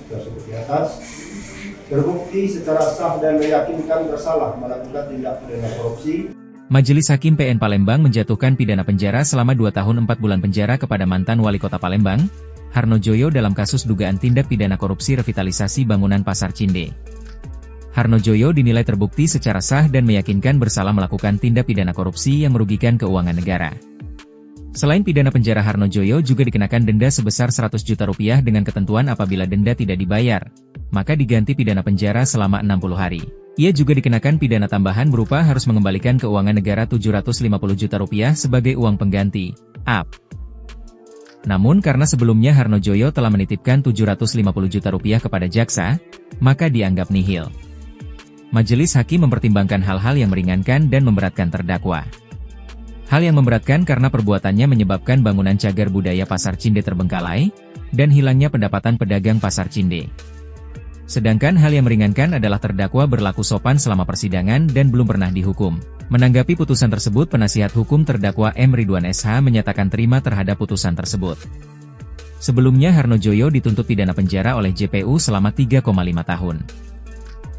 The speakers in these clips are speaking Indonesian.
tersebut di atas terbukti secara sah dan meyakinkan bersalah melakukan tindak pidana korupsi. Majelis Hakim PN Palembang menjatuhkan pidana penjara selama 2 tahun 4 bulan penjara kepada mantan Wali Kota Palembang, Harno Joyo dalam kasus dugaan tindak pidana korupsi revitalisasi bangunan Pasar Cinde. Harno Joyo dinilai terbukti secara sah dan meyakinkan bersalah melakukan tindak pidana korupsi yang merugikan keuangan negara. Selain pidana penjara, Harno Joyo juga dikenakan denda sebesar 100 juta rupiah dengan ketentuan apabila denda tidak dibayar, maka diganti pidana penjara selama 60 hari. Ia juga dikenakan pidana tambahan berupa harus mengembalikan keuangan negara 750 juta rupiah sebagai uang pengganti, AP. Namun karena sebelumnya Harno Joyo telah menitipkan 750 juta rupiah kepada jaksa, maka dianggap nihil. Majelis Hakim mempertimbangkan hal-hal yang meringankan dan memberatkan terdakwa. Hal yang memberatkan karena perbuatannya menyebabkan bangunan cagar budaya Pasar Cinde terbengkalai, dan hilangnya pendapatan pedagang Pasar Cinde. Sedangkan hal yang meringankan adalah terdakwa berlaku sopan selama persidangan dan belum pernah dihukum. Menanggapi putusan tersebut, penasihat hukum terdakwa M. Ridwan SH menyatakan terima terhadap putusan tersebut. Sebelumnya Harno Joyo dituntut pidana penjara oleh JPU selama 3,5 tahun.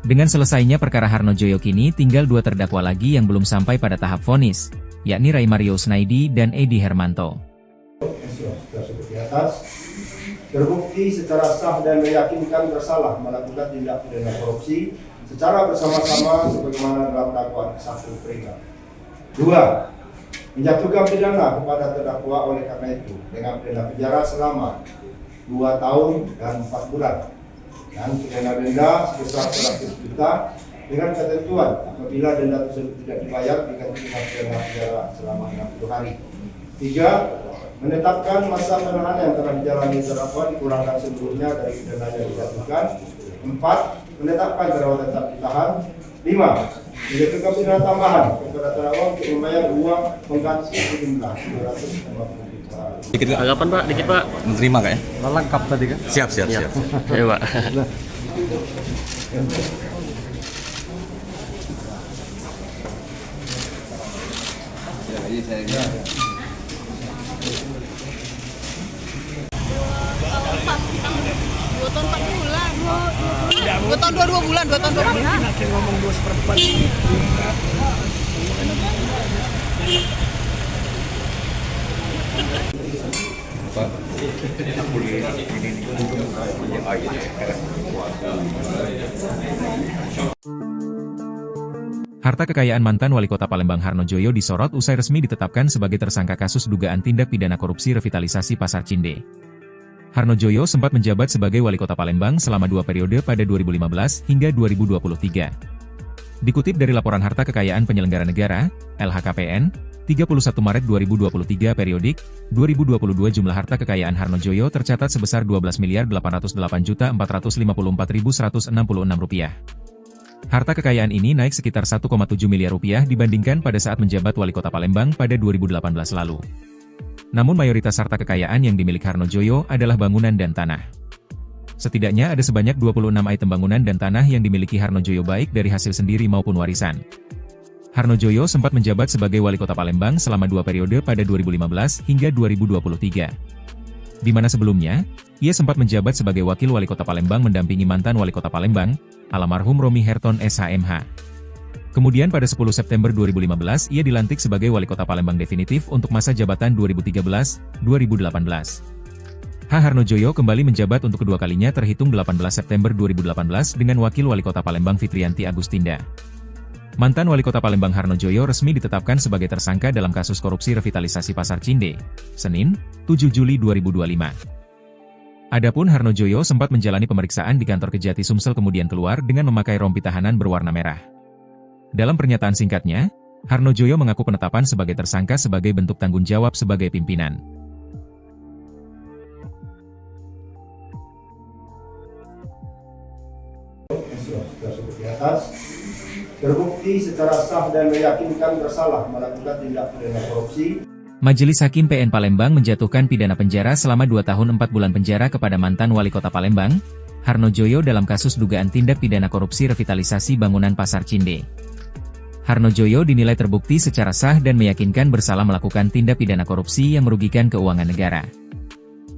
Dengan selesainya perkara Harno Joyo, kini tinggal 2 terdakwa lagi yang belum sampai pada tahap vonis, yakni Ray Mario Snaidi dan Edi Hermanto. Tersebut di atas terbukti secara sah dan meyakinkan bersalah melakukan tindak pidana korupsi secara bersama-sama sebagaimana dalam dakwaan ke-1 peringkat. 2. Menjatuhkan pidana kepada terdakwa oleh karena itu dengan pidana penjara selama 2 tahun dan 4 bulan dan pidana denda sebesar 100 juta dengan ketentuan apabila denda tersebut tidak dibayar diganti dengan pidana penjara selama 60 hari. 3. Menetapkan masa penahanan yang telah dijalani terdakwa dikurangkan seluruhnya dari pidana yang dijatuhkan. 4. Menetapkan terdakwa tetap ditahan. 5. Menjatuhkan pidana tambahan kepada terdakwa untuk membayar uang pengganti sejumlah 250 juta. Dikit Pak. Anggapan Pak, dikit Pak. Menerima Kak ya? Lengkap tadi kan? Siap. Ayo Pak. Dua tahun 4 bulan. 2 tahun 2 bulan. 2 tahun 2 bulan. Ngomong 2/4. Pak. Harta kekayaan mantan Wali Kota Palembang Harno Joyo disorot usai resmi ditetapkan sebagai tersangka kasus dugaan tindak pidana korupsi revitalisasi Pasar Cinde. Harno Joyo sempat menjabat sebagai Wali Kota Palembang selama 2 periode pada 2015 hingga 2023. Dikutip dari Laporan Harta Kekayaan Penyelenggara Negara, LHKPN, 31 Maret 2023 periodik, 2022 jumlah harta kekayaan Harno Joyo tercatat sebesar Rp12.808.454.166. Harta kekayaan ini naik sekitar 1,7 miliar rupiah dibandingkan pada saat menjabat Wali Kota Palembang pada 2018 lalu. Namun mayoritas harta kekayaan yang dimiliki Harno Joyo adalah bangunan dan tanah. Setidaknya ada sebanyak 26 item bangunan dan tanah yang dimiliki Harno Joyo baik dari hasil sendiri maupun warisan. Harno Joyo sempat menjabat sebagai Wali Kota Palembang selama 2 periode pada 2015 hingga 2023. Di mana sebelumnya, ia sempat menjabat sebagai Wakil Wali Kota Palembang mendampingi mantan Wali Kota Palembang, almarhum Romi Herton SHMH. Kemudian pada 10 September 2015 ia dilantik sebagai Wali Kota Palembang definitif untuk masa jabatan 2013-2018. Harno Joyo kembali menjabat untuk kedua kalinya terhitung 18 September 2018 dengan Wakil Wali Kota Palembang Fitrianti Agustinda. Mantan Wali Kota Palembang Harno Joyo resmi ditetapkan sebagai tersangka dalam kasus korupsi revitalisasi Pasar Cinde, Senin, 7 Juli 2025. Adapun Harno Joyo sempat menjalani pemeriksaan di kantor Kejati Sumsel kemudian keluar dengan memakai rompi tahanan berwarna merah. Dalam pernyataan singkatnya, Harno Joyo mengaku penetapan sebagai tersangka sebagai bentuk tanggung jawab sebagai pimpinan. Tersebut di atas terbukti secara sah dan meyakinkan bersalah melakukan tindak pidana korupsi. Majelis Hakim PN Palembang menjatuhkan pidana penjara selama 2 tahun 4 bulan penjara kepada mantan Wali Kota Palembang, Harno Joyo dalam kasus dugaan tindak pidana korupsi revitalisasi bangunan Pasar Cinde. Harno Joyo dinilai terbukti secara sah dan meyakinkan bersalah melakukan tindak pidana korupsi yang merugikan keuangan negara.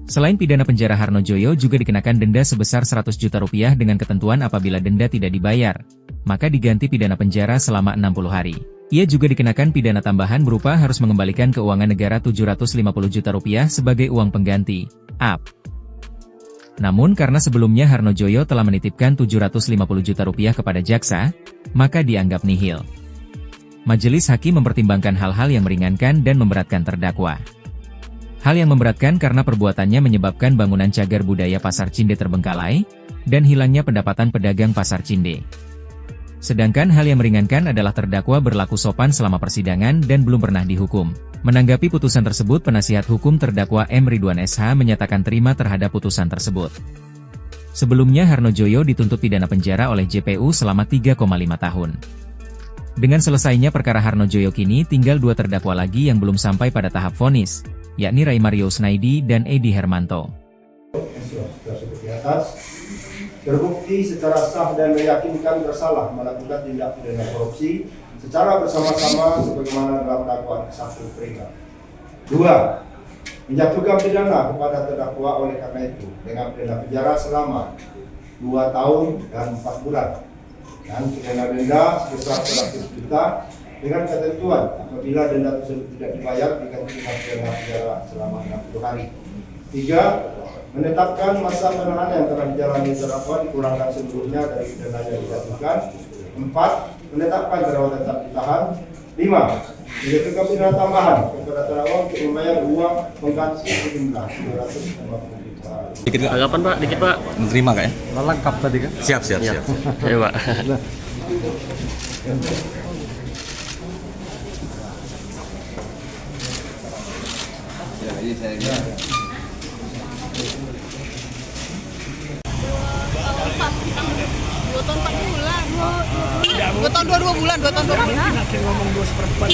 Selain pidana penjara, Harnojoyo juga dikenakan denda sebesar 100 juta rupiah dengan ketentuan apabila denda tidak dibayar, maka diganti pidana penjara selama 60 hari. Ia juga dikenakan pidana tambahan berupa harus mengembalikan keuangan negara 750 juta rupiah sebagai uang pengganti, AP. Namun karena sebelumnya Harnojoyo telah menitipkan 750 juta rupiah kepada jaksa, maka dianggap nihil. Majelis Hakim mempertimbangkan hal-hal yang meringankan dan memberatkan terdakwa. Hal yang memberatkan karena perbuatannya menyebabkan bangunan cagar budaya Pasar Cinde terbengkalai, dan hilangnya pendapatan pedagang Pasar Cinde. Sedangkan hal yang meringankan adalah terdakwa berlaku sopan selama persidangan dan belum pernah dihukum. Menanggapi putusan tersebut, penasihat hukum terdakwa M. Ridwan SH menyatakan terima terhadap putusan tersebut. Sebelumnya Harnojoyo dituntut pidana penjara oleh JPU selama 3,5 tahun. Dengan selesainya perkara Harnojoyo, kini tinggal 2 terdakwa lagi yang belum sampai pada tahap vonis, yakni Ray Mario Snaidi dan Edi Hermanto. Seperti atas, terbukti secara sah dan meyakinkan bersalah melakukan tindak pidana korupsi secara bersama-sama sebagaimana dalam dakwaan ke-1 peringkat. 2. Menjatuhkan pidana kepada terdakwa oleh karena itu dengan pidana penjara selama 2 tahun dan 4 bulan dan pidana denda sebesar 100 juta dengan ketentuan apabila denda tersebut tidak dibayar diganti dengan pidana penjara selama 60 hari. 3. Menetapkan masa penahanan yang telah dijalani terdakwa dikurangkan seluruhnya dari pidana yang dijatuhkan. 4. Menetapkan terdakwa tetap ditahan. 5. Menjatuhkan pidana tambahan kepada terdakwa untuk membayar uang pengganti sejumlah 250 juta. Dikit Pak. Tanggapan Pak, dikit Pak. Menerima Kak ya? Lengkap tadi kan? Siap. Ayo Pak. Dua tahun 4 bulan. 2 tahun 2 bulan. 2 tahun 2 bulan. Ngomong 2/4. Pak.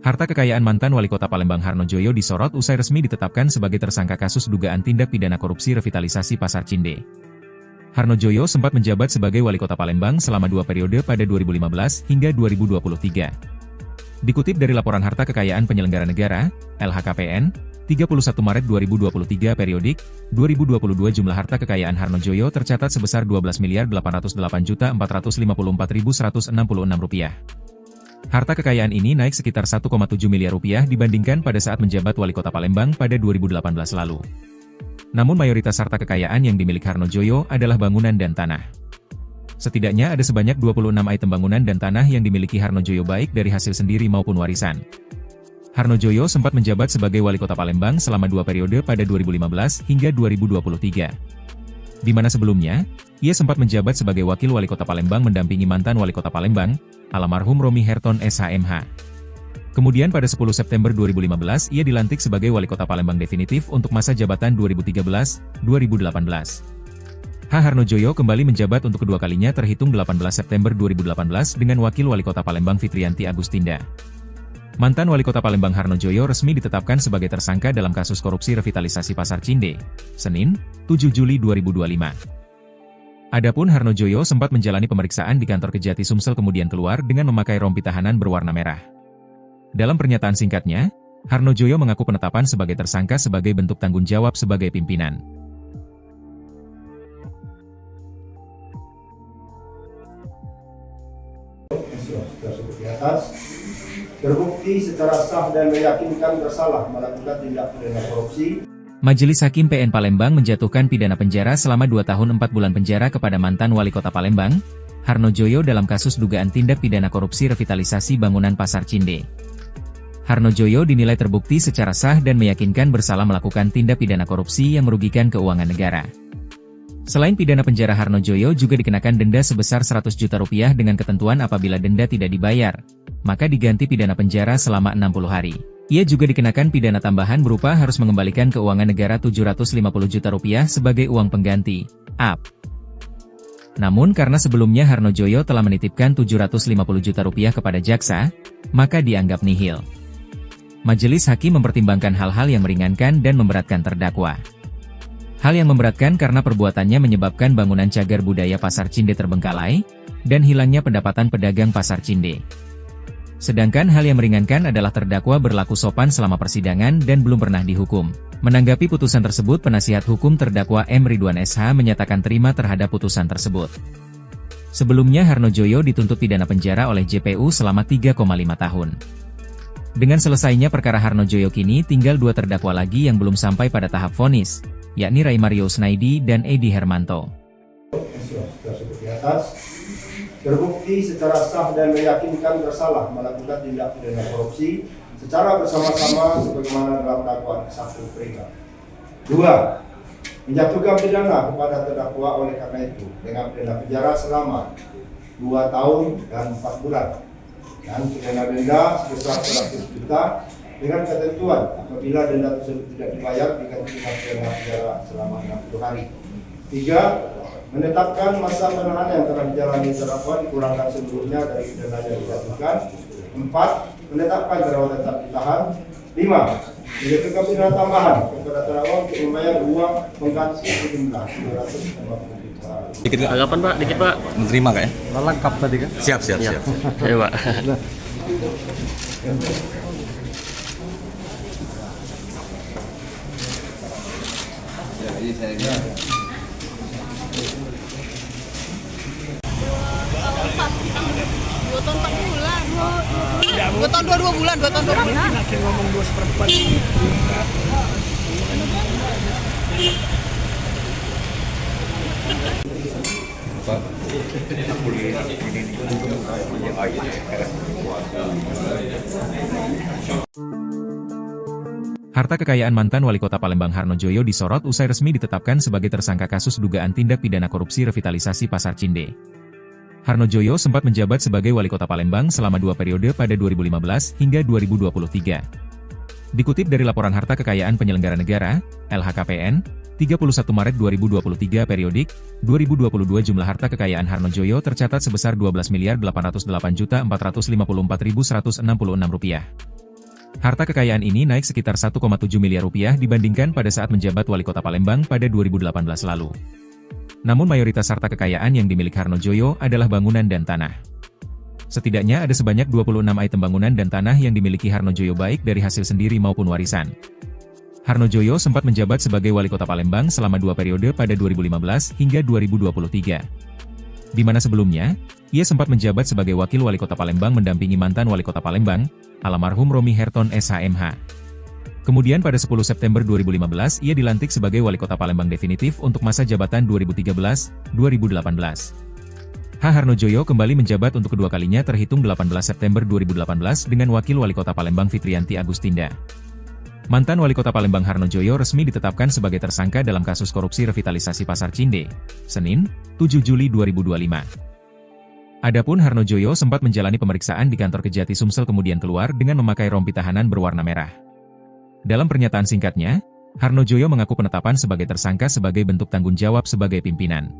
Harta kekayaan mantan Wali Kota Palembang Harnojoyo disorot usai resmi ditetapkan sebagai tersangka kasus dugaan tindak pidana korupsi revitalisasi Pasar Cinde. Harnojoyo sempat menjabat sebagai Wali Kota Palembang selama 2 periode pada 2015 hingga 2023. Dikutip dari Laporan Harta Kekayaan Penyelenggara Negara, LHKPN, 31 Maret 2023 periodik, 2022 jumlah harta kekayaan Harnojoyo tercatat sebesar Rp12.808.454.166. Harta kekayaan ini naik sekitar 1,7 miliar rupiah dibandingkan pada saat menjabat Wali Kota Palembang pada 2018 lalu. Namun mayoritas harta kekayaan yang dimiliki Harnojoyo adalah bangunan dan tanah. Setidaknya ada sebanyak 26 item bangunan dan tanah yang dimiliki Harnojoyo baik dari hasil sendiri maupun warisan. Harnojoyo sempat menjabat sebagai Wali Kota Palembang selama 2 periode pada 2015 hingga 2023. Di mana sebelumnya, ia sempat menjabat sebagai Wakil Wali Kota Palembang mendampingi mantan Wali Kota Palembang, almarhum Romi Herton SHMH. Kemudian pada 10 September 2015 ia dilantik sebagai Wali Kota Palembang definitif untuk masa jabatan 2013-2018. Harnojoyo kembali menjabat untuk kedua kalinya terhitung 18 September 2018 dengan Wakil Wali Kota Palembang Fitrianti Agustinda. Mantan Wali Kota Palembang Harnojoyo resmi ditetapkan sebagai tersangka dalam kasus korupsi revitalisasi Pasar Cinde, Senin, 7 Juli 2025. Adapun Harnojoyo sempat menjalani pemeriksaan di kantor Kejati Sumsel kemudian keluar dengan memakai rompi tahanan berwarna merah. Dalam pernyataan singkatnya, Harnojoyo mengaku penetapan sebagai tersangka sebagai bentuk tanggung jawab sebagai pimpinan. Seperti atas, terbukti secara sah dan meyakinkan bersalah melakukan tindak pidana korupsi. Majelis Hakim PN Palembang menjatuhkan pidana penjara selama 2 tahun 4 bulan penjara kepada mantan Wali Kota Palembang, Harnojoyo dalam kasus dugaan tindak pidana korupsi revitalisasi bangunan Pasar Cinde. Harnojoyo dinilai terbukti secara sah dan meyakinkan bersalah melakukan tindak pidana korupsi yang merugikan keuangan negara. Selain pidana penjara, Harnojoyo juga dikenakan denda sebesar 100 juta rupiah dengan ketentuan apabila denda tidak dibayar, maka diganti pidana penjara selama 60 hari. Ia juga dikenakan pidana tambahan berupa harus mengembalikan keuangan negara 750 juta rupiah sebagai uang pengganti, AP. Namun karena sebelumnya Harnojoyo telah menitipkan 750 juta rupiah kepada jaksa, maka dianggap nihil. Majelis Hakim mempertimbangkan hal-hal yang meringankan dan memberatkan terdakwa. Hal yang memberatkan karena perbuatannya menyebabkan bangunan cagar budaya Pasar Cinde terbengkalai, dan hilangnya pendapatan pedagang Pasar Cinde. Sedangkan hal yang meringankan adalah terdakwa berlaku sopan selama persidangan dan belum pernah dihukum. Menanggapi putusan tersebut, penasihat hukum terdakwa M. Ridwan SH menyatakan terima terhadap putusan tersebut. Sebelumnya Harno Joyo dituntut pidana penjara oleh JPU selama 3,5 tahun. Dengan selesainya perkara Harno Joyo, kini tinggal 2 terdakwa lagi yang belum sampai pada tahap vonis, yakni Ray Mario Snaidi dan Edi Hermanto. Tersebut di atas terbukti secara sah dan meyakinkan bersalah melakukan tindak pidana korupsi secara bersama-sama sebagaimana dalam dakwaan ke-1 Prega. 2. Menjatuhkan pidana kepada terdakwa oleh karena itu dengan pidana penjara selama 2 tahun dan 4 bulan dan pidana denda sebesar 100 juta dengan ketentuan apabila denda tersebut tidak dibayar diganti dengan pidana penjara selama 60 hari. 3. Menetapkan masa penahanan yang telah dijalani terdakwa dikurangkan seluruhnya dari pidana yang dijatuhkan. 4. Menetapkan terdakwa tetap ditahan. 5. Menjatuhkan pidana tambahan kepada terdakwa untuk membayar uang pengganti sejumlah 250 juta. Dikit Pak. Tanggapan Pak, dikit Pak. Menerima kak ya? Lengkap tadi kan? Siap. Ayo Pak. Dua tahun 4 bulan. 2 tahun 2 bulan. 2 tahun 2 bulan. Ngomong 2/4. Harta kekayaan mantan Wali Kota Palembang Harno Joyo disorot usai resmi ditetapkan sebagai tersangka kasus dugaan tindak pidana korupsi revitalisasi Pasar Cinde. Harno Joyo sempat menjabat sebagai Wali Kota Palembang selama 2 periode pada 2015 hingga 2023. Dikutip dari Laporan Harta Kekayaan Penyelenggara Negara, LHKPN, 31 Maret 2023 periodik, 2022 jumlah harta kekayaan Harno Joyo tercatat sebesar Rp12.808.454.166. Harta kekayaan ini naik sekitar Rp1,7 miliar dibandingkan pada saat menjabat Wali Kota Palembang pada 2018 lalu. Namun mayoritas harta kekayaan yang dimiliki Harno Joyo adalah bangunan dan tanah. Setidaknya ada sebanyak 26 item bangunan dan tanah yang dimiliki Harno Joyo baik dari hasil sendiri maupun warisan. Harno Joyo sempat menjabat sebagai Wali Kota Palembang selama 2 periode pada 2015 hingga 2023. Di mana sebelumnya, ia sempat menjabat sebagai Wakil Wali Kota Palembang mendampingi mantan Wali Kota Palembang, almarhum Romi Herton SHMH. Kemudian pada 10 September 2015 ia dilantik sebagai Wali Kota Palembang definitif untuk masa jabatan 2013-2018. Harno Joyo kembali menjabat untuk kedua kalinya terhitung 18 September 2018 dengan Wakil Wali Kota Palembang Fitrianti Agustinda. Mantan Wali Kota Palembang Harno Joyo resmi ditetapkan sebagai tersangka dalam kasus korupsi revitalisasi Pasar Cinde, Senin, 7 Juli 2025. Adapun Harno Joyo sempat menjalani pemeriksaan di kantor Kejati Sumsel kemudian keluar dengan memakai rompi tahanan berwarna merah. Dalam pernyataan singkatnya, Harno Joyo mengaku penetapan sebagai tersangka sebagai bentuk tanggung jawab sebagai pimpinan.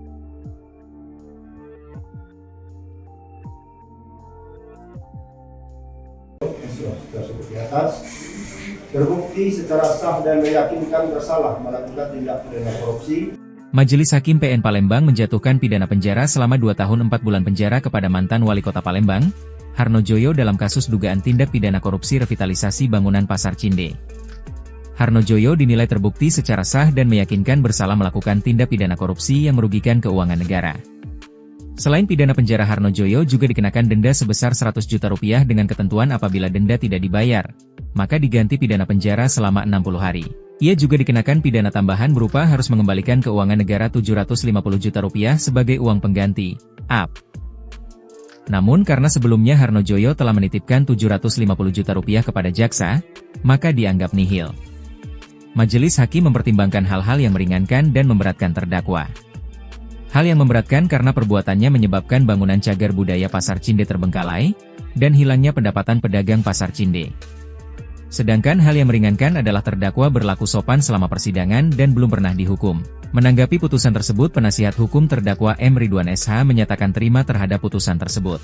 Tersebut di atas terbukti secara sah dan meyakinkan bersalah melakukan tindak pidana korupsi. Majelis Hakim PN Palembang menjatuhkan pidana penjara selama 2 tahun 4 bulan penjara kepada mantan Wali Kota Palembang, Harno Joyo dalam kasus dugaan tindak pidana korupsi revitalisasi bangunan Pasar Cinde. Harno Joyo dinilai terbukti secara sah dan meyakinkan bersalah melakukan tindak pidana korupsi yang merugikan keuangan negara. Selain pidana penjara, Harno Joyo juga dikenakan denda sebesar Rp100 juta dengan ketentuan apabila denda tidak dibayar, maka diganti pidana penjara selama 60 hari. Ia juga dikenakan pidana tambahan berupa harus mengembalikan keuangan negara Rp750 juta sebagai uang pengganti, AP. Namun karena sebelumnya Harno Joyo telah menitipkan Rp750 juta kepada jaksa, maka dianggap nihil. Majelis Hakim mempertimbangkan hal-hal yang meringankan dan memberatkan terdakwa. Hal yang memberatkan karena perbuatannya menyebabkan bangunan cagar budaya Pasar Cinde terbengkalai, dan hilangnya pendapatan pedagang Pasar Cinde. Sedangkan hal yang meringankan adalah terdakwa berlaku sopan selama persidangan dan belum pernah dihukum. Menanggapi putusan tersebut, penasihat hukum terdakwa M. Ridwan SH menyatakan terima terhadap putusan tersebut.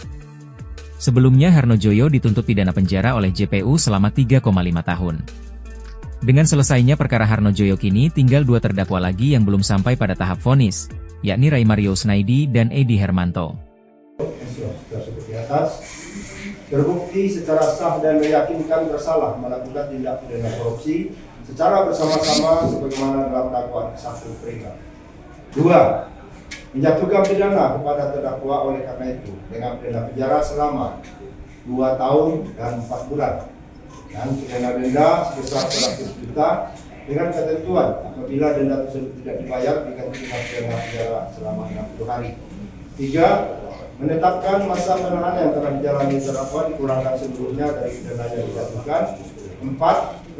Sebelumnya Harno Joyo dituntut pidana penjara oleh JPU selama 3,5 tahun. Dengan selesainya perkara Harnojoyo kini tinggal 2 terdakwa lagi yang belum sampai pada tahap vonis, yakni Ray Mario Snaidi dan Edi Hermanto. Tersebut di atas terbukti secara sah dan meyakinkan bersalah melakukan tindak pidana korupsi secara bersama-sama sebagaimana dalam dakwaan ke-1 Prega. 2. Menjatuhkan pidana kepada terdakwa oleh karena itu dengan pidana penjara selama 2 tahun dan 4 bulan dan pidana denda sebesar 100 juta dengan ketentuan apabila denda tersebut tidak dibayar diganti dengan pidana penjara selama 60 hari. 3. Menetapkan masa penahanan yang telah dijalani terdakwa dikurangkan seluruhnya dari pidana yang dijatuhkan. 4.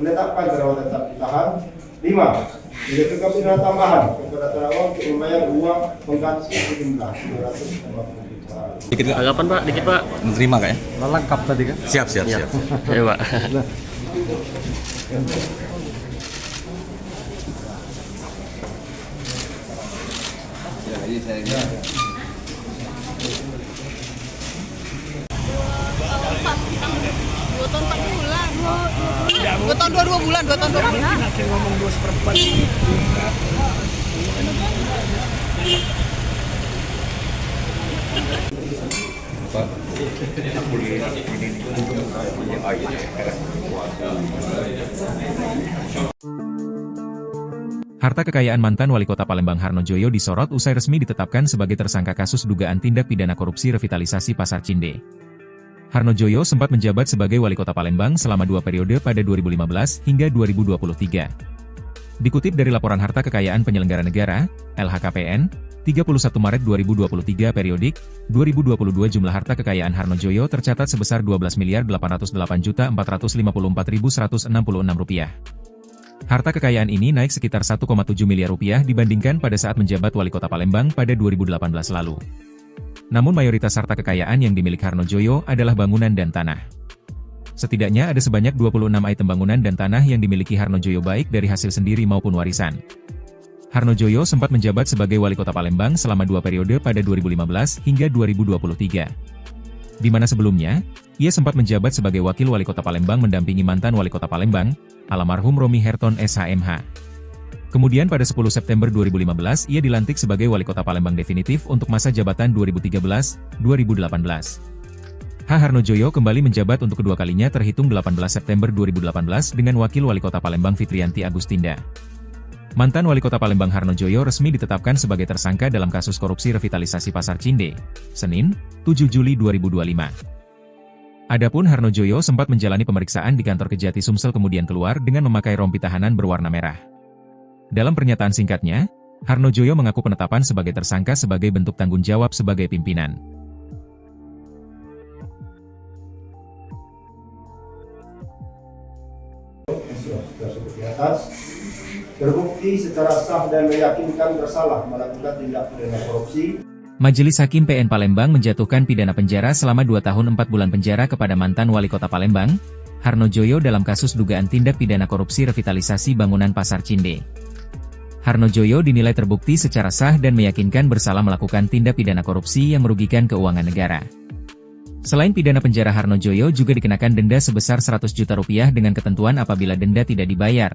Menetapkan terdakwa tetap ditahan. 5. Menjatuhkan pidana tambahan kepada terdakwa untuk membayar uang pengganti sejumlah 250 juta. Tanggapan Pak, dikit Pak. Menerima kak ya? Lengkap tadi kan? Siap. Ya Pak. Dua tahun 4 bulan. 2 tahun 2 bulan. 2 tahun 2 bulan. Nanti ngomong 2/4. Harta kekayaan mantan Wali Kota Palembang Harnojoyo disorot usai resmi ditetapkan sebagai tersangka kasus dugaan tindak pidana korupsi revitalisasi Pasar Cinde. Harnojoyo sempat menjabat sebagai Wali Kota Palembang selama 2 periode pada 2015 hingga 2023. Dikutip dari Laporan Harta Kekayaan Penyelenggara Negara, LHKPN, 31 Maret 2023 periodik, 2022 jumlah harta kekayaan Harnojoyo tercatat sebesar Rp12.808.454.166. Harta kekayaan ini naik sekitar 1,7 miliar rupiah dibandingkan pada saat menjabat Wali Kota Palembang pada 2018 lalu. Namun mayoritas harta kekayaan yang dimiliki Harnojoyo adalah bangunan dan tanah. Setidaknya ada sebanyak 26 item bangunan dan tanah yang dimiliki Harnojoyo baik dari hasil sendiri maupun warisan. Harnojoyo sempat menjabat sebagai Wali Kota Palembang selama 2 periode pada 2015 hingga 2023. Di mana sebelumnya, ia sempat menjabat sebagai Wakil Wali Kota Palembang mendampingi mantan Wali Kota Palembang, almarhum Romi Herton SHMH. Kemudian pada 10 September 2015 ia dilantik sebagai Wali Kota Palembang definitif untuk masa jabatan 2013-2018. Harnojoyo kembali menjabat untuk kedua kalinya terhitung 18 September 2018 dengan Wakil Wali Kota Palembang Fitrianti Agustinda. Mantan Wali Kota Palembang Harnojoyo resmi ditetapkan sebagai tersangka dalam kasus korupsi revitalisasi Pasar Cinde, Senin, 7 Juli 2025. Adapun Harnojoyo sempat menjalani pemeriksaan di kantor Kejati Sumsel kemudian keluar dengan memakai rompi tahanan berwarna merah. Dalam pernyataan singkatnya, Harnojoyo mengaku penetapan sebagai tersangka sebagai bentuk tanggung jawab sebagai pimpinan. Tersebut di atas terbukti secara sah dan meyakinkan bersalah melakukan tindak pidana korupsi. Majelis Hakim PN Palembang menjatuhkan pidana penjara selama 2 tahun 4 bulan penjara kepada mantan Wali Kota Palembang, Harnojoyo dalam kasus dugaan tindak pidana korupsi revitalisasi bangunan Pasar Cinde. Harnojoyo dinilai terbukti secara sah dan meyakinkan bersalah melakukan tindak pidana korupsi yang merugikan keuangan negara. Selain pidana penjara, Harnojoyo juga dikenakan denda sebesar 100 juta rupiah dengan ketentuan apabila denda tidak dibayar,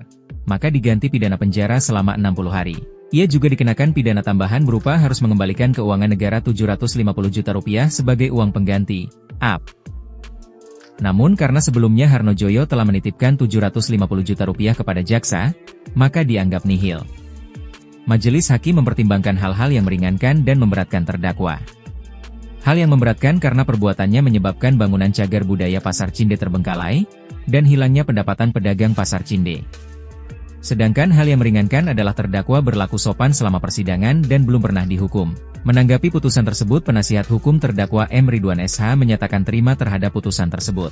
maka diganti pidana penjara selama 60 hari. Ia juga dikenakan pidana tambahan berupa harus mengembalikan keuangan negara 750 juta rupiah sebagai uang pengganti, AP. Namun karena sebelumnya Harnojoyo telah menitipkan 750 juta rupiah kepada jaksa, maka dianggap nihil. Majelis Hakim mempertimbangkan hal-hal yang meringankan dan memberatkan terdakwa. Hal yang memberatkan karena perbuatannya menyebabkan bangunan cagar budaya Pasar Cinde terbengkalai, dan hilangnya pendapatan pedagang Pasar Cinde. Sedangkan hal yang meringankan adalah terdakwa berlaku sopan selama persidangan dan belum pernah dihukum. Menanggapi putusan tersebut, penasihat hukum terdakwa M. Ridwan SH menyatakan terima terhadap putusan tersebut.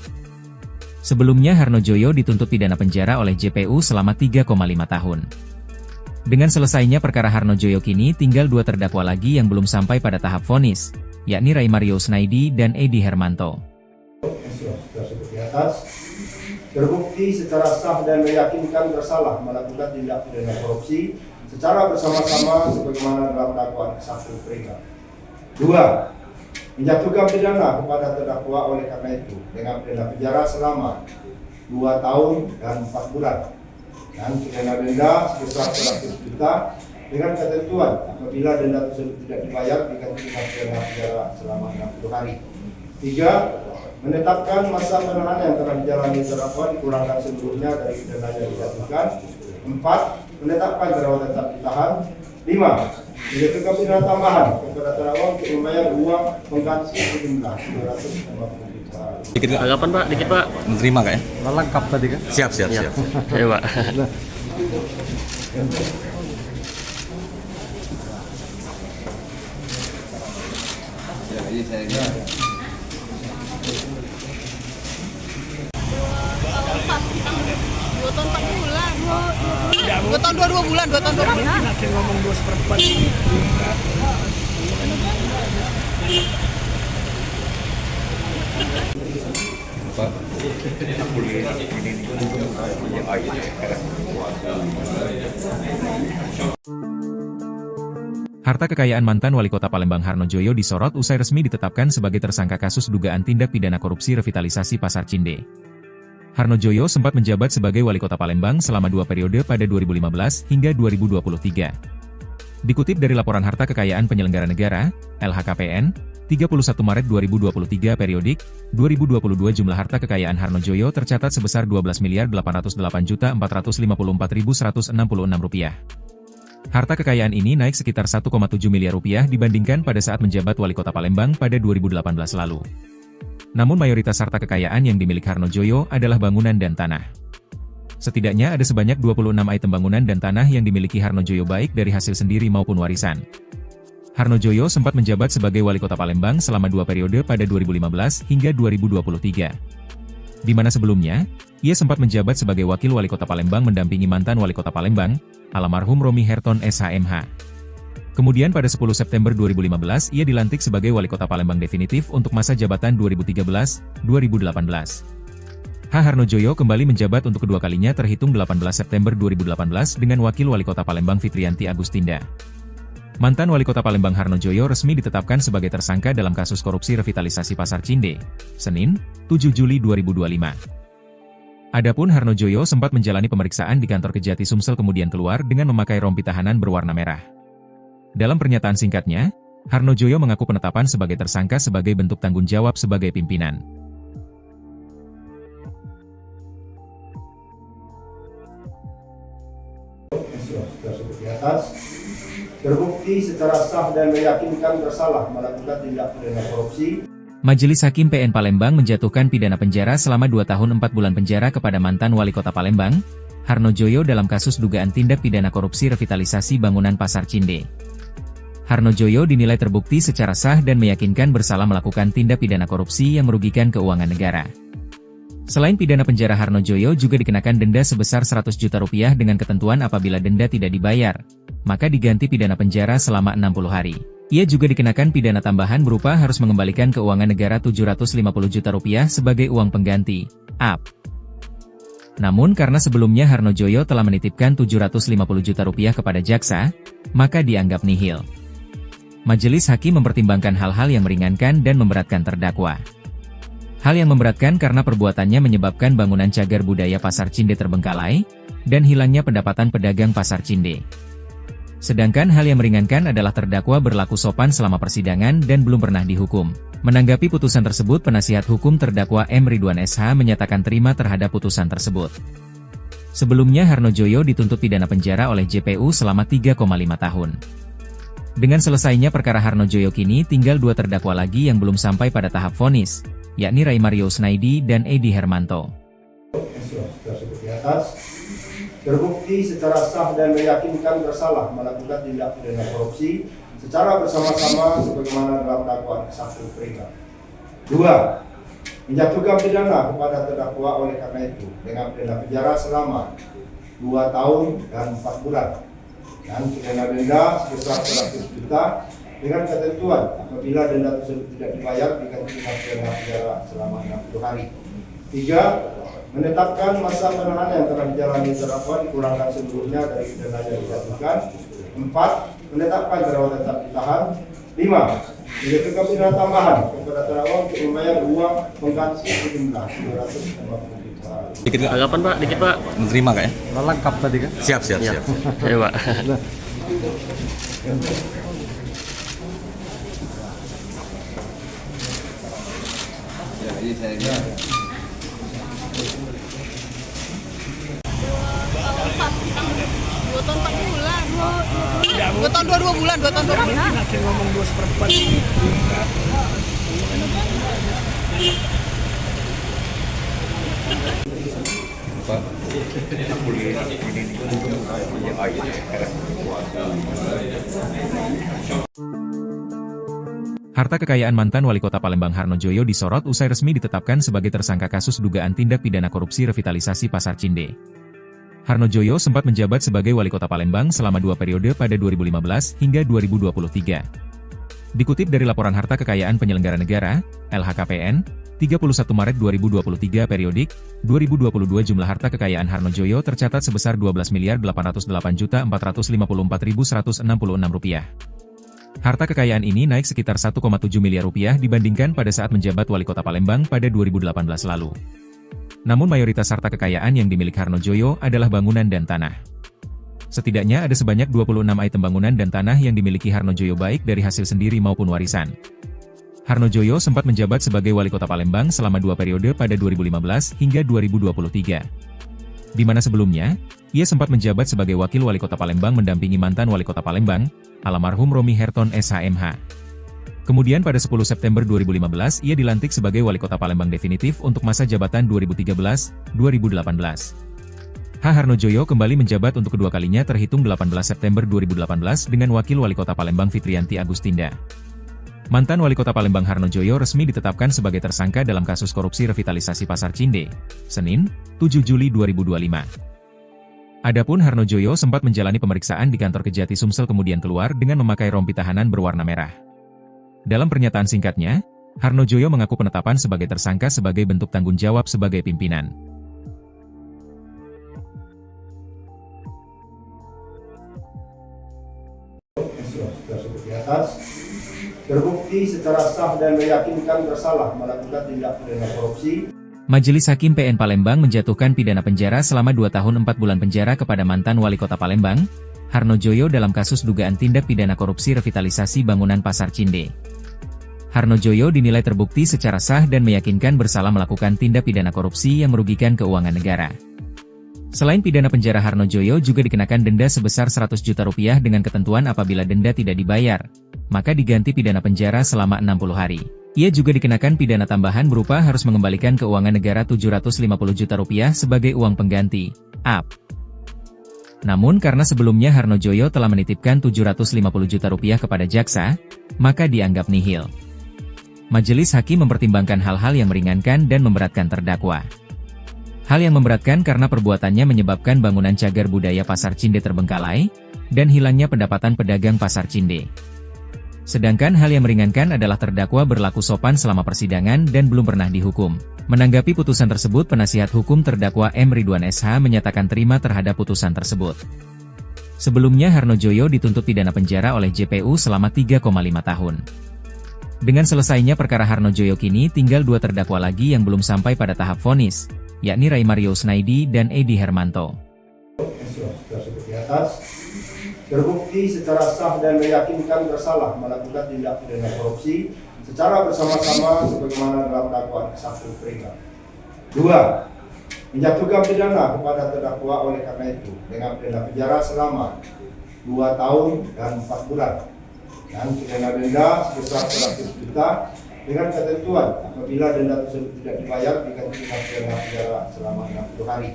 Sebelumnya Harnojoyo dituntut pidana penjara oleh JPU selama 3,5 tahun. Dengan selesainya perkara Harnojoyo kini tinggal 2 terdakwa lagi yang belum sampai pada tahap vonis, yakni Ray Mario Snaidi dan Edi Hermanto. Tersebut di atas terbukti secara sah dan meyakinkan bersalah melakukan tindak pidana korupsi secara bersama-sama sebagaimana dalam dakwaan ke-1 Prega. 2. Menjatuhkan pidana kepada terdakwa oleh karena itu dengan pidana penjara selama 2 tahun dan 4 bulan dan pidana denda sebesar 100 juta dengan ketentuan apabila denda tersebut tidak dibayar diganti dengan pidana penjara selama 60 hari. 3. Menetapkan masa penahanan yang telah dijalani terdakwa dikurangkan seluruhnya dari pidana yang dijatuhkan. 4. Menetapkan terdakwa tetap ditahan. 5. Menjatuhkan pidana tambahan kepada terdakwa untuk membayar uang pengganti sejumlah 250 juta. Tanggapan Pak, dikit Pak. Menerima kak ya? Lengkap tadi kan? Siap. Iya Pak. Dua tahun 4 bulan. 2 tahun 2 bulan. 2 tahun 2 bulan. Nanti ngomong 2/4. Harta kekayaan mantan Wali Kota Palembang Harno Joyo disorot usai resmi ditetapkan sebagai tersangka kasus dugaan tindak pidana korupsi revitalisasi Pasar Cinde. Harno Joyo sempat menjabat sebagai Wali Kota Palembang selama 2 periode pada 2015 hingga 2023. Dikutip dari laporan harta kekayaan penyelenggara negara, LHKPN, 31 Maret 2023 periodik, 2022 jumlah harta kekayaan Harno Joyo tercatat sebesar Rp12.808.454.166. Harta kekayaan ini naik sekitar Rp1,7 miliar dibandingkan pada saat menjabat Wali Kota Palembang pada 2018 lalu. Namun mayoritas harta kekayaan yang dimiliki Harno Joyo adalah bangunan dan tanah. Setidaknya ada sebanyak 26 item bangunan dan tanah yang dimiliki Harno Joyo baik dari hasil sendiri maupun warisan. Harno Joyo sempat menjabat sebagai Wali Kota Palembang selama 2 periode pada 2015 hingga 2023. Di mana sebelumnya, ia sempat menjabat sebagai Wakil Wali Kota Palembang mendampingi mantan Wali Kota Palembang, almarhum Romi Herton SHMH. Kemudian pada 10 September 2015 ia dilantik sebagai Wali Kota Palembang definitif untuk masa jabatan 2013-2018. Harno Joyo kembali menjabat untuk kedua kalinya terhitung 18 September 2018 dengan Wakil Wali Kota Palembang Fitrianti Agustinda. Mantan Wali Kota Palembang Harno Joyo resmi ditetapkan sebagai tersangka dalam kasus korupsi revitalisasi Pasar Cinde, Senin, 7 Juli 2025. Adapun Harno Joyo sempat menjalani pemeriksaan di kantor Kejati Sumsel kemudian keluar dengan memakai rompi tahanan berwarna merah. Dalam pernyataan singkatnya, Harno Joyo mengaku penetapan sebagai tersangka sebagai bentuk tanggung jawab sebagai pimpinan. Tersebut di atas terbukti secara sah dan meyakinkan bersalah melakukan tindak pidana korupsi. Majelis Hakim PN Palembang menjatuhkan pidana penjara selama 2 tahun 4 bulan penjara kepada mantan Wali Kota Palembang, Harno Joyo dalam kasus dugaan tindak pidana korupsi revitalisasi bangunan Pasar Cinde. Harno Joyo dinilai terbukti secara sah dan meyakinkan bersalah melakukan tindak pidana korupsi yang merugikan keuangan negara. Selain pidana penjara, Harno Joyo juga dikenakan denda sebesar Rp100 juta dengan ketentuan apabila denda tidak dibayar, maka diganti pidana penjara selama 60 hari. Ia juga dikenakan pidana tambahan berupa harus mengembalikan keuangan negara Rp750 juta sebagai uang pengganti, AP. Namun karena sebelumnya Harno Joyo telah menitipkan Rp750 juta kepada jaksa, maka dianggap nihil. Majelis Hakim mempertimbangkan hal-hal yang meringankan dan memberatkan terdakwa. Hal yang memberatkan karena perbuatannya menyebabkan bangunan cagar budaya Pasar Cinde terbengkalai, dan hilangnya pendapatan pedagang Pasar Cinde. Sedangkan hal yang meringankan adalah terdakwa berlaku sopan selama persidangan dan belum pernah dihukum. Menanggapi putusan tersebut, penasihat hukum terdakwa M. Ridwan SH menyatakan terima terhadap putusan tersebut. Sebelumnya Harno Joyo dituntut pidana penjara oleh JPU selama 3,5 tahun. Dengan selesainya perkara Harno Joyo kini tinggal 2 terdakwa lagi yang belum sampai pada tahap vonis, yakni Ray Mario Snaidi dan Edi Hermanto. Tersebut di atas terbukti secara sah dan meyakinkan bersalah melakukan tindak pidana korupsi secara bersama-sama sebagaimana dalam dakwaan ke-1 perintah. 2. Menjatuhkan pidana kepada terdakwa oleh karena itu dengan pidana penjara selama 2 tahun dan 4 bulan dan pidana denda sebesar Rp100 juta dengan ketentuan apabila denda tersebut tidak dibayar diganti dengan pidana penjara selama 60 hari. 3. Menetapkan masa penahanan yang telah dijalani terdakwa dikurangkan seluruhnya dari pidana yang dijatuhkan. 4. Menetapkan terdakwa tetap ditahan. 5. Menjatuhkan pidana tambahan kepada terdakwa untuk membayar uang pengganti sejumlah Rp250 juta. Dikit Kak. Tanggapan Pak, dikit Pak. Menerima Kak ya? Lengkap tadi kan? Siap, siap, Ya. siap. Ya Pak. Dua tahun 4 bulan. Dua tahun 2 bulan, 2 tahun 2 bulan. Nanti ngomong 2/4. Harta kekayaan mantan Wali Kota Palembang Harno Joyo disorot usai resmi ditetapkan sebagai tersangka kasus dugaan tindak pidana korupsi revitalisasi Pasar Cinde. Harno Joyo sempat menjabat sebagai Wali Kota Palembang selama 2 periode pada 2015 hingga 2023. Dikutip dari Laporan Harta Kekayaan Penyelenggara Negara, LHKPN, 31 Maret 2023 periodik, 2022 jumlah harta kekayaan Harno Joyo tercatat sebesar Rp12.808.454.166. Harta kekayaan ini naik sekitar 1,7 miliar rupiah dibandingkan pada saat menjabat Wali Kota Palembang pada 2018 lalu. Namun mayoritas harta kekayaan yang dimiliki Harno Joyo adalah bangunan dan tanah. Setidaknya ada sebanyak 26 item bangunan dan tanah yang dimiliki Harno Joyo baik dari hasil sendiri maupun warisan. Harno Joyo sempat menjabat sebagai Wali Kota Palembang selama 2 periode pada 2015 hingga 2023. Di mana sebelumnya, ia sempat menjabat sebagai Wakil Wali Kota Palembang mendampingi mantan Wali Kota Palembang, almarhum Romi Herton SHMH. Kemudian pada 10 September 2015 ia dilantik sebagai Wali Kota Palembang definitif untuk masa jabatan 2013-2018. Harno Joyo kembali menjabat untuk kedua kalinya terhitung 18 September 2018 dengan Wakil Wali Kota Palembang Fitrianti Agustinda. Mantan Wali Kota Palembang Harno Joyo resmi ditetapkan sebagai tersangka dalam kasus korupsi revitalisasi Pasar Cinde, Senin, 7 Juli 2025. Adapun Harno Joyo sempat menjalani pemeriksaan di kantor Kejati Sumsel kemudian keluar dengan memakai rompi tahanan berwarna merah. Dalam pernyataan singkatnya, Harno Joyo mengaku penetapan sebagai tersangka sebagai bentuk tanggung jawab sebagai pimpinan. Tersebut di atas terbukti secara sah dan meyakinkan bersalah melakukan tindak pidana korupsi. Majelis Hakim PN Palembang menjatuhkan pidana penjara selama 2 tahun 4 bulan penjara kepada mantan Wali Kota Palembang, Harno Joyo dalam kasus dugaan tindak pidana korupsi revitalisasi bangunan Pasar Cinde. Harno Joyo dinilai terbukti secara sah dan meyakinkan bersalah melakukan tindak pidana korupsi yang merugikan keuangan negara. Selain pidana penjara, Harno Joyo juga dikenakan denda sebesar 100 juta rupiah dengan ketentuan apabila denda tidak dibayar, maka diganti pidana penjara selama 60 hari. Ia juga dikenakan pidana tambahan berupa harus mengembalikan keuangan negara 750 juta rupiah sebagai uang pengganti, AP. Namun karena sebelumnya Harno Joyo telah menitipkan 750 juta rupiah kepada jaksa, maka dianggap nihil. Majelis Hakim mempertimbangkan hal-hal yang meringankan dan memberatkan terdakwa. Hal yang memberatkan karena perbuatannya menyebabkan bangunan cagar budaya Pasar Cinde terbengkalai, dan hilangnya pendapatan pedagang Pasar Cinde. Sedangkan hal yang meringankan adalah terdakwa berlaku sopan selama persidangan dan belum pernah dihukum. Menanggapi putusan tersebut, penasihat hukum terdakwa M. Ridwan SH menyatakan terima terhadap putusan tersebut. Sebelumnya Harno Joyo dituntut pidana penjara oleh JPU selama 3,5 tahun. Dengan selesainya perkara Harno Joyo kini tinggal 2 terdakwa lagi yang belum sampai pada tahap vonis, yakni Ray Mario Snaidi dan Edi Hermanto. Tersebut di atas terbukti secara sah dan meyakinkan bersalah melakukan tindak pidana korupsi secara bersama-sama sebagaimana dalam dakwaan ke-1 mereka. 2. Menjatuhkan pidana kepada terdakwa oleh karena itu dengan pidana penjara selama 2 tahun dan 4 bulan dan pidana denda sebesar 100 juta dengan ketentuan apabila denda tersebut tidak dibayar diganti dengan pidana penjara selama 60 hari.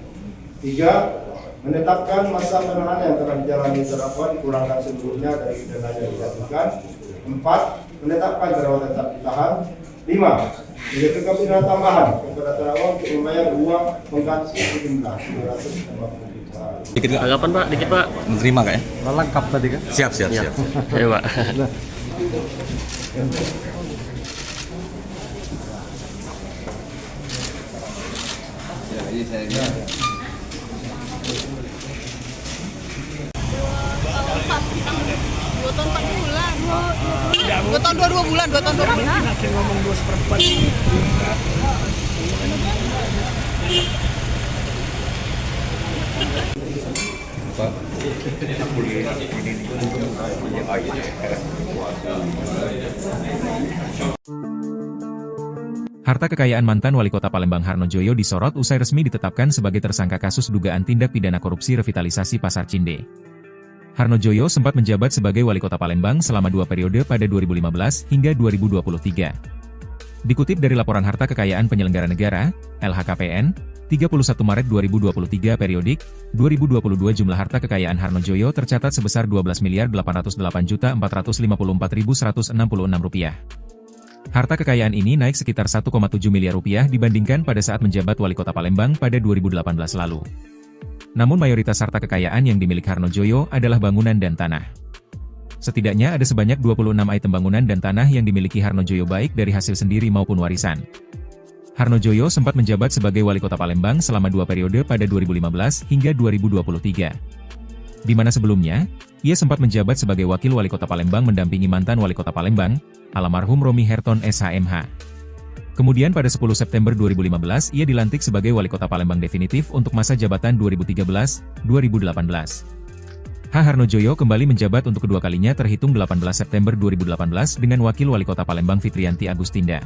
3. Menetapkan masa penahanan yang telah dijalani terdakwa dikurangkan seluruhnya dari pidana yang dijatuhkan. 4. Menetapkan terdakwa tetap ditahan. 5. Menjatuhkan pidana tambahan kepada terdakwa untuk membayar uang pengganti sejumlah 250 juta. Dikit Kak. Tanggapan Pak, dikit Pak. Menerima Kak ya? Lengkap tadi kan? Siap, siap, Ya. siap. Ya Pak. Dua tahun 4 bulan. 2 tahun 2 bulan, 2 tahun 2 bulan. Nanti ngomong 2/4. Harta kekayaan mantan Wali Kota Palembang Harno Joyo disorot usai resmi ditetapkan sebagai tersangka kasus dugaan tindak pidana korupsi revitalisasi Pasar Cinde. Harno Joyo sempat menjabat sebagai Wali Kota Palembang selama 2 periode pada 2015 hingga 2023. Dikutip dari Laporan Harta Kekayaan Penyelenggara Negara, LHKPN, 31 Maret 2023 periodik, 2022 jumlah harta kekayaan Harno Joyo tercatat sebesar Rp12.808.454.166. Harta kekayaan ini naik sekitar 1,7 miliar rupiah dibandingkan pada saat menjabat Wali Kota Palembang pada 2018 lalu. Namun mayoritas harta kekayaan yang dimiliki Harno Joyo adalah bangunan dan tanah. Setidaknya ada sebanyak 26 item bangunan dan tanah yang dimiliki Harno Joyo baik dari hasil sendiri maupun warisan. Harno Joyo sempat menjabat sebagai Wali Kota Palembang selama 2 periode pada 2015 hingga 2023. Di mana sebelumnya, ia sempat menjabat sebagai Wakil Wali Kota Palembang mendampingi mantan Wali Kota Palembang, almarhum Romi Herton SHMH. Kemudian pada 10 September 2015 ia dilantik sebagai Wali Kota Palembang definitif untuk masa jabatan 2013-2018. Harno Joyo kembali menjabat untuk kedua kalinya terhitung 18 September 2018 dengan Wakil Wali Kota Palembang Fitrianti Agustinda.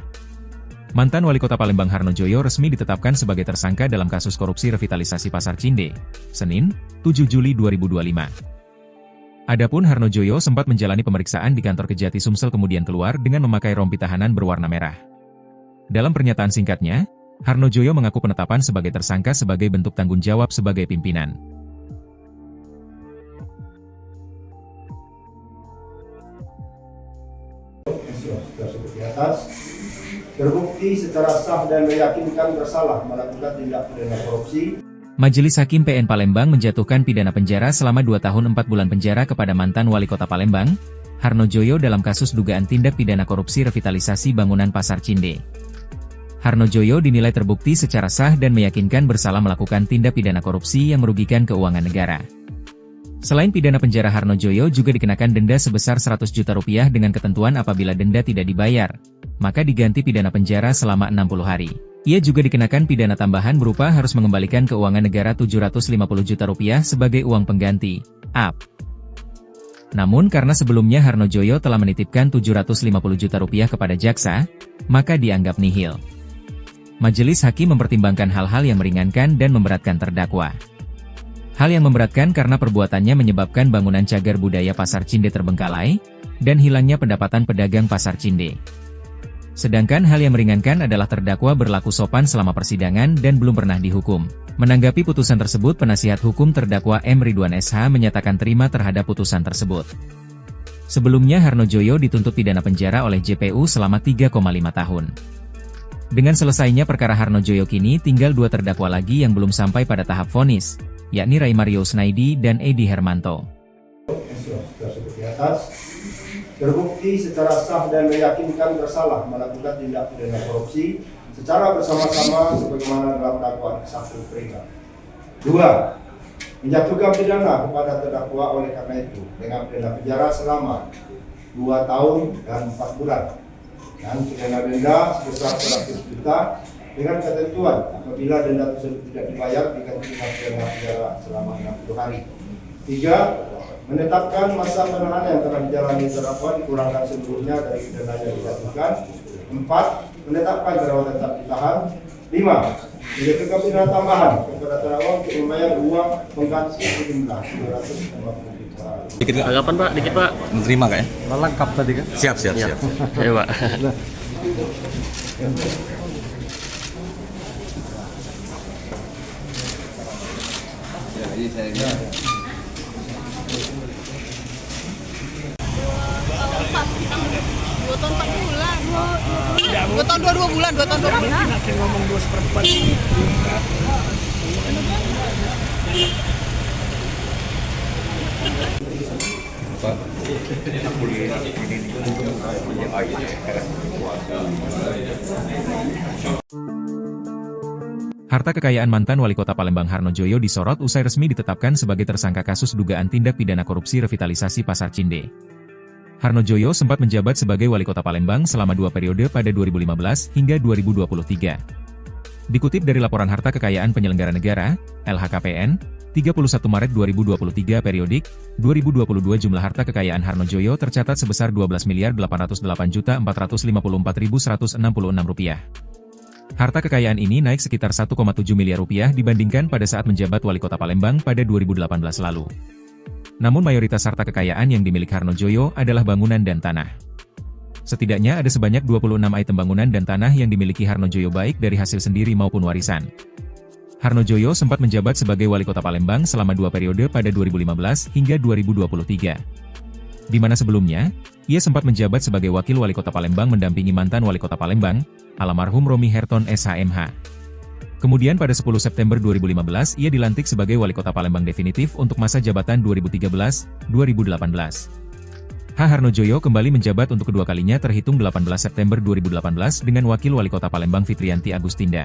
Mantan Wali Kota Palembang Harno Joyo resmi ditetapkan sebagai tersangka dalam kasus korupsi revitalisasi Pasar Cinde, Senin, 7 Juli 2025. Adapun Harno Joyo sempat menjalani pemeriksaan di kantor Kejati Sumsel kemudian keluar dengan memakai rompi tahanan berwarna merah. Dalam pernyataan singkatnya, Harno Joyo mengaku penetapan sebagai tersangka sebagai bentuk tanggung jawab sebagai pimpinan. Tersebut di atas terbukti secara sah dan meyakinkan bersalah melakukan tindak pidana korupsi. Majelis Hakim PN Palembang menjatuhkan pidana penjara selama 2 tahun 4 bulan penjara kepada mantan Wali Kota Palembang, Harno Joyo dalam kasus dugaan tindak pidana korupsi revitalisasi bangunan Pasar Cinde. Harno Joyo dinilai terbukti secara sah dan meyakinkan bersalah melakukan tindak pidana korupsi yang merugikan keuangan negara. Selain pidana penjara, Harno Joyo juga dikenakan denda sebesar 100 juta rupiah dengan ketentuan apabila denda tidak dibayar, maka diganti pidana penjara selama 60 hari. Ia juga dikenakan pidana tambahan berupa harus mengembalikan keuangan negara 750 juta rupiah sebagai uang pengganti, AP. Namun karena sebelumnya Harno Joyo telah menitipkan 750 juta rupiah kepada jaksa, maka dianggap nihil. Majelis Hakim mempertimbangkan hal-hal yang meringankan dan memberatkan terdakwa. Hal yang memberatkan karena perbuatannya menyebabkan bangunan cagar budaya Pasar Cinde terbengkalai, dan hilangnya pendapatan pedagang Pasar Cinde. Sedangkan hal yang meringankan adalah terdakwa berlaku sopan selama persidangan dan belum pernah dihukum. Menanggapi putusan tersebut, penasihat hukum terdakwa M. Ridwan SH menyatakan terima terhadap putusan tersebut. Sebelumnya Harno Joyo dituntut pidana penjara oleh JPU selama 3,5 tahun. Dengan selesainya perkara Harno Joyo kini tinggal 2 terdakwa lagi yang belum sampai pada tahap vonis, yakni Ray Mario Snaidi dan Edi Hermanto. Tersebut di atas terbukti secara sah dan meyakinkan bersalah melakukan tindak pidana korupsi secara bersama-sama sebagaimana dalam dakwaan ke-1 mereka. 2. Menjatuhkan pidana kepada terdakwa oleh karena itu dengan pidana penjara selama 2 tahun dan 4 bulan dan pidana denda sebesar 100 juta dengan ketentuan apabila denda tersebut tidak dibayar diganti dengan pidana penjara selama 60 hari. 3. Menetapkan masa penahanan yang telah dijalani terdakwa dikurangkan seluruhnya dari pidana yang dijatuhkan. 4. Menetapkan terdakwa tetap ditahan. 5. Menjatuhkan pidana tambahan kepada terdakwa untuk membayar uang pengganti sejumlah 250 juta. Dikit tanggapan Pak, dikit Pak. Menerima kak ya? Lengkap tadi kan? Siap. Ayo Pak. Dua tahun 4 bulan. 2 tahun 2 bulan. 2 tahun 2 bulan. Ngomong 2/4. Harta kekayaan mantan Wali Kota Palembang Harno Joyo disorot usai resmi ditetapkan sebagai tersangka kasus dugaan tindak pidana korupsi revitalisasi Pasar Cinde. Harno Joyo sempat menjabat sebagai Wali Kota Palembang selama 2 periode pada 2015 hingga 2023. Dikutip dari laporan harta kekayaan penyelenggara negara, LHKPN, 31 Maret 2023 periodik, 2022 jumlah harta kekayaan Harnojoyo tercatat sebesar Rp12.808.454.166. Harta kekayaan ini naik sekitar 1,7 miliar rupiah dibandingkan pada saat menjabat Wali Kota Palembang pada 2018 lalu. Namun mayoritas harta kekayaan yang dimiliki Harnojoyo adalah bangunan dan tanah. Setidaknya ada sebanyak 26 item bangunan dan tanah yang dimiliki Harnojoyo baik dari hasil sendiri maupun warisan. Harnojoyo sempat menjabat sebagai Wali Kota Palembang selama 2 periode pada 2015 hingga 2023. Di mana sebelumnya, ia sempat menjabat sebagai Wakil Wali Kota Palembang mendampingi mantan Wali Kota Palembang, almarhum Romi Herton SHMH. Kemudian pada 10 September 2015 ia dilantik sebagai Wali Kota Palembang definitif untuk masa jabatan 2013-2018. Harnojoyo kembali menjabat untuk kedua kalinya terhitung 18 September 2018 dengan Wakil Wali Kota Palembang Fitrianti Agustinda.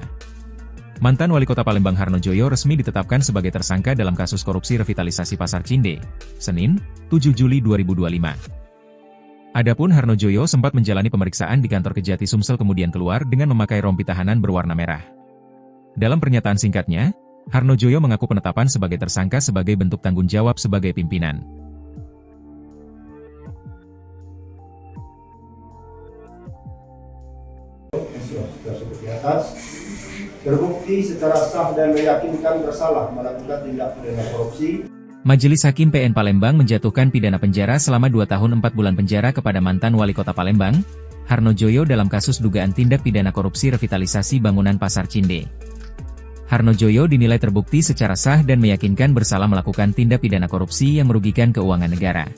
Mantan Wali Kota Palembang Harnojoyo resmi ditetapkan sebagai tersangka dalam kasus korupsi revitalisasi Pasar Cinde, Senin, 7 Juli 2025. Adapun Harnojoyo sempat menjalani pemeriksaan di kantor Kejati Sumsel kemudian keluar dengan memakai rompi tahanan berwarna merah. Dalam pernyataan singkatnya, Harnojoyo mengaku penetapan sebagai tersangka sebagai bentuk tanggung jawab sebagai pimpinan. Tersebut di atas terbukti secara sah dan meyakinkan bersalah melakukan tindak pidana korupsi. Majelis Hakim PN Palembang menjatuhkan pidana penjara selama 2 tahun 4 bulan penjara kepada mantan Wali Kota Palembang, Harnojoyo dalam kasus dugaan tindak pidana korupsi revitalisasi bangunan Pasar Cinde. Harnojoyo dinilai terbukti secara sah dan meyakinkan bersalah melakukan tindak pidana korupsi yang merugikan keuangan negara.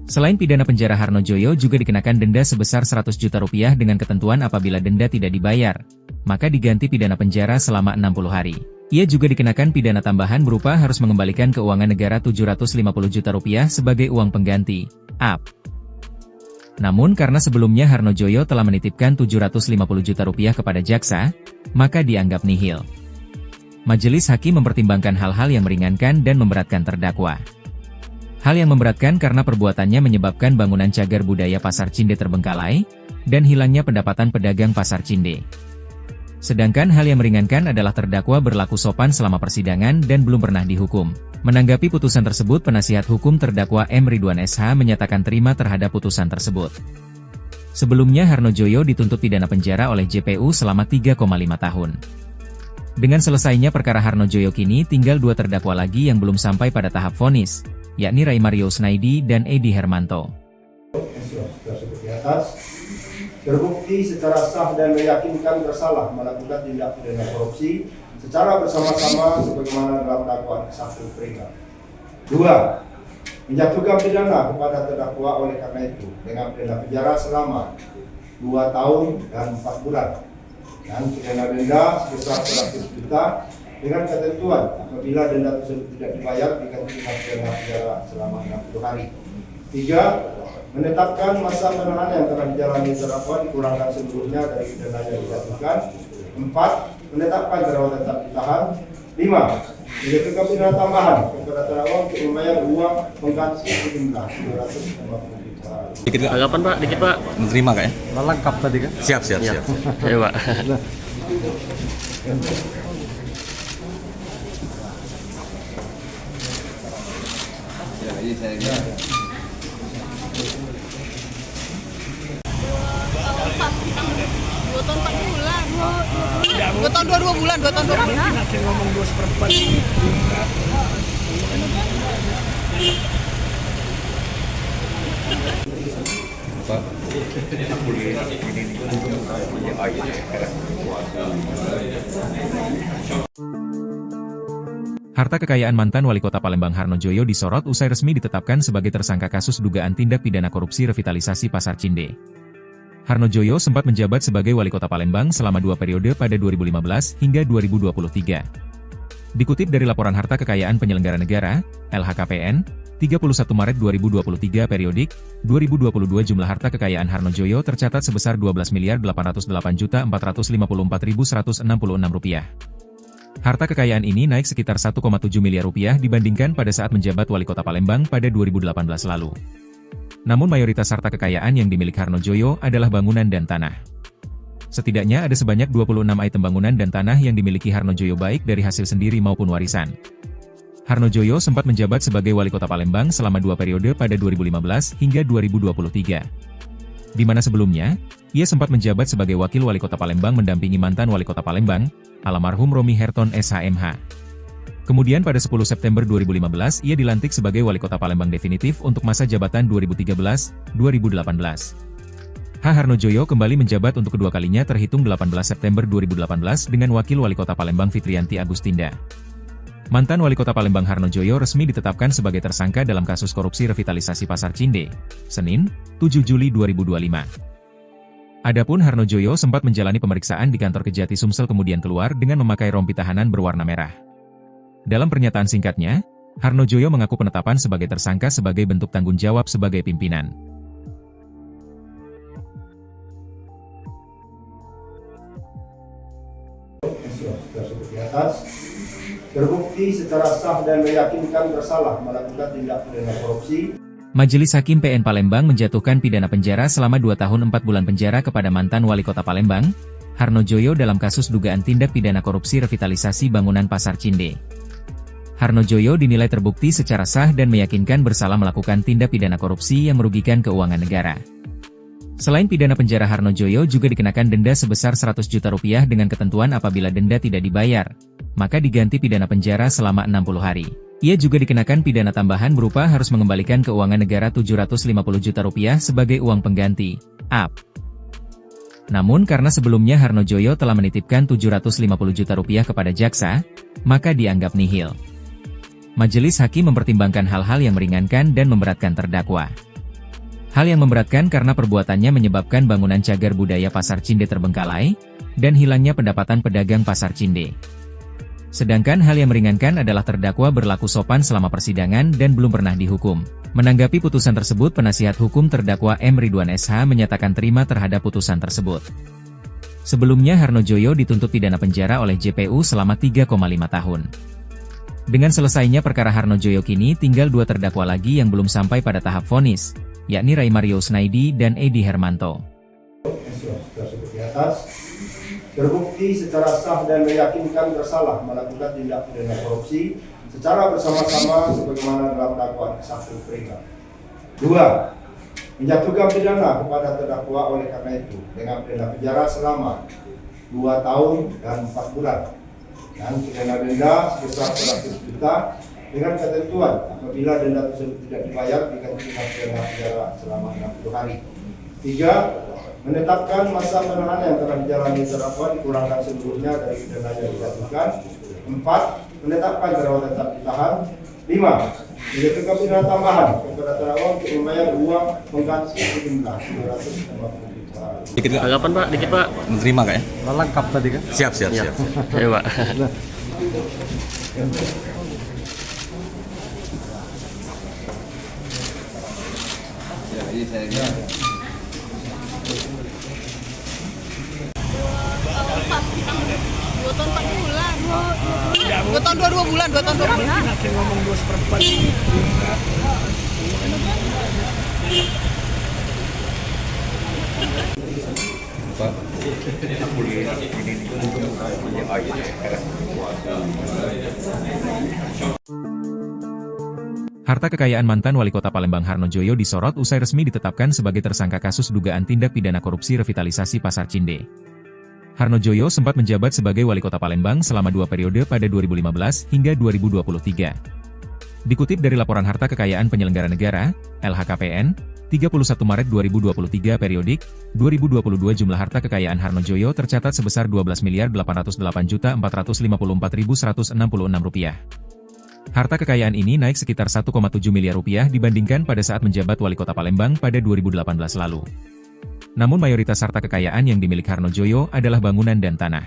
Selain pidana penjara, Harnojoyo juga dikenakan denda sebesar 100 juta rupiah dengan ketentuan apabila denda tidak dibayar, maka diganti pidana penjara selama 60 hari. Ia juga dikenakan pidana tambahan berupa harus mengembalikan keuangan negara 750 juta rupiah sebagai uang pengganti, AP. Namun karena sebelumnya Harnojoyo telah menitipkan 750 juta rupiah kepada jaksa, maka dianggap nihil. Majelis Hakim mempertimbangkan hal-hal yang meringankan dan memberatkan terdakwa. Hal yang memberatkan karena perbuatannya menyebabkan bangunan cagar budaya Pasar Cinde terbengkalai, dan hilangnya pendapatan pedagang Pasar Cinde. Sedangkan hal yang meringankan adalah terdakwa berlaku sopan selama persidangan dan belum pernah dihukum. Menanggapi putusan tersebut, penasihat hukum terdakwa M. Ridwan SH menyatakan terima terhadap putusan tersebut. Sebelumnya Harnojoyo dituntut pidana penjara oleh JPU selama 3,5 tahun. Dengan selesainya perkara Harnojoyo kini tinggal 2 terdakwa lagi yang belum sampai pada tahap vonis, yakni Ray Mario Snaidi dan Edi Hermanto. Tersebut di atas terbukti secara sah dan meyakinkan bersalah melakukan tindak pidana korupsi secara bersama-sama sebagaimana dalam dakwaan ke-1 peringkat. 2. Menjatuhkan pidana kepada terdakwa oleh karena itu dengan pidana penjara selama 2 tahun dan 4 bulan dan pidana denda sebesar 100 juta dengan ketentuan apabila denda tersebut tidak dibayar diganti dengan pidana penjara selama 60 hari. 3. Menetapkan masa penahanan yang telah dijalani terdakwa dikurangkan seluruhnya dari pidana yang dijatuhkan. 4. Menetapkan terdakwa tetap ditahan. 5. Menjatuhkan pidana tambahan kepada terdakwa untuk membayar uang pengganti sejumlah 250 juta. Dikit tanggapan Pak, dikit Pak. Menerima kak ya? Lengkap tadi kan? Siap. Ayo Pak. Dua tahun 4 bulan. 2 tahun 2 bulan. 2 tahun 2 bulan. Nanti ngomong 2/4. Harta kekayaan mantan Wali Kota Palembang Harnojoyo disorot usai resmi ditetapkan sebagai tersangka kasus dugaan tindak pidana korupsi revitalisasi Pasar Cinde. Harnojoyo sempat menjabat sebagai Wali Kota Palembang selama 2 periode pada 2015 hingga 2023. Dikutip dari laporan harta kekayaan penyelenggara negara, LHKPN, 31 Maret 2023 periodik, 2022 jumlah harta kekayaan Harnojoyo tercatat sebesar Rp12.808.454.166. Harta kekayaan ini naik sekitar 1,7 miliar rupiah dibandingkan pada saat menjabat Wali Kota Palembang pada 2018 lalu. Namun mayoritas harta kekayaan yang dimiliki Harnojoyo adalah bangunan dan tanah. Setidaknya ada sebanyak 26 item bangunan dan tanah yang dimiliki Harnojoyo baik dari hasil sendiri maupun warisan. Harnojoyo sempat menjabat sebagai wali kota Palembang selama 2 periode pada 2015 hingga 2023. Di mana sebelumnya, ia sempat menjabat sebagai wakil wali kota Palembang mendampingi mantan wali kota Palembang, almarhum Romi Herton SHMH. Kemudian pada 10 September 2015 ia dilantik sebagai wali kota Palembang definitif untuk masa jabatan 2013-2018. Harnojoyo kembali menjabat untuk kedua kalinya terhitung 18 September 2018 dengan wakil wali kota Palembang Fitriyanti Agustinda. Mantan wali kota Palembang Harnojoyo resmi ditetapkan sebagai tersangka dalam kasus korupsi revitalisasi Pasar Cinde, Senin, 7 Juli 2025. Adapun Harnojoyo sempat menjalani pemeriksaan di kantor Kejati Sumsel kemudian keluar dengan memakai rompi tahanan berwarna merah. Dalam pernyataan singkatnya, Harnojoyo mengaku penetapan sebagai tersangka sebagai bentuk tanggung jawab sebagai pimpinan. Tersebut di atas terbukti secara sah dan meyakinkan bersalah melakukan tindak pidana korupsi. Majelis Hakim PN Palembang menjatuhkan pidana penjara selama 2 tahun 4 bulan penjara kepada mantan wali kota Palembang, Harnojoyo dalam kasus dugaan tindak pidana korupsi revitalisasi bangunan Pasar Cinde. Harnojoyo dinilai terbukti secara sah dan meyakinkan bersalah melakukan tindak pidana korupsi yang merugikan keuangan negara. Selain pidana penjara, Harnojoyo juga dikenakan denda sebesar 100 juta rupiah dengan ketentuan apabila denda tidak dibayar, maka diganti pidana penjara selama 60 hari. Ia juga dikenakan pidana tambahan berupa harus mengembalikan keuangan negara 750 juta rupiah sebagai uang pengganti, AP. Namun karena sebelumnya Harnojoyo telah menitipkan 750 juta rupiah kepada jaksa, maka dianggap nihil. Majelis Hakim mempertimbangkan hal-hal yang meringankan dan memberatkan terdakwa. Hal yang memberatkan karena perbuatannya menyebabkan bangunan cagar budaya Pasar Cinde terbengkalai, dan hilangnya pendapatan pedagang Pasar Cinde. Sedangkan hal yang meringankan adalah terdakwa berlaku sopan selama persidangan dan belum pernah dihukum. Menanggapi putusan tersebut, penasihat hukum terdakwa M. Ridwan SH menyatakan terima terhadap putusan tersebut. Sebelumnya Harnojoyo dituntut pidana penjara oleh JPU selama 3,5 tahun. Dengan selesainya perkara Harnojoyo kini tinggal 2 terdakwa lagi yang belum sampai pada tahap vonis, yakni Ray Mario Snaidi dan Edi Hermanto. Tersebut di atas terbukti secara sah dan meyakinkan bersalah melakukan tindak pidana korupsi secara bersama-sama sebagaimana dalam dakwaan ke-1 mereka. 2. Menjatuhkan pidana kepada terdakwa oleh karena itu dengan pidana penjara selama 2 tahun dan 4 bulan dan pidana denda sebesar 100 juta dengan ketentuan apabila denda tersebut tidak dibayar diganti dengan pidana penjara selama 60 hari. 3. Menetapkan masa penahanan yang telah dijalani terdakwa dikurangkan seluruhnya dari pidana yang dijatuhkan. 4. Menetapkan terdakwa tetap ditahan. 5. Menjatuhkan pidana tambahan kepada terdakwa untuk membayar uang pengganti sejumlah 250 juta. Dikit tanggapan Pak, dikit Pak. Menerima kak ya? Lengkap tadi kan? Siap. Ayo Pak. Dua tahun 4 bulan. 2 tahun 2 bulan. 2 tahun 2 bulan. Makin ngomong 2/4. Harta kekayaan mantan wali kota Palembang Harnojoyo disorot usai resmi ditetapkan sebagai tersangka kasus dugaan tindak pidana korupsi revitalisasi Pasar Cinde. Harnojoyo sempat menjabat sebagai wali kota Palembang selama 2 periode pada 2015 hingga 2023. Dikutip dari laporan harta kekayaan penyelenggara negara, LHKPN, 31 Maret 2023 periodik, 2022 jumlah harta kekayaan Harnojoyo tercatat sebesar Rp12.808.454.166. Harta kekayaan ini naik sekitar 1,7 miliar rupiah dibandingkan pada saat menjabat wali kota Palembang pada 2018 lalu. Namun mayoritas harta kekayaan yang dimiliki Harnojoyo adalah bangunan dan tanah.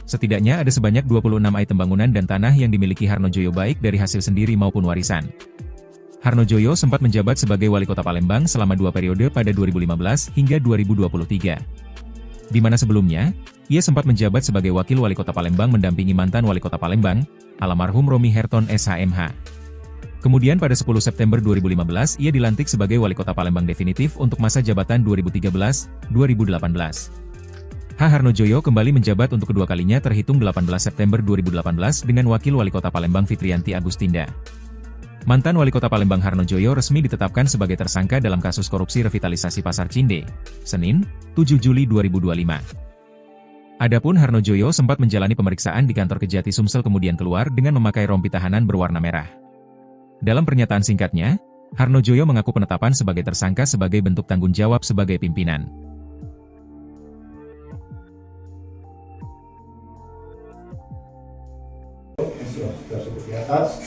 Setidaknya ada sebanyak 26 item bangunan dan tanah yang dimiliki Harnojoyo baik dari hasil sendiri maupun warisan. Harnojoyo sempat menjabat sebagai wali kota Palembang selama 2 periode pada 2015 hingga 2023. Di mana sebelumnya, ia sempat menjabat sebagai wakil wali kota Palembang mendampingi mantan wali kota Palembang, almarhum Romi Herton SHMH. Kemudian pada 10 September 2015 ia dilantik sebagai wali kota Palembang definitif untuk masa jabatan 2013-2018. Harnojoyo kembali menjabat untuk kedua kalinya terhitung 18 September 2018 dengan Wakil Wali Kota Palembang Fitriyanti Agustinda. Mantan Wali Kota Palembang Harnojoyo resmi ditetapkan sebagai tersangka dalam kasus korupsi revitalisasi Pasar Cinde, Senin, 7 Juli 2025. Adapun Harnojoyo sempat menjalani pemeriksaan di kantor Kejati Sumsel kemudian keluar dengan memakai rompi tahanan berwarna merah. Dalam pernyataan singkatnya, Harnojoyo mengaku penetapan sebagai tersangka sebagai bentuk tanggung jawab sebagai pimpinan. Tersebut di atas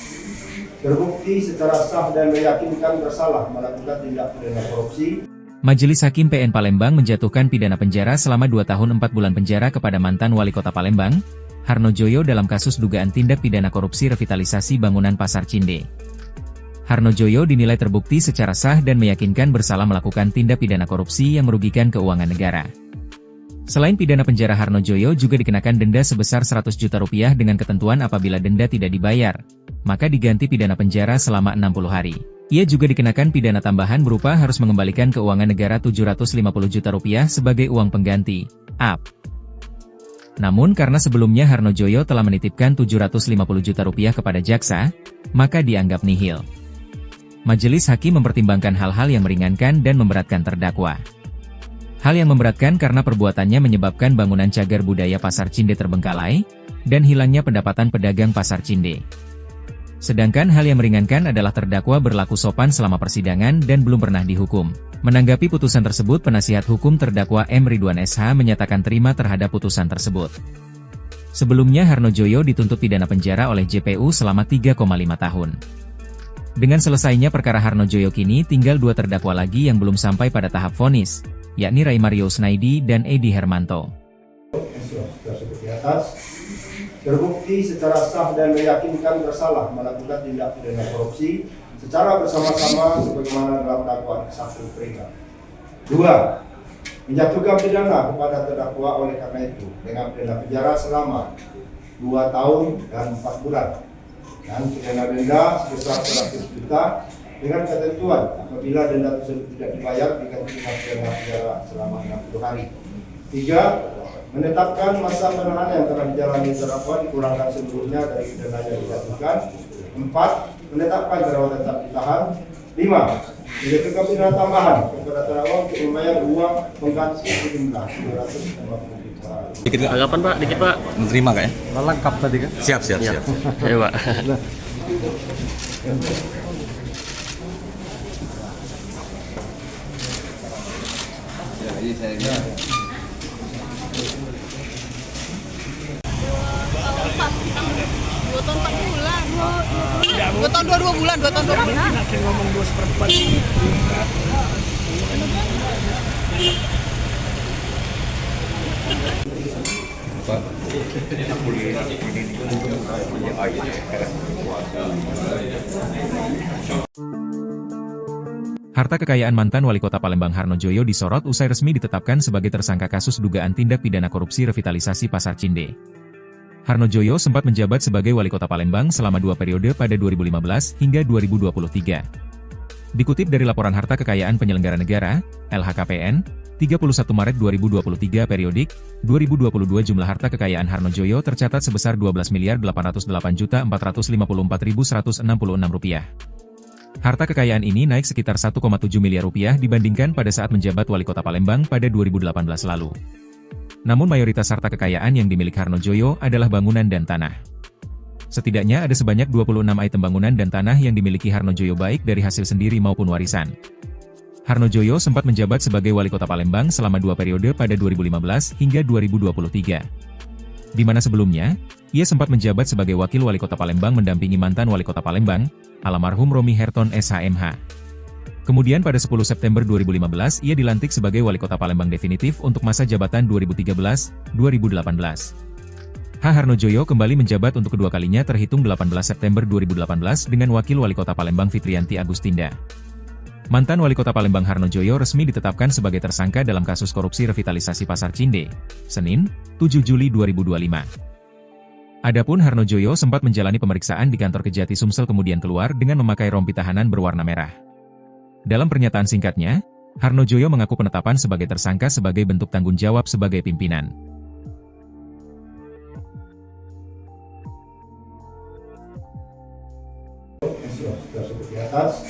terbukti secara sah dan meyakinkan bersalah melakukan tindak pidana korupsi. Majelis Hakim PN Palembang menjatuhkan pidana penjara selama 2 tahun 4 bulan penjara kepada mantan Wali Kota Palembang, Harnojoyo dalam kasus dugaan tindak pidana korupsi revitalisasi bangunan Pasar Cinde. Harnojoyo dinilai terbukti secara sah dan meyakinkan bersalah melakukan tindak pidana korupsi yang merugikan keuangan negara. Selain pidana penjara, Harnojoyo juga dikenakan denda sebesar 100 juta rupiah dengan ketentuan apabila denda tidak dibayar, maka diganti pidana penjara selama 60 hari. Ia juga dikenakan pidana tambahan berupa harus mengembalikan keuangan negara 750 juta rupiah sebagai uang pengganti, AP. Namun karena sebelumnya Harnojoyo telah menitipkan 750 juta rupiah kepada jaksa, maka dianggap nihil. Majelis Hakim mempertimbangkan hal-hal yang meringankan dan memberatkan terdakwa. Hal yang memberatkan karena perbuatannya menyebabkan bangunan cagar budaya Pasar Cinde terbengkalai, dan hilangnya pendapatan pedagang Pasar Cinde. Sedangkan hal yang meringankan adalah terdakwa berlaku sopan selama persidangan dan belum pernah dihukum. Menanggapi putusan tersebut, penasihat hukum terdakwa M. Ridwan SH menyatakan terima terhadap putusan tersebut. Sebelumnya Harnojoyo dituntut pidana penjara oleh JPU selama 3,5 tahun. Dengan selesainya perkara Harnojoyo kini tinggal 2 terdakwa lagi yang belum sampai pada tahap vonis, yakni Ray Mario Snaidi dan Edi Hermanto. Tersebut di atas terbukti secara sah dan meyakinkan bersalah melakukan tindak pidana korupsi secara bersama-sama sebagaimana dalam dakwaan ke-1 mereka. 2. Menjatuhkan pidana kepada terdakwa oleh karena itu dengan pidana penjara selama 2 tahun dan 4 bulan dan pidana denda sebesar 100 juta dengan ketentuan apabila denda tersebut tidak dibayar diganti dengan pidana penjara selama 60 hari. 3. Menetapkan masa penahanan yang telah dijalani terdakwa dikurangkan seluruhnya dari pidana yang dijatuhkan. 4. Menetapkan terdakwa tetap ditahan. 5. Menjatuhkan pidana tambahan kepada terdakwa untuk membayar uang pengganti sejumlah 250 juta. Dikit tanggapan Pak, dikit Pak. Menerima kak ya? Lengkap tadi kan? Siap. Ayo Pak. Dua tahun 4 bulan. 2 tahun 2 bulan. 2 tahun 2 bulan. Ngomong 2/4. Harta kekayaan mantan Wali Kota Palembang Harnojoyo disorot usai resmi ditetapkan sebagai tersangka kasus dugaan tindak pidana korupsi revitalisasi Pasar Cinde. Harnojoyo sempat menjabat sebagai Wali Kota Palembang selama 2 periode pada 2015 hingga 2023. Dikutip dari Laporan Harta Kekayaan Penyelenggara Negara, LHKPN, 31 Maret 2023 periodik, 2022 jumlah harta kekayaan Harnojoyo tercatat sebesar Rp12.808.454.166. Harta kekayaan ini naik sekitar 1,7 miliar rupiah dibandingkan pada saat menjabat Wali Kota Palembang pada 2018 lalu. Namun mayoritas harta kekayaan yang dimiliki Harnojoyo adalah bangunan dan tanah. Setidaknya ada sebanyak 26 item bangunan dan tanah yang dimiliki Harnojoyo baik dari hasil sendiri maupun warisan. Harnojoyo sempat menjabat sebagai Wali Kota Palembang selama 2 periode pada 2015 hingga 2023. Di mana sebelumnya, ia sempat menjabat sebagai Wakil Wali Kota Palembang mendampingi mantan Wali Kota Palembang, almarhum Romi Herton SHMH. Kemudian pada 10 September 2015 ia dilantik sebagai Wali Kota Palembang definitif untuk masa jabatan 2013-2018. Harnojoyo kembali menjabat untuk kedua kalinya terhitung 18 September 2018 dengan Wakil Wali Kota Palembang Fitriyanti Agustinda. Mantan Wali Kota Palembang Harnojoyo resmi ditetapkan sebagai tersangka dalam kasus korupsi revitalisasi Pasar Cinde, Senin, 7 Juli 2025. Adapun Harnojoyo sempat menjalani pemeriksaan di kantor Kejati Sumsel kemudian keluar dengan memakai rompi tahanan berwarna merah. Dalam pernyataan singkatnya, Harnojoyo mengaku penetapan sebagai tersangka sebagai bentuk tanggung jawab sebagai pimpinan. Tersebut di atas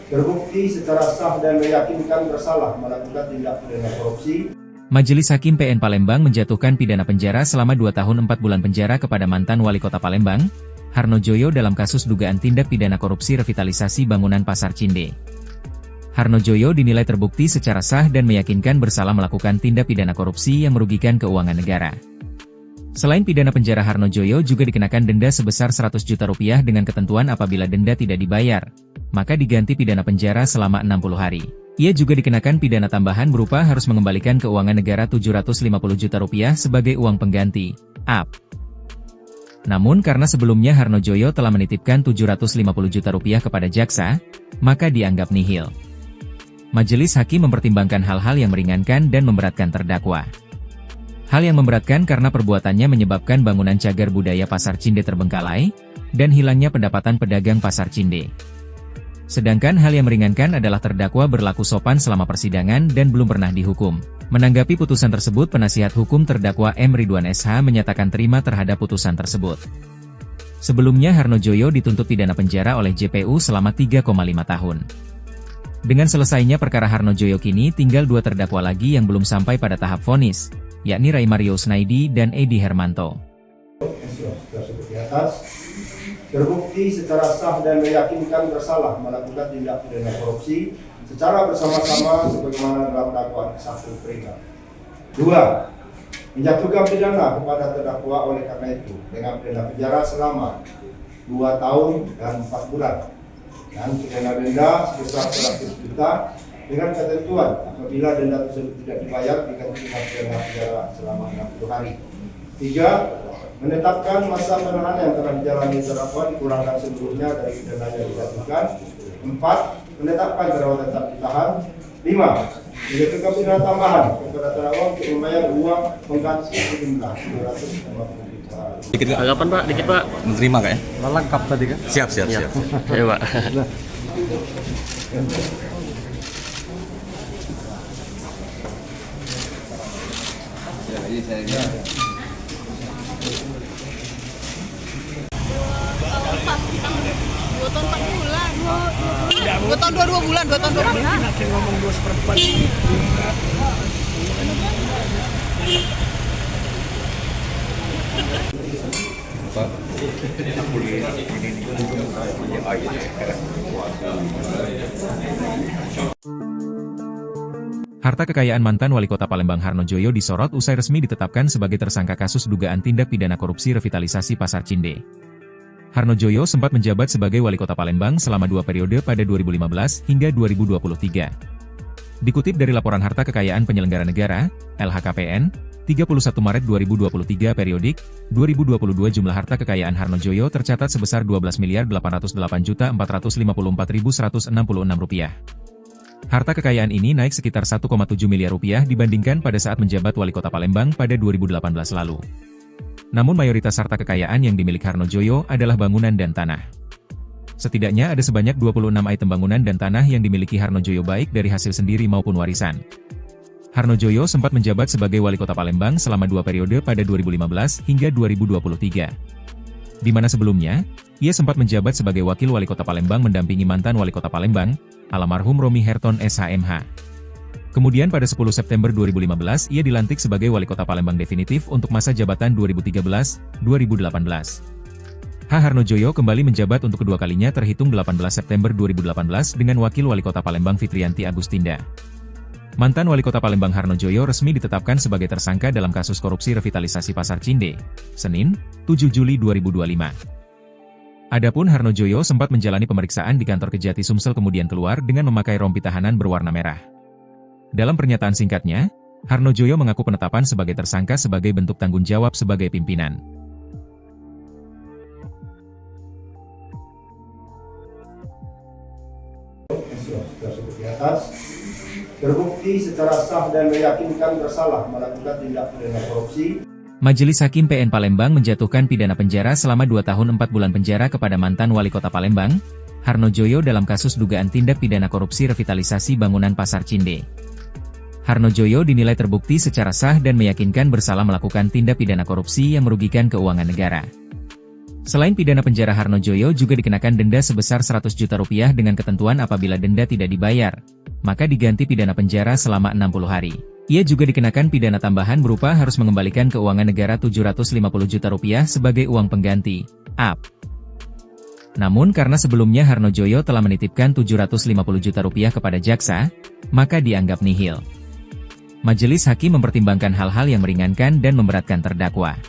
terbukti secara sah dan meyakinkan bersalah melakukan tindak pidana korupsi. Majelis Hakim PN Palembang menjatuhkan pidana penjara selama 2 tahun 4 bulan penjara kepada mantan Wali Kota Palembang, Harnojoyo dalam kasus dugaan tindak pidana korupsi revitalisasi bangunan Pasar Cinde. Harnojoyo dinilai terbukti secara sah dan meyakinkan bersalah melakukan tindak pidana korupsi yang merugikan keuangan negara. Selain pidana penjara, Harnojoyo juga dikenakan denda sebesar 100 juta rupiah dengan ketentuan apabila denda tidak dibayar, maka diganti pidana penjara selama 60 hari. Ia juga dikenakan pidana tambahan berupa harus mengembalikan keuangan negara 750 juta rupiah sebagai uang pengganti, AP. Namun karena sebelumnya Harnojoyo telah menitipkan 750 juta rupiah kepada jaksa, maka dianggap nihil. Majelis Hakim mempertimbangkan hal-hal yang meringankan dan memberatkan terdakwa. Hal yang memberatkan karena perbuatannya menyebabkan bangunan cagar budaya Pasar Cinde terbengkalai, dan hilangnya pendapatan pedagang Pasar Cinde. Sedangkan hal yang meringankan adalah terdakwa berlaku sopan selama persidangan dan belum pernah dihukum. Menanggapi putusan tersebut, penasihat hukum terdakwa M. Ridwan SH menyatakan terima terhadap putusan tersebut. Sebelumnya Harnojoyo dituntut pidana penjara oleh JPU selama 3,5 tahun. Dengan selesainya perkara Harnojoyo, kini tinggal 2 terdakwa lagi yang belum sampai pada tahap vonis, yakni Ray Mario Snaidi dan Edi Hermanto. Tersebut di atas terbukti secara sah dan meyakinkan bersalah melakukan tindak pidana korupsi secara bersama-sama sebagaimana dalam dakwaan ke-1 peringkat. 2. Menjatuhkan pidana kepada terdakwa oleh karena itu dengan pidana penjara selama 2 tahun dan 4 bulan dan pidana denda sebesar 100 juta dengan ketentuan apabila denda tersebut tidak dibayar diganti dengan pidana penjara selama 60 hari. 3. Menetapkan masa penahanan yang telah dijalani terdakwa dikurangkan seluruhnya dari pidana yang dijatuhkan. 4. Menetapkan terdakwa tetap ditahan. 5. Menjatuhkan pidana tambahan kepada terdakwa untuk membayar uang pengganti sejumlah 250 juta. Tanggapan Pak, dikit Pak. Menerima kak ya? Lengkap tadi kan? Siap. Ya Pak. Dua tahun 2 bulan. Nanti ngomong 2/4. Harta kekayaan mantan Wali Kota Palembang Harnojoyo disorot usai resmi ditetapkan sebagai tersangka kasus dugaan tindak pidana korupsi revitalisasi Pasar Cinde. Harnojoyo sempat menjabat sebagai Wali Kota Palembang selama 2 periode pada 2015 hingga 2023. Dikutip dari Laporan Harta Kekayaan Penyelenggara Negara, LHKPN, 31 Maret 2023 periodik, 2022 jumlah harta kekayaan Harnojoyo tercatat sebesar Rp12.808.454.166. Harta kekayaan ini naik sekitar 1,7 miliar rupiah dibandingkan pada saat menjabat Wali Kota Palembang pada 2018 lalu. Namun mayoritas harta kekayaan yang dimiliki Harnojoyo adalah bangunan dan tanah. Setidaknya ada sebanyak 26 item bangunan dan tanah yang dimiliki Harnojoyo baik dari hasil sendiri maupun warisan. Harnojoyo sempat menjabat sebagai Wali Kota Palembang selama 2 periode pada 2015 hingga 2023. Di mana sebelumnya, ia sempat menjabat sebagai Wakil Wali Kota Palembang mendampingi mantan Wali Kota Palembang, almarhum Romi Herton SHMH. Kemudian pada 10 September 2015 ia dilantik sebagai Wali Kota Palembang definitif untuk masa jabatan 2013-2018. Harnojoyo kembali menjabat untuk kedua kalinya terhitung 18 September 2018 dengan Wakil Wali Kota Palembang Fitrianti Agustinda. Mantan Wali Kota Palembang Harnojoyo resmi ditetapkan sebagai tersangka dalam kasus korupsi revitalisasi Pasar Cinde, Senin, 7 Juli 2025. Adapun Harnojoyo sempat menjalani pemeriksaan di kantor Kejati Sumsel kemudian keluar dengan memakai rompi tahanan berwarna merah. Dalam pernyataan singkatnya, Harnojoyo mengaku penetapan sebagai tersangka sebagai bentuk tanggung jawab sebagai pimpinan. Tersebut di atas terbukti secara sah dan meyakinkan bersalah melakukan tindak pidana korupsi. Majelis Hakim PN Palembang menjatuhkan pidana penjara selama 2 tahun 4 bulan penjara kepada mantan Wali Kota Palembang, Harnojoyo dalam kasus dugaan tindak pidana korupsi revitalisasi bangunan Pasar Cinde. Harnojoyo dinilai terbukti secara sah dan meyakinkan bersalah melakukan tindak pidana korupsi yang merugikan keuangan negara. Selain pidana penjara, Harnojoyo juga dikenakan denda sebesar 100 juta rupiah dengan ketentuan apabila denda tidak dibayar, maka diganti pidana penjara selama 60 hari. Ia juga dikenakan pidana tambahan berupa harus mengembalikan keuangan negara 750 juta rupiah sebagai uang pengganti, (AP). Namun karena sebelumnya Harnojoyo telah menitipkan 750 juta rupiah kepada jaksa, maka dianggap nihil. Majelis hakim mempertimbangkan hal-hal yang meringankan dan memberatkan terdakwa.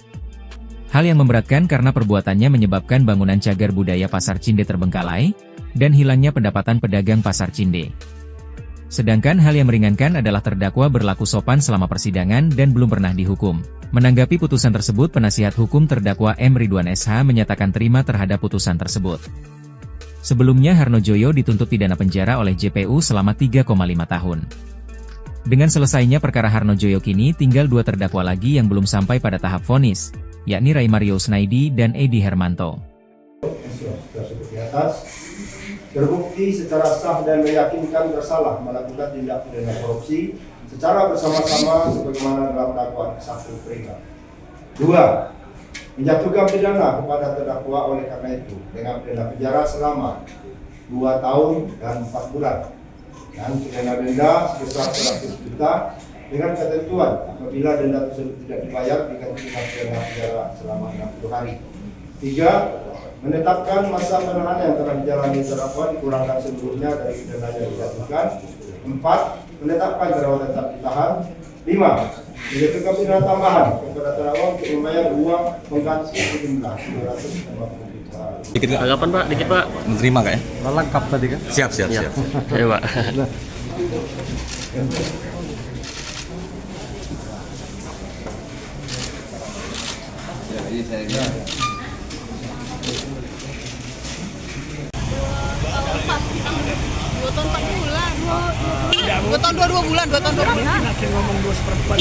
Hal yang memberatkan karena perbuatannya menyebabkan bangunan cagar budaya Pasar Cinde terbengkalai, dan hilangnya pendapatan pedagang Pasar Cinde. Sedangkan hal yang meringankan adalah terdakwa berlaku sopan selama persidangan dan belum pernah dihukum. Menanggapi putusan tersebut, penasihat hukum terdakwa M. Ridwan SH menyatakan terima terhadap putusan tersebut. Sebelumnya Harnojoyo dituntut pidana penjara oleh JPU selama 3,5 tahun. Dengan selesainya perkara Harnojoyo, kini tinggal 2 terdakwa lagi yang belum sampai pada tahap vonis, yakni Ray Mario Snaidi dan Edi Hermanto. Tersebut di atas terbukti secara sah dan meyakinkan bersalah melakukan tindak pidana korupsi secara bersama-sama sebagaimana dalam dakwaan ke-1 perintah. 2. Menjatuhkan pidana kepada terdakwa oleh karena itu dengan pidana penjara selama 2 tahun dan 4 bulan dan pidana denda sebesar 100 juta dengan ketentuan apabila denda tersebut tidak dibayar diganti dengan pidana penjara selama 60 hari. 3. Menetapkan masa penahanan yang telah dijalani terdakwa dikurangkan seluruhnya dari pidana yang dijatuhkan. 4. Menetapkan terdakwa tetap ditahan. 5. Menjatuhkan pidana tambahan kepada terdakwa untuk membayar uang pengganti sejumlah 250 juta. Dikit Pak. Tanggapan Pak, dikit Pak. Menerima kak ya? Lengkap tadi kan? Siap. Ayo Pak. Dua tahun 4 bulan. 2 tahun 2 bulan. 2 tahun 2 bulan. Nanti ngomong 2/4.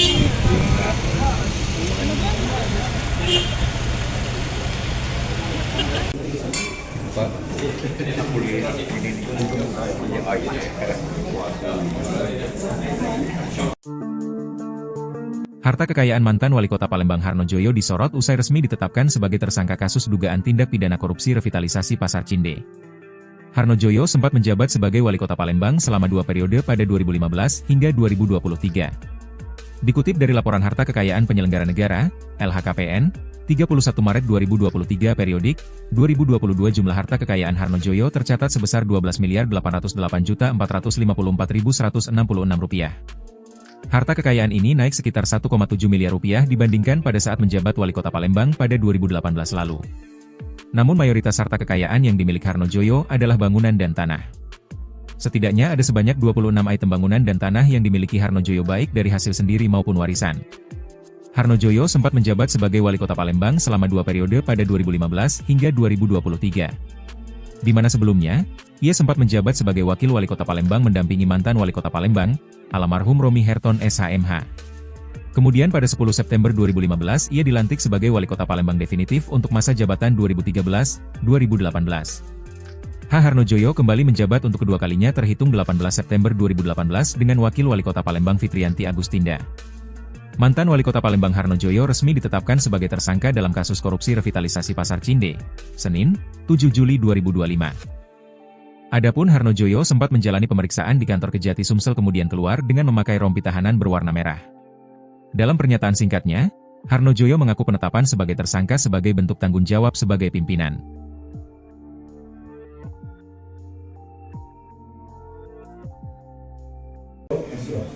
Harta kekayaan mantan Wali Kota Palembang Harnojoyo disorot usai resmi ditetapkan sebagai tersangka kasus dugaan tindak pidana korupsi revitalisasi Pasar Cinde. Harnojoyo sempat menjabat sebagai Wali Kota Palembang selama 2 periode pada 2015 hingga 2023. Dikutip dari laporan harta kekayaan penyelenggara negara, LHKPN, 31 Maret 2023 periodik, 2022 jumlah harta kekayaan Harnojoyo tercatat sebesar Rp12.808.454.166. Harta kekayaan ini naik sekitar Rp1,7 miliar dibandingkan pada saat menjabat Wali Kota Palembang pada 2018 lalu. Namun mayoritas harta kekayaan yang dimiliki Harnojoyo adalah bangunan dan tanah. Setidaknya ada sebanyak 26 item bangunan dan tanah yang dimiliki Harnojoyo baik dari hasil sendiri maupun warisan. Harnojoyo sempat menjabat sebagai Wali Kota Palembang selama 2 periode pada 2015 hingga 2023. Di mana sebelumnya, ia sempat menjabat sebagai Wakil Wali Kota Palembang mendampingi mantan Wali Kota Palembang, almarhum Romi Herton SHMH. Kemudian pada 10 September 2015 ia dilantik sebagai Wali Kota Palembang definitif untuk masa jabatan 2013-2018. Harnojoyo kembali menjabat untuk kedua kalinya terhitung 18 September 2018 dengan Wakil Wali Kota Palembang Fitrianti Agustinda. Mantan Wali Kota Palembang Harnojoyo resmi ditetapkan sebagai tersangka dalam kasus korupsi revitalisasi Pasar Cinde, Senin, 7 Juli 2025. Adapun Harnojoyo sempat menjalani pemeriksaan di kantor Kejati Sumsel kemudian keluar dengan memakai rompi tahanan berwarna merah. Dalam pernyataan singkatnya, Harnojoyo mengaku penetapan sebagai tersangka sebagai bentuk tanggung jawab sebagai pimpinan.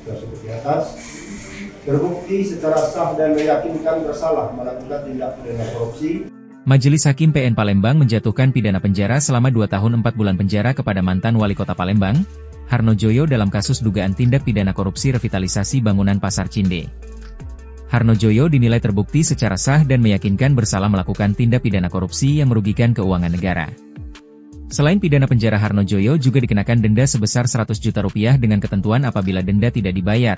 Tersebut di atas terbukti secara sah dan meyakinkan bersalah melakukan tindak pidana korupsi. Majelis Hakim PN Palembang menjatuhkan pidana penjara selama 2 tahun 4 bulan penjara kepada mantan Wali Kota Palembang, Harnojoyo dalam kasus dugaan tindak pidana korupsi revitalisasi bangunan Pasar Cinde. Harnojoyo dinilai terbukti secara sah dan meyakinkan bersalah melakukan tindak pidana korupsi yang merugikan keuangan negara. Selain pidana penjara, Harnojoyo juga dikenakan denda sebesar 100 juta rupiah dengan ketentuan apabila denda tidak dibayar,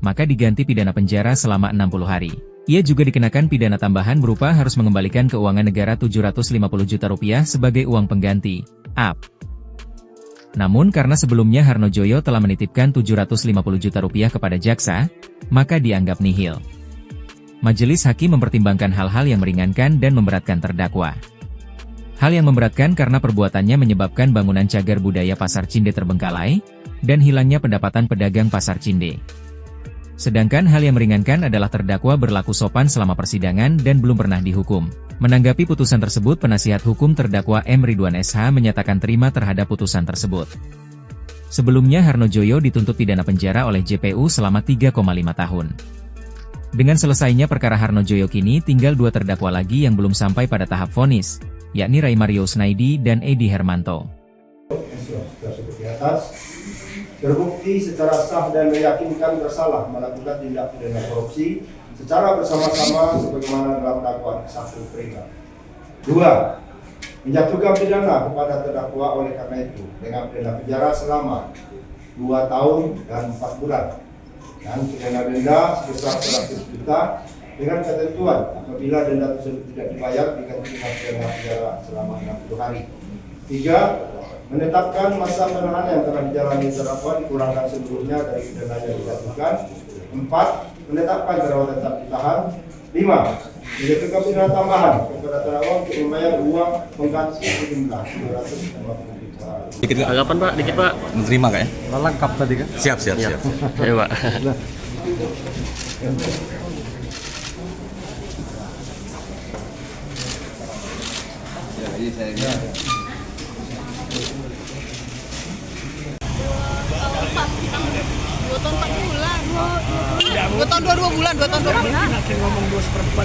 maka diganti pidana penjara selama 60 hari. Ia juga dikenakan pidana tambahan berupa harus mengembalikan keuangan negara 750 juta rupiah sebagai uang pengganti, (AP). Namun karena sebelumnya Harnojoyo telah menitipkan 750 juta rupiah kepada jaksa, maka dianggap nihil. Majelis Hakim mempertimbangkan hal-hal yang meringankan dan memberatkan terdakwa. Hal yang memberatkan karena perbuatannya menyebabkan bangunan cagar budaya Pasar Cinde terbengkalai, dan hilangnya pendapatan pedagang Pasar Cinde. Sedangkan hal yang meringankan adalah terdakwa berlaku sopan selama persidangan dan belum pernah dihukum. Menanggapi putusan tersebut, penasihat hukum terdakwa M. Ridwan SH menyatakan terima terhadap putusan tersebut. Sebelumnya Harnojoyo dituntut pidana penjara oleh JPU selama 3,5 tahun. Dengan selesainya perkara Harnojoyo kini tinggal 2 terdakwa lagi yang belum sampai pada tahap vonis, yakni Ray Mario Snaidi dan Edi Hermanto. Seperti atas, terbukti secara sah dan meyakinkan bersalah melakukan tindak pidana korupsi secara bersama-sama sebagaimana dalam dakwaan ke-1 Prima. 2. Menjatuhkan pidana kepada terdakwa oleh karena itu dengan pidana penjara selama 2 tahun dan 4 bulan dan pidana denda sebesar 100 juta dengan ketentuan apabila denda tersebut tidak dibayar diganti dengan pidana penjara selama 60 hari. 3. Menetapkan masa penahanan yang telah dijalani terdakwa dikurangkan seluruhnya dari pidana yang dijatuhkan. 4. Menetapkan terdakwa tetap ditahan. 5. Menjatuhkan pidana tambahan kepada terdakwa untuk membayar uang pengganti sejumlah 250 juta. Tanggapan Pak, dikit Pak. Menerima kak ya? Lengkap tadi kan? Siap. Ya Pak. Dua tahun 4 bulan. 2 tahun 2 bulan. 2 tahun 2 bulan. Nanti ngomong 2/4.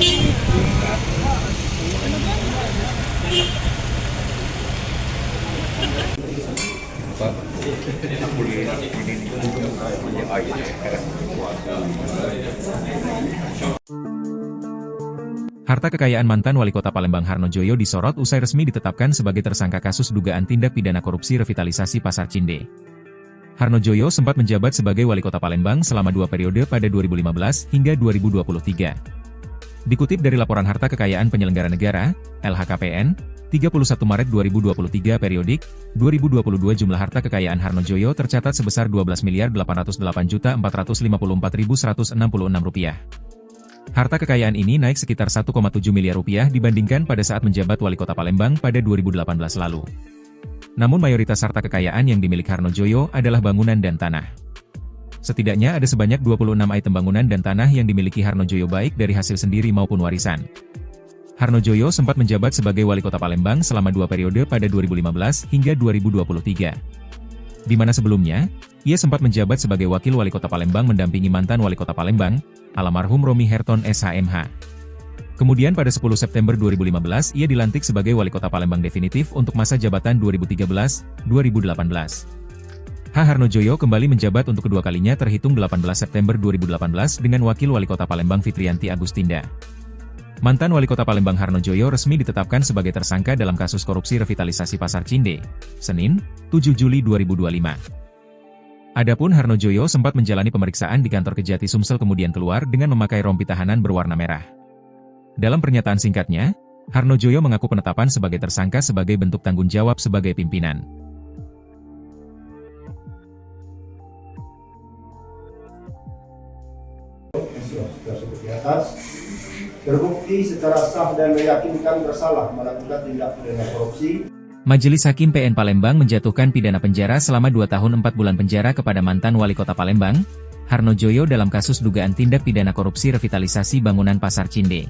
Harta kekayaan mantan Wali Kota Palembang Harnojoyo disorot usai resmi ditetapkan sebagai tersangka kasus dugaan tindak pidana korupsi revitalisasi Pasar Cinde. Harnojoyo sempat menjabat sebagai Wali Kota Palembang selama 2 periode pada 2015 hingga 2023. Dikutip dari Laporan Harta Kekayaan Penyelenggara Negara, LHKPN, 31 Maret 2023 periodik, 2022 jumlah harta kekayaan Harnojoyo tercatat sebesar Rp12.808.454.166. Harta kekayaan ini naik sekitar 1,7 miliar rupiah dibandingkan pada saat menjabat Wali Kota Palembang pada 2018 lalu. Namun mayoritas harta kekayaan yang dimiliki Harnojoyo adalah bangunan dan tanah. Setidaknya ada sebanyak 26 item bangunan dan tanah yang dimiliki Harnojoyo baik dari hasil sendiri maupun warisan. Harnojoyo sempat menjabat sebagai Wali Kota Palembang selama 2 periode pada 2015 hingga 2023. Di mana sebelumnya, ia sempat menjabat sebagai Wakil Wali Kota Palembang mendampingi mantan Wali Kota Palembang, almarhum Romi Herton SHMH. Kemudian pada 10 September 2015 ia dilantik sebagai Wali Kota Palembang definitif untuk masa jabatan 2013-2018. Harnojoyo kembali menjabat untuk kedua kalinya terhitung 18 September 2018 dengan Wakil Wali Kota Palembang Fitrianti Agustinda. Mantan Wali Kota Palembang Harnojoyo resmi ditetapkan sebagai tersangka dalam kasus korupsi revitalisasi Pasar Cinde, Senin, 7 Juli 2025. Adapun Harnojoyo sempat menjalani pemeriksaan di kantor Kejati Sumsel kemudian keluar dengan memakai rompi tahanan berwarna merah. Dalam pernyataan singkatnya, Harnojoyo mengaku penetapan sebagai tersangka sebagai bentuk tanggung jawab sebagai pimpinan. Seperti atas, terbukti secara sah dan meyakinkan bersalah melakukan tindak pidana korupsi. Majelis Hakim PN Palembang menjatuhkan pidana penjara selama 2 tahun 4 bulan penjara kepada mantan Wali Kota Palembang, Harnojoyo dalam kasus dugaan tindak pidana korupsi revitalisasi bangunan Pasar Cinde.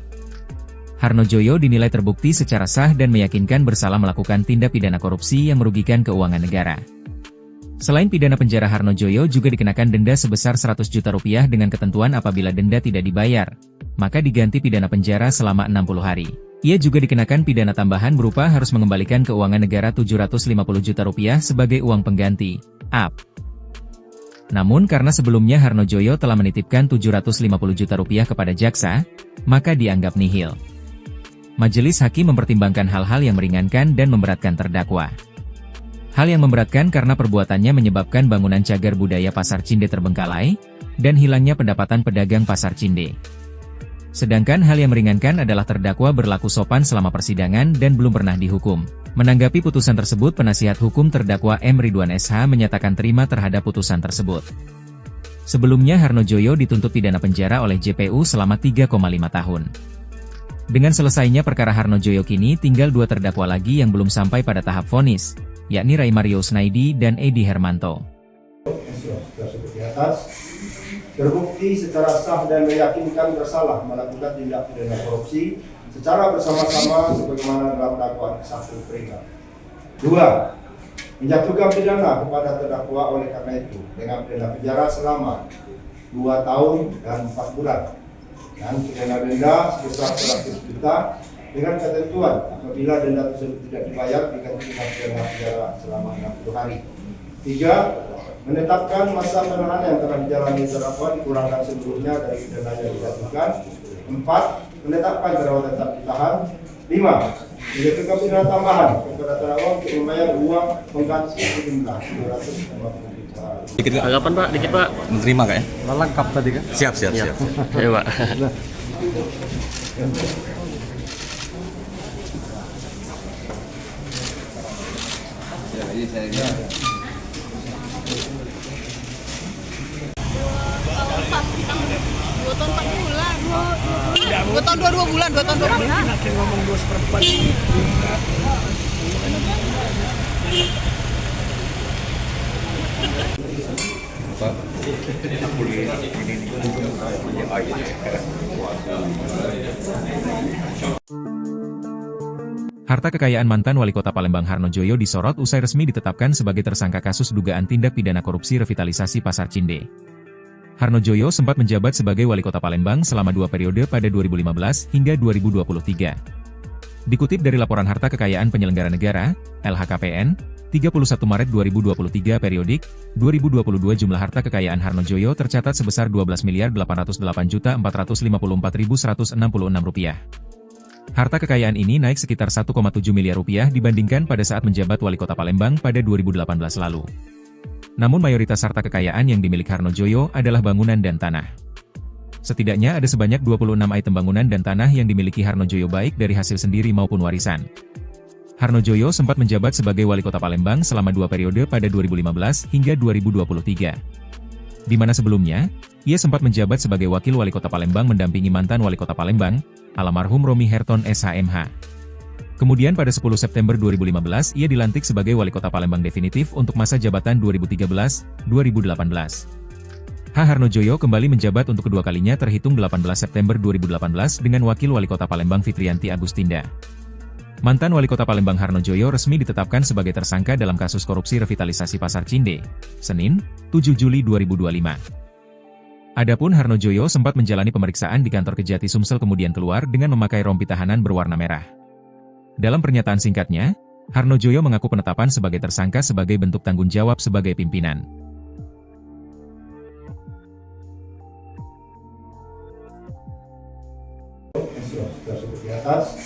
Harnojoyo dinilai terbukti secara sah dan meyakinkan bersalah melakukan tindak pidana korupsi yang merugikan keuangan negara. Selain pidana penjara, Harnojoyo juga dikenakan denda sebesar 100 juta rupiah dengan ketentuan apabila denda tidak dibayar, maka diganti pidana penjara selama 60 hari. Ia juga dikenakan pidana tambahan berupa harus mengembalikan keuangan negara 750 juta rupiah sebagai uang pengganti, AP. Namun karena sebelumnya Harnojoyo telah menitipkan 750 juta rupiah kepada jaksa, maka dianggap nihil. Majelis Hakim mempertimbangkan hal-hal yang meringankan dan memberatkan terdakwa. Hal yang memberatkan karena perbuatannya menyebabkan bangunan cagar budaya Pasar Cinde terbengkalai, dan hilangnya pendapatan pedagang Pasar Cinde. Sedangkan hal yang meringankan adalah terdakwa berlaku sopan selama persidangan dan belum pernah dihukum. Menanggapi putusan tersebut, penasihat hukum terdakwa M. Ridwan SH menyatakan terima terhadap putusan tersebut. Sebelumnya Harnojoyo dituntut pidana penjara oleh JPU selama 3,5 tahun. Dengan selesainya perkara Harnojoyo, kini tinggal 2 terdakwa lagi yang belum sampai pada tahap vonis, yakni Ray Mario Snaidi dan Edi Hermanto. Tersebut di atas terbukti secara sah dan meyakinkan bersalah melakukan tindak pidana korupsi secara bersama-sama sebagaimana dalam dakwaan ke-1 peringkat. 2. Menjatuhkan pidana kepada terdakwa oleh karena itu dengan pidana penjara selama 2 tahun dan 4 bulan dan pidana denda sebesar 100 juta dengan ketentuan apabila denda tersebut tidak dibayar diganti dengan pidana penjara selama 60 hari. 3. Menetapkan masa penahanan yang telah dijalani terdakwa dikurangkan sebelumnya dari pidana yang dijatuhkan. 4. Menetapkan terdakwa tetap ditahan. 5. Menjatuhkan pidana tambahan kepada terdakwa untuk membayar uang pengganti sejumlah 250 juta. Tanggapan Pak, dikit Pak. Menerima kak ya? Lengkap tadi kan? Siap. Iya Pak. Dua tahun 4 bulan. 2 tahun 2 bulan. 2 tahun 2 bulan. Ngomong 2/4. Harta kekayaan mantan Wali Kota Palembang Harnojoyo disorot usai resmi ditetapkan sebagai tersangka kasus dugaan tindak pidana korupsi revitalisasi Pasar Cinde. Harnojoyo sempat menjabat sebagai Wali Kota Palembang selama 2 periode pada 2015 hingga 2023. Dikutip dari Laporan Harta Kekayaan Penyelenggara Negara, LHKPN, 31 Maret 2023 periodik, 2022 jumlah harta kekayaan Harnojoyo tercatat sebesar Rp12.808.454.166. Harta kekayaan ini naik sekitar 1,7 miliar rupiah dibandingkan pada saat menjabat Wali Kota Palembang pada 2018 lalu. Namun mayoritas harta kekayaan yang dimiliki Harnojoyo adalah bangunan dan tanah. Setidaknya ada sebanyak 26 item bangunan dan tanah yang dimiliki Harnojoyo baik dari hasil sendiri maupun warisan. Harnojoyo sempat menjabat sebagai Wali Kota Palembang selama 2 periode pada 2015 hingga 2023. Di mana sebelumnya, ia sempat menjabat sebagai Wakil Wali Kota Palembang mendampingi mantan Wali Kota Palembang, almarhum Romi Herton SHMH. Kemudian pada 10 September 2015 ia dilantik sebagai Wali Kota Palembang definitif untuk masa jabatan 2013-2018. Harnojoyo kembali menjabat untuk kedua kalinya terhitung 18 September 2018 dengan Wakil Wali Kota Palembang Fitrianti Agustinda. Mantan Wali Kota Palembang Harnojoyo resmi ditetapkan sebagai tersangka dalam kasus korupsi revitalisasi Pasar Cinde, Senin, 7 Juli 2025. Adapun Harnojoyo sempat menjalani pemeriksaan di kantor Kejati Sumsel kemudian keluar dengan memakai rompi tahanan berwarna merah. Dalam pernyataan singkatnya, Harnojoyo mengaku penetapan sebagai tersangka sebagai bentuk tanggung jawab sebagai pimpinan. Tersebut di atas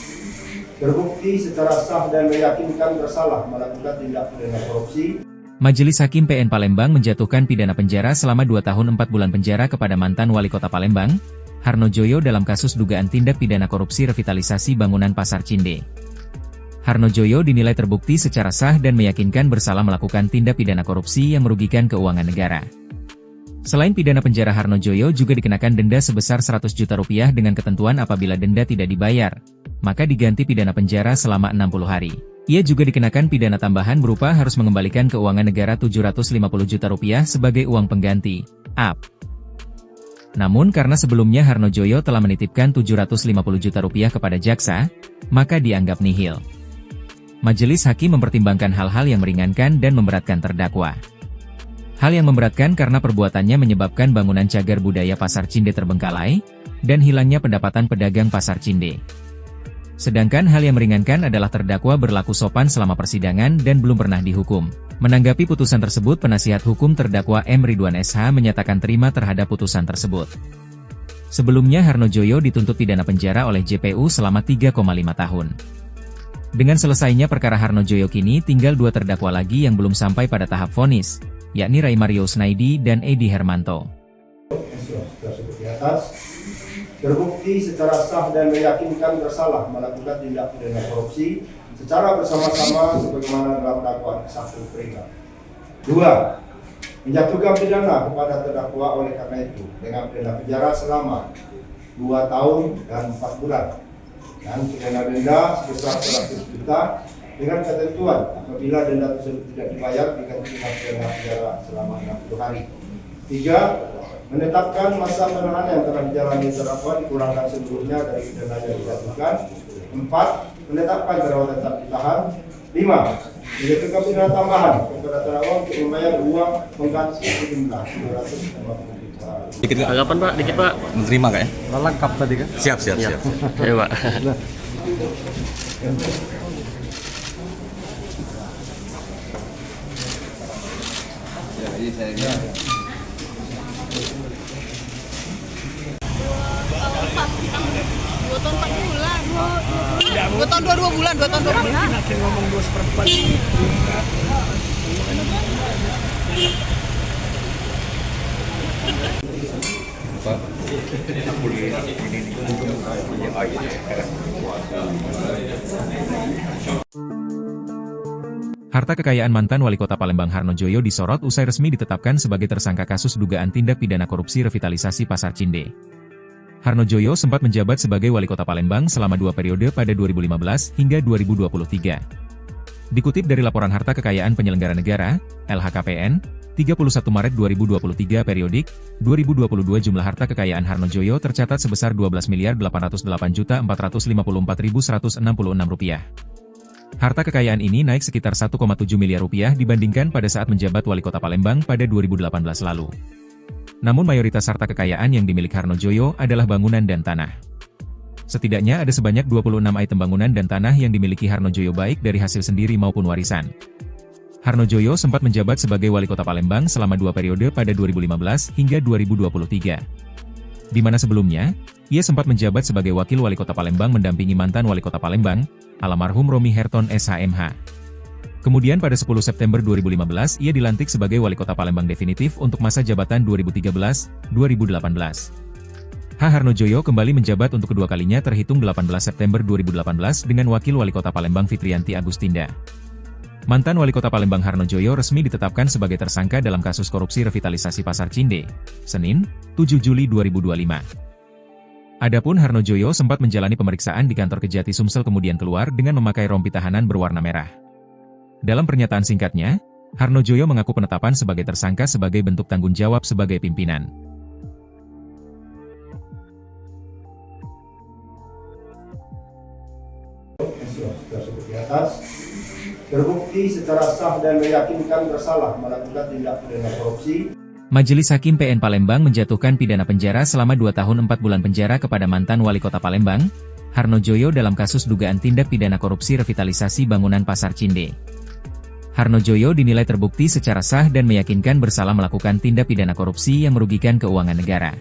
terbukti secara sah dan meyakinkan bersalah melakukan tindak pidana korupsi. Majelis Hakim PN Palembang menjatuhkan pidana penjara selama 2 tahun 4 bulan penjara kepada mantan Wali Kota Palembang, Harnojoyo dalam kasus dugaan tindak pidana korupsi revitalisasi bangunan Pasar Cinde. Harnojoyo dinilai terbukti secara sah dan meyakinkan bersalah melakukan tindak pidana korupsi yang merugikan keuangan negara. Selain pidana penjara, Harnojoyo juga dikenakan denda sebesar 100 juta rupiah dengan ketentuan apabila denda tidak dibayar, maka diganti pidana penjara selama 60 hari. Ia juga dikenakan pidana tambahan berupa harus mengembalikan keuangan negara 750 juta rupiah sebagai uang pengganti, AP. Namun karena sebelumnya Harnojoyo telah menitipkan 750 juta rupiah kepada jaksa, maka dianggap nihil. Majelis Hakim mempertimbangkan hal-hal yang meringankan dan memberatkan terdakwa. Hal yang memberatkan karena perbuatannya menyebabkan bangunan cagar budaya Pasar Cinde terbengkalai, dan hilangnya pendapatan pedagang Pasar Cinde. Sedangkan hal yang meringankan adalah terdakwa berlaku sopan selama persidangan dan belum pernah dihukum. Menanggapi putusan tersebut, penasihat hukum terdakwa M. Ridwan SH menyatakan terima terhadap putusan tersebut. Sebelumnya Harnojoyo dituntut pidana penjara oleh JPU selama 3,5 tahun. Dengan selesainya perkara Harnojoyo, kini tinggal 2 terdakwa lagi yang belum sampai pada tahap vonis, yakni Ray Mario Snaidi dan Edi Hermanto. Tersebut di atas terbukti secara sah dan meyakinkan bersalah melakukan tindak pidana korupsi secara bersama-sama sebagaimana dalam dakwaan ke-1 Prega. 2. Menjatuhkan pidana kepada terdakwa oleh karena itu dengan pidana penjara selama 2 tahun dan 4 bulan dan pidana denda sebesar 100 juta dengan ketentuan apabila denda tersebut tidak dibayar diganti dengan pidana penjara selama 60 hari. 3. Menetapkan masa penahanan yang telah dijalani terdakwa dikurangkan seluruhnya dari pidana yang dijatuhkan. 4. Menetapkan terdakwa tetap ditahan. 5. Menjatuhkan pidana tambahan kepada terdakwa untuk membayar uang pengganti sejumlah 250 juta. Dikit Kak. Tanggapan Pak, dikit Pak. Menerima Kak ya? Lengkap tadi kan? Siap. Iya Pak. Dua tahun 4 bulan. 2 tahun 2 bulan. 2 tahun 2 bulan. Ngomong 2/4. Harta kekayaan mantan Wali Kota Palembang Harno Joyo disorot usai resmi ditetapkan sebagai tersangka kasus dugaan tindak pidana korupsi revitalisasi Pasar Cinde. Harno Joyo sempat menjabat sebagai Wali Kota Palembang selama 2 periode pada 2015 hingga 2023. Dikutip dari Laporan Harta Kekayaan Penyelenggara Negara, LHKPN, 31 Maret 2023 periodik, 2022 jumlah harta kekayaan Harno Joyo tercatat sebesar Rp12.808.454.166. Harta kekayaan ini naik sekitar 1,7 miliar rupiah dibandingkan pada saat menjabat Wali Kota Palembang pada 2018 lalu. Namun mayoritas harta kekayaan yang dimiliki Harno Joyo adalah bangunan dan tanah. Setidaknya ada sebanyak 26 item bangunan dan tanah yang dimiliki Harno Joyo baik dari hasil sendiri maupun warisan. Harno Joyo sempat menjabat sebagai Wali Kota Palembang selama 2 periode pada 2015 hingga 2023. Di mana sebelumnya, ia sempat menjabat sebagai Wakil Wali Kota Palembang mendampingi mantan Wali Kota Palembang, almarhum Romi Herton SHMH. Kemudian pada 10 September 2015 ia dilantik sebagai Wali Kota Palembang definitif untuk masa jabatan 2013-2018. Harno Joyo kembali menjabat untuk kedua kalinya terhitung 18 September 2018 dengan Wakil Wali Kota Palembang Fitrianti Agustinda. Mantan Wali Kota Palembang Harno Joyo resmi ditetapkan sebagai tersangka dalam kasus korupsi revitalisasi Pasar Cinde, Senin, 7 Juli 2025. Adapun Harno Joyo sempat menjalani pemeriksaan di kantor Kejati Sumsel kemudian keluar dengan memakai rompi tahanan berwarna merah. Dalam pernyataan singkatnya, Harno Joyo mengaku penetapan sebagai tersangka sebagai bentuk tanggung jawab sebagai pimpinan. Tersebut di atas terbukti secara sah dan meyakinkan bersalah melakukan tindak pidana korupsi. Majelis Hakim PN Palembang menjatuhkan pidana penjara selama 2 tahun 4 bulan penjara kepada mantan Wali Kota Palembang, Harno Joyo dalam kasus dugaan tindak pidana korupsi revitalisasi bangunan Pasar Cinde. Harno Joyo dinilai terbukti secara sah dan meyakinkan bersalah melakukan tindak pidana korupsi yang merugikan keuangan negara.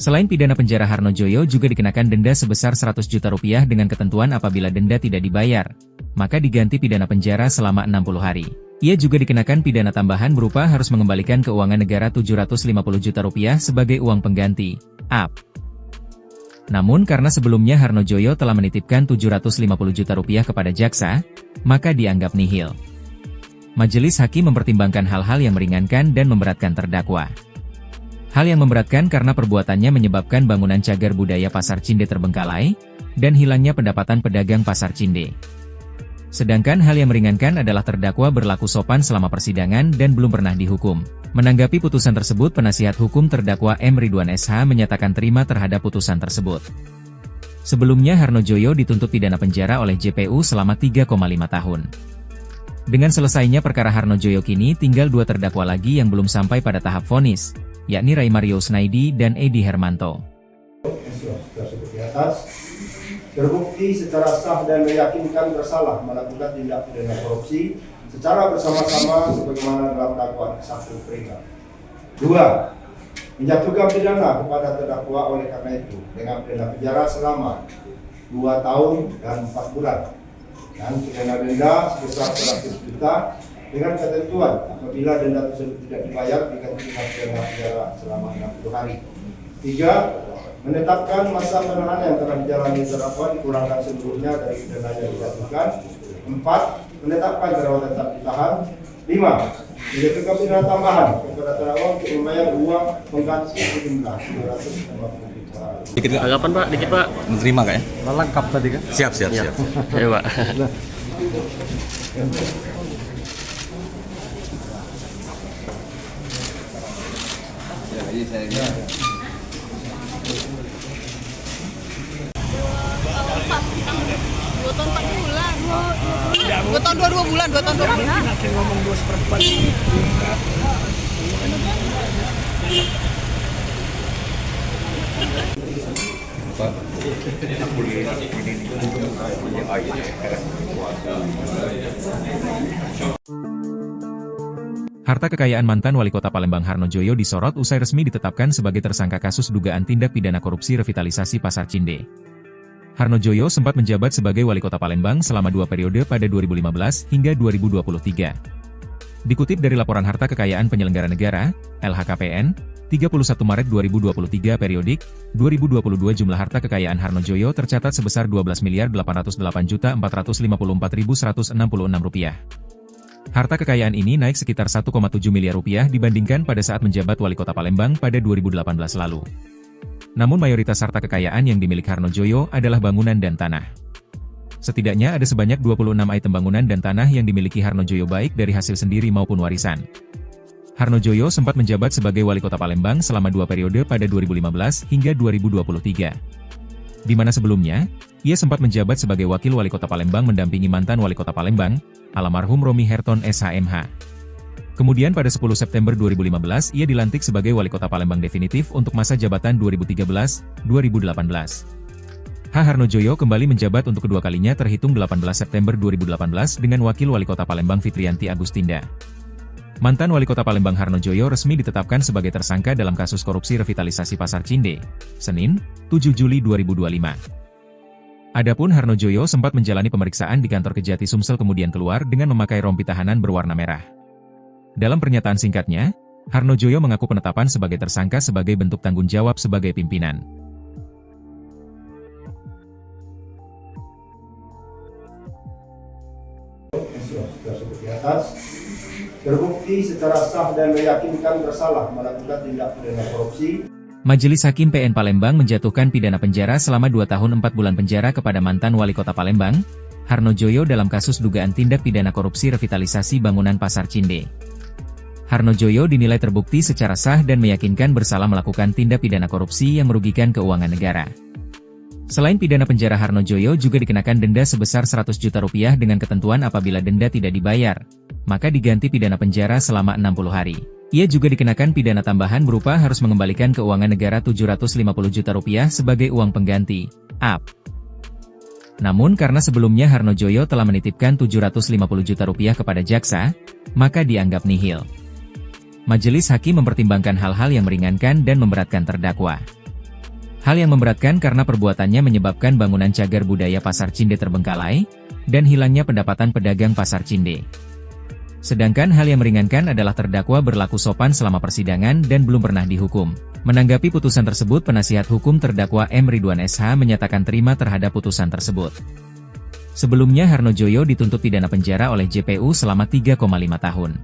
Selain pidana penjara, Harno Joyo juga dikenakan denda sebesar 100 juta rupiah dengan ketentuan apabila denda tidak dibayar, maka diganti pidana penjara selama 60 hari. Ia juga dikenakan pidana tambahan berupa harus mengembalikan keuangan negara 750 juta rupiah sebagai uang pengganti, AP. Namun karena sebelumnya Harno Joyo telah menitipkan 750 juta rupiah kepada jaksa, maka dianggap nihil. Majelis Hakim mempertimbangkan hal-hal yang meringankan dan memberatkan terdakwa. Hal yang memberatkan karena perbuatannya menyebabkan bangunan cagar budaya Pasar Cinde terbengkalai, dan hilangnya pendapatan pedagang Pasar Cinde. Sedangkan hal yang meringankan adalah terdakwa berlaku sopan selama persidangan dan belum pernah dihukum. Menanggapi putusan tersebut, penasihat hukum terdakwa M. Ridwan SH menyatakan terima terhadap putusan tersebut. Sebelumnya Harno Joyo dituntut pidana penjara oleh JPU selama 3,5 tahun. Dengan selesainya perkara Harno Joyo kini tinggal 2 terdakwa lagi yang belum sampai pada tahap vonis, yakni Ray Mario Snaidi dan Edi Hermanto. Tersebut di atas terbukti secara sah dan meyakinkan bersalah melakukan tindak pidana korupsi secara bersama-sama sebagaimana dalam dakwaan ke-1 Prega. 2. Menjatuhkan pidana kepada terdakwa oleh karena itu dengan pidana penjara selama 2 tahun dan 4 bulan dan pidana denda sebesar 100 juta dengan ketentuan apabila denda tersebut tidak dibayar diganti dengan pidana penjara selama 60 hari. 3. menetapkan masa penahanan yang telah dijalani terdakwa dikurangkan seluruhnya dari pidana yang dijatuhkan. 4. Menetapkan terdakwa tetap ditahan. 5. Menjatuhkan pidana tambahan kepada terdakwa untuk membayar uang pengganti sejumlah 250 juta. Tanggapan Pak, dikit Pak. Menerima kak ya? Lengkap tadi kan? Siap. Ya Pak. Dua tahun 4 bulan. 2 tahun 2 bulan. 2 tahun 2 bulan. Ngomong 2/4. Harta kekayaan mantan Wali Kota Palembang Harno Joyo disorot usai resmi ditetapkan sebagai tersangka kasus dugaan tindak pidana korupsi revitalisasi Pasar Cinde. Harno Joyo sempat menjabat sebagai Wali Kota Palembang selama 2 periode pada 2015 hingga 2023. Dikutip dari Laporan Harta Kekayaan Penyelenggara Negara, LHKPN, 31 Maret 2023 periodik, 2022 jumlah harta kekayaan Harno Joyo tercatat sebesar Rp12.808.454.166. Harta kekayaan ini naik sekitar 1,7 miliar rupiah dibandingkan pada saat menjabat Wali Kota Palembang pada 2018 lalu. Namun mayoritas harta kekayaan yang dimiliki Harno Joyo adalah bangunan dan tanah. Setidaknya ada sebanyak 26 item bangunan dan tanah yang dimiliki Harno Joyo baik dari hasil sendiri maupun warisan. Harno Joyo sempat menjabat sebagai Wali Kota Palembang selama 2 periode pada 2015 hingga 2023. Di mana sebelumnya, ia sempat menjabat sebagai Wakil Wali Kota Palembang mendampingi mantan Wali Kota Palembang, almarhum Romi Herton SHMH. Kemudian pada 10 September 2015 ia dilantik sebagai Wali Kota Palembang definitif untuk masa jabatan 2013-2018. Harno Joyo kembali menjabat untuk kedua kalinya terhitung 18 September 2018 dengan Wakil Wali Kota Palembang Fitrianti Agustinda. Mantan Wali Kota Palembang Harno Joyo resmi ditetapkan sebagai tersangka dalam kasus korupsi revitalisasi Pasar Cinde, Senin, 7 Juli 2025. Adapun Harno Joyo sempat menjalani pemeriksaan di kantor Kejati Sumsel kemudian keluar dengan memakai rompi tahanan berwarna merah. Dalam pernyataan singkatnya, Harno Joyo mengaku penetapan sebagai tersangka sebagai bentuk tanggung jawab sebagai pimpinan. Tersebut di atas terbukti secara sah dan meyakinkan bersalah melakukan tindak pidana korupsi. Majelis Hakim PN Palembang menjatuhkan pidana penjara selama 2 tahun 4 bulan penjara kepada mantan Wali Kota Palembang, Harno Joyo dalam kasus dugaan tindak pidana korupsi revitalisasi bangunan Pasar Cinde. Harno Joyo dinilai terbukti secara sah dan meyakinkan bersalah melakukan tindak pidana korupsi yang merugikan keuangan negara. Selain pidana penjara, Harno Joyo juga dikenakan denda sebesar 100 juta rupiah dengan ketentuan apabila denda tidak dibayar, maka diganti pidana penjara selama 60 hari. Ia juga dikenakan pidana tambahan berupa harus mengembalikan keuangan negara 750 juta rupiah sebagai uang pengganti, AP. Namun karena sebelumnya Harno Joyo telah menitipkan 750 juta rupiah kepada jaksa, maka dianggap nihil. Majelis Hakim mempertimbangkan hal-hal yang meringankan dan memberatkan terdakwa. Hal yang memberatkan karena perbuatannya menyebabkan bangunan cagar budaya Pasar Cinde terbengkalai, dan hilangnya pendapatan pedagang Pasar Cinde. Sedangkan hal yang meringankan adalah terdakwa berlaku sopan selama persidangan dan belum pernah dihukum. Menanggapi putusan tersebut, penasihat hukum terdakwa M. Ridwan SH menyatakan terima terhadap putusan tersebut. Sebelumnya Harno Joyo dituntut pidana penjara oleh JPU selama 3,5 tahun.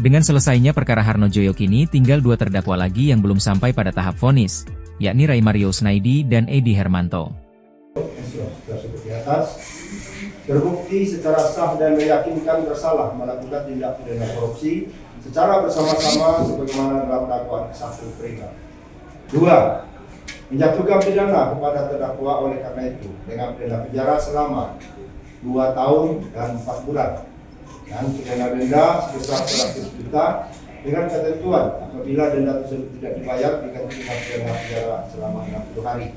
Dengan selesainya perkara Harno Joyo kini tinggal 2 terdakwa lagi yang belum sampai pada tahap vonis, yakni Ray Mario Snaidi dan Edi Hermanto. Tersebut di atas terbukti secara sah dan meyakinkan bersalah melakukan tindak pidana korupsi secara bersama-sama sebagaimana dalam dakwaan ke-1 peringkat. 2. Menjatuhkan pidana kepada terdakwa oleh karena itu dengan pidana penjara selama 2 tahun dan 4 bulan dan pidana denda sebesar 100 juta dengan ketentuan apabila denda tersebut tidak dibayar diganti dengan pidana penjara selama 60 hari.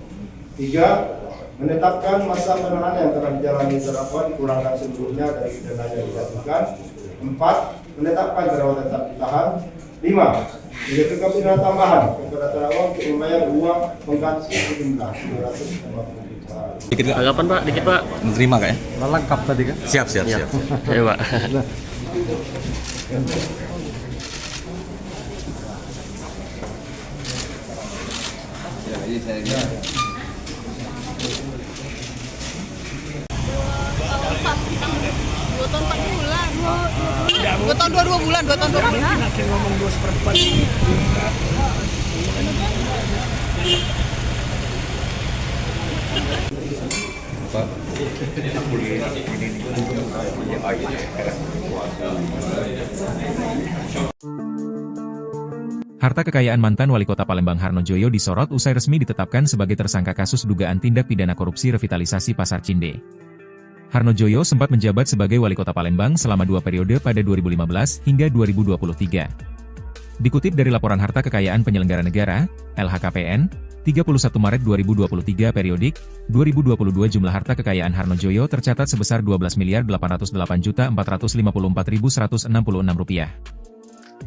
3. Menetapkan masa penahanan yang telah dijalani terdakwa dikurangkan seluruhnya dari pidana yang dijatuhkan. 4. Menetapkan terdakwa tetap ditahan. 5. Menjatuhkan pidana tambahan kepada terdakwa untuk membayar uang pengganti sejumlah 250 juta. Tanggapan Pak, dikit Pak. Menerima kak ya? Lengkap tadi kan? Siap. Ya Pak. Dua tahun 4 bulan. 2 tahun 2 bulan, 2 tahun 2 bulan. Ngomong 2/4. Harta kekayaan mantan Wali Kota Palembang Harno Joyo disorot usai resmi ditetapkan sebagai tersangka kasus dugaan tindak pidana korupsi revitalisasi Pasar Cinde. Harno Joyo sempat menjabat sebagai Wali Kota Palembang selama 2 periode pada 2015 hingga 2023. Dikutip dari Laporan Harta Kekayaan Penyelenggara Negara, LHKPN, 31 Maret 2023 periodik, 2022 jumlah harta kekayaan Harno Joyo tercatat sebesar Rp12.808.454.166.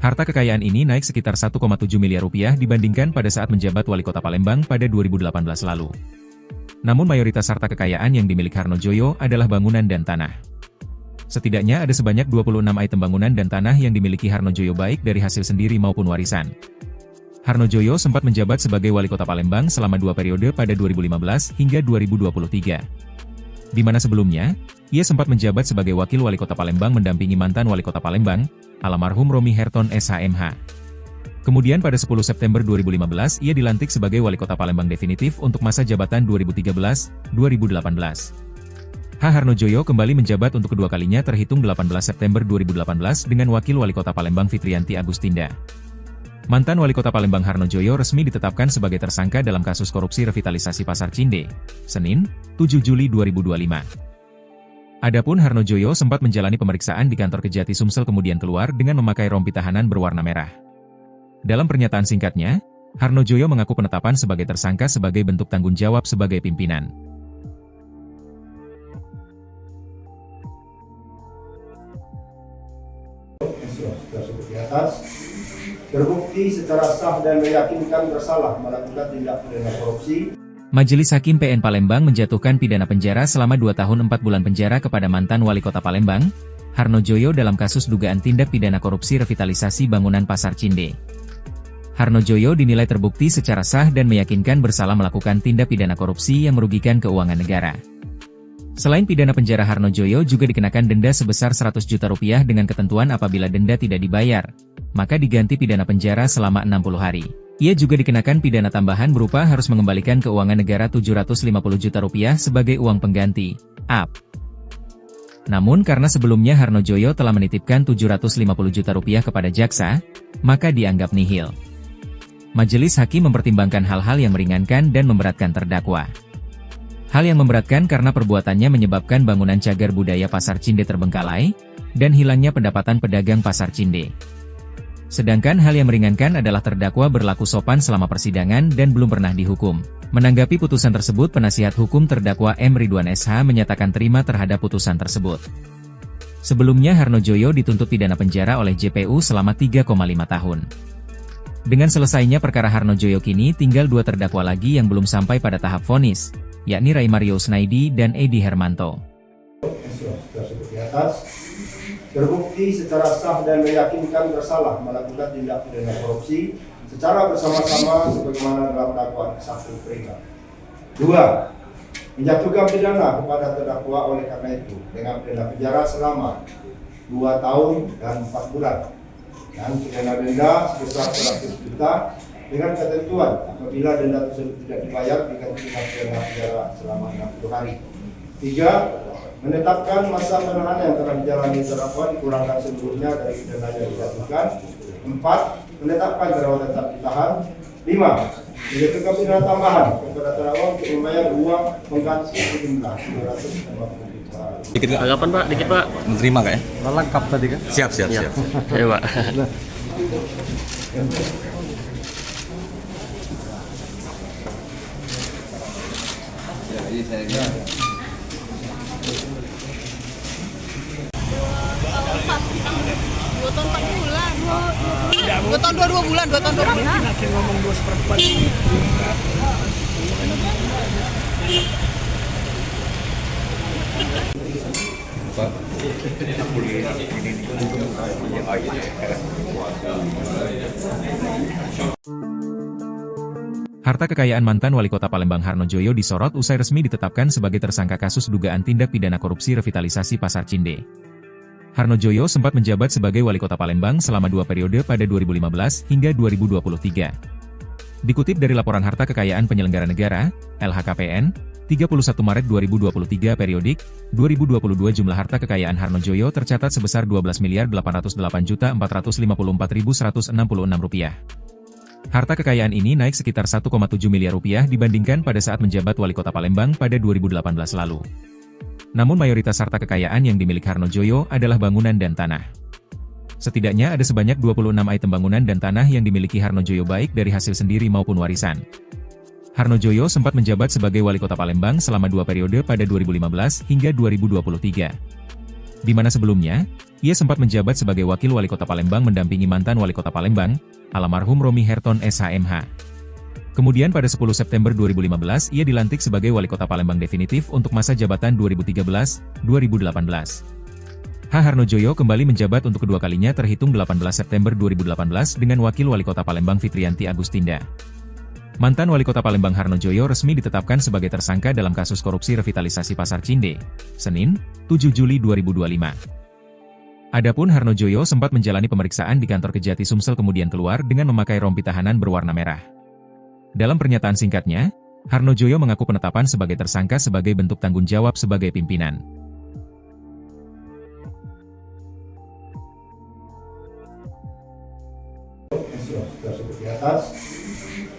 Harta kekayaan ini naik sekitar Rp1,7 miliar dibandingkan pada saat menjabat Wali Kota Palembang pada 2018 lalu. Namun mayoritas harta kekayaan yang dimiliki Harno Joyo adalah bangunan dan tanah. Setidaknya ada sebanyak 26 item bangunan dan tanah yang dimiliki Harno Joyo baik dari hasil sendiri maupun warisan. Harno Joyo sempat menjabat sebagai Wali Kota Palembang selama 2 periode pada 2015 hingga 2023. Di mana sebelumnya, ia sempat menjabat sebagai Wakil Wali Kota Palembang mendampingi mantan Wali Kota Palembang, almarhum Romi Herton SHMH. Kemudian pada 10 September 2015 ia dilantik sebagai Wali Kota Palembang definitif untuk masa jabatan 2013-2018. Harno Joyo kembali menjabat untuk kedua kalinya terhitung 18 September 2018 dengan Wakil Wali Kota Palembang Fitrianti Agustinda. Mantan Wali Kota Palembang Harno Joyo resmi ditetapkan sebagai tersangka dalam kasus korupsi revitalisasi Pasar Cinde, Senin, 7 Juli 2025. Adapun Harno Joyo sempat menjalani pemeriksaan di kantor Kejati Sumsel kemudian keluar dengan memakai rompi tahanan berwarna merah. Dalam pernyataan singkatnya, Harno Joyo mengaku penetapan sebagai tersangka sebagai bentuk tanggung jawab sebagai pimpinan. Seperti atas, terbukti secara sah dan meyakinkan bersalah melakukan tindak pidana korupsi. Majelis Hakim PN Palembang menjatuhkan pidana penjara selama 2 tahun 4 bulan penjara kepada mantan Wali Kota Palembang, Harno Joyo dalam kasus dugaan tindak pidana korupsi revitalisasi bangunan Pasar Cinde. Harno Joyo dinilai terbukti secara sah dan meyakinkan bersalah melakukan tindak pidana korupsi yang merugikan keuangan negara. Selain pidana penjara, Harno Joyo juga dikenakan denda sebesar Rp100 juta dengan ketentuan apabila denda tidak dibayar, maka diganti pidana penjara selama 60 hari. Ia juga dikenakan pidana tambahan berupa harus mengembalikan keuangan negara Rp750 juta sebagai uang pengganti, AP. Namun karena sebelumnya Harno Joyo telah menitipkan Rp750 juta kepada jaksa, maka dianggap nihil. Majelis Hakim mempertimbangkan hal-hal yang meringankan dan memberatkan terdakwa. Hal yang memberatkan karena perbuatannya menyebabkan bangunan cagar budaya Pasar Cinde terbengkalai, dan hilangnya pendapatan pedagang Pasar Cinde. Sedangkan hal yang meringankan adalah terdakwa berlaku sopan selama persidangan dan belum pernah dihukum. Menanggapi putusan tersebut, penasihat hukum terdakwa M. Ridwan SH menyatakan terima terhadap putusan tersebut. Sebelumnya Harno Joyo dituntut pidana penjara oleh JPU selama 3,5 tahun. Dengan selesainya perkara Harno Joyo kini tinggal 2 terdakwa lagi yang belum sampai pada tahap vonis, yakni Ray Mario Snaidi dan Edi Hermanto. Seperti atas, terbukti secara sah dan meyakinkan bersalah melakukan tindak pidana korupsi secara bersama-sama sebagaimana dalam dakwaan ke-1 peringkat. 2. Menjatuhkan pidana kepada terdakwa oleh karena itu dengan pidana penjara selama 2 tahun dan 4 bulan dan pidana denda sebesar Rp100 juta dengan ketentuan apabila denda tersebut tidak dibayar diganti dengan pidana penjara selama 60 hari. 3. Menetapkan masa penahanan yang telah dijalani terdakwa dikurangkan seluruhnya dari pidana yang dijatuhkan. 4. Menetapkan terdakwa tetap ditahan. 5. Menjatuhkan pidana tambahan kepada terdakwa untuk membayar uang pengganti sejumlah Rp250 juta. Dikit Kak. Tanggapan Pak, dikit Pak. Menerima Kak ya? Lengkap tadi kan? Siap. Ayo Pak. Dua tahun 4 bulan. 2 tahun 2 bulan, 2 tahun 2 bulan. Ngomong 2/4. Harta kekayaan mantan Wali Kota Palembang Harno Joyo disorot usai resmi ditetapkan sebagai tersangka kasus dugaan tindak pidana korupsi revitalisasi Pasar Cinde. Harno Joyo sempat menjabat sebagai Wali Kota Palembang selama 2 periode pada 2015 hingga 2023. Dikutip dari laporan harta kekayaan penyelenggara negara, LHKPN, 31 Maret 2023 periodik, 2022 jumlah harta kekayaan Harno Joyo tercatat sebesar Rp12.808.454.166. Harta kekayaan ini naik sekitar 1,7 miliar rupiah dibandingkan pada saat menjabat Wali Kota Palembang pada 2018 lalu. Namun mayoritas harta kekayaan yang dimiliki Harno Joyo adalah bangunan dan tanah. Setidaknya ada sebanyak 26 item bangunan dan tanah yang dimiliki Harno Joyo baik dari hasil sendiri maupun warisan. Harno Joyo sempat menjabat sebagai Wali Kota Palembang selama 2 periode pada 2015 hingga 2023. Di mana sebelumnya, ia sempat menjabat sebagai Wakil Wali Kota Palembang mendampingi mantan Wali Kota Palembang, almarhum Romi Herton SHMH. Kemudian pada 10 September 2015 ia dilantik sebagai Wali Kota Palembang definitif untuk masa jabatan 2013-2018. Harno Joyo kembali menjabat untuk kedua kalinya terhitung 18 September 2018 dengan Wakil Wali Kota Palembang Fitrianti Agustinda. Mantan Wali Kota Palembang Harno Joyo resmi ditetapkan sebagai tersangka dalam kasus korupsi revitalisasi Pasar Cinde, Senin, 7 Juli 2025. Adapun Harno Joyo sempat menjalani pemeriksaan di kantor Kejati Sumsel kemudian keluar dengan memakai rompi tahanan berwarna merah. Dalam pernyataan singkatnya, Harno Joyo mengaku penetapan sebagai tersangka sebagai bentuk tanggung jawab sebagai pimpinan. Seperti atas,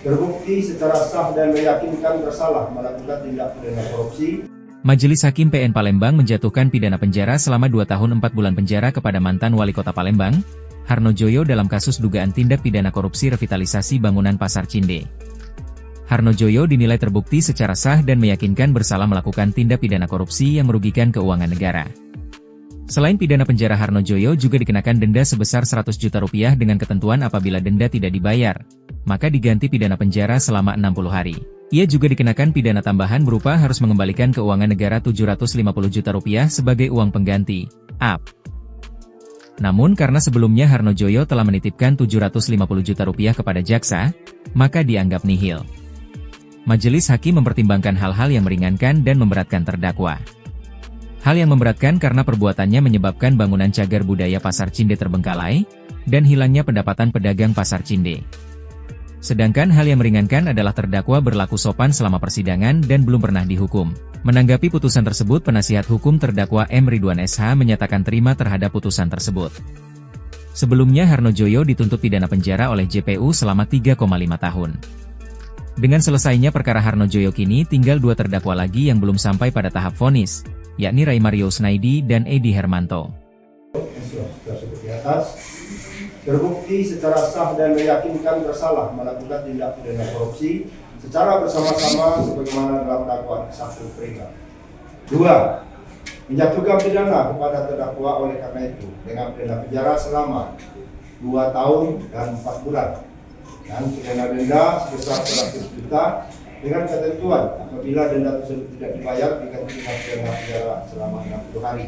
terbukti secara sah dan meyakinkan bersalah melakukan tindak pidana korupsi. Majelis Hakim PN Palembang menjatuhkan pidana penjara selama 2 tahun 4 bulan penjara kepada mantan Wali Kota Palembang, Harno Joyo dalam kasus dugaan tindak pidana korupsi revitalisasi bangunan Pasar Cinde. Harno Joyo dinilai terbukti secara sah dan meyakinkan bersalah melakukan tindak pidana korupsi yang merugikan keuangan negara. Selain pidana penjara, Harno Joyo juga dikenakan denda sebesar 100 juta rupiah dengan ketentuan apabila denda tidak dibayar, maka diganti pidana penjara selama 60 hari. Ia juga dikenakan pidana tambahan berupa harus mengembalikan keuangan negara 750 juta rupiah sebagai uang pengganti, AP. Namun karena sebelumnya Harno Joyo telah menitipkan 750 juta rupiah kepada jaksa, maka dianggap nihil. Majelis Hakim mempertimbangkan hal-hal yang meringankan dan memberatkan terdakwa. Hal yang memberatkan karena perbuatannya menyebabkan bangunan cagar budaya Pasar Cinde terbengkalai, dan hilangnya pendapatan pedagang Pasar Cinde. Sedangkan hal yang meringankan adalah terdakwa berlaku sopan selama persidangan dan belum pernah dihukum. Menanggapi putusan tersebut, penasihat hukum terdakwa M. Ridwan SH menyatakan terima terhadap putusan tersebut. Sebelumnya Harno Joyo dituntut pidana penjara oleh JPU selama 3,5 tahun. Dengan selesainya perkara Harno Joyo kini tinggal 2 terdakwa lagi yang belum sampai pada tahap vonis, yakni Ray Mario Snaidi dan Edi Hermanto. Seperti atas, terbukti secara sah dan meyakinkan bersalah melakukan tindak pidana korupsi secara bersama-sama sebagaimana dalam dakwaan ke-1 mereka. 2. Menjatuhkan pidana kepada terdakwa oleh karena itu dengan pidana penjara selama 2 tahun dan 4 bulan dan pidana denda sebesar 100 juta dengan ketentuan apabila denda tersebut tidak dibayar diganti dengan pidana penjara selama 60 hari.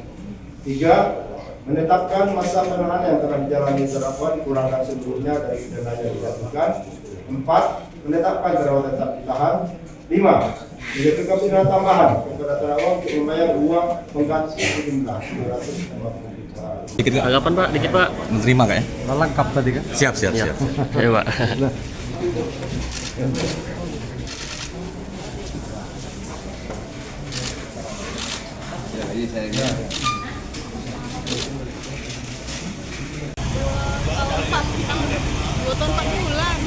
3. Menetapkan masa penahanan yang telah dijalani terdakwa dikurangkan seluruhnya dari pidana yang dijatuhkan. 4. Menetapkan terdakwa tetap ditahan. 5. Menjatuhkan pidana tambahan kepada terdakwa untuk membayar uang pengganti sejumlah 250 juta. Dikit Kak. Tanggapan Pak, dikit Pak. Menerima Kak ya? Lengkap tadi Kak? Siap. Iya Pak. Dua tahun 4 bulan.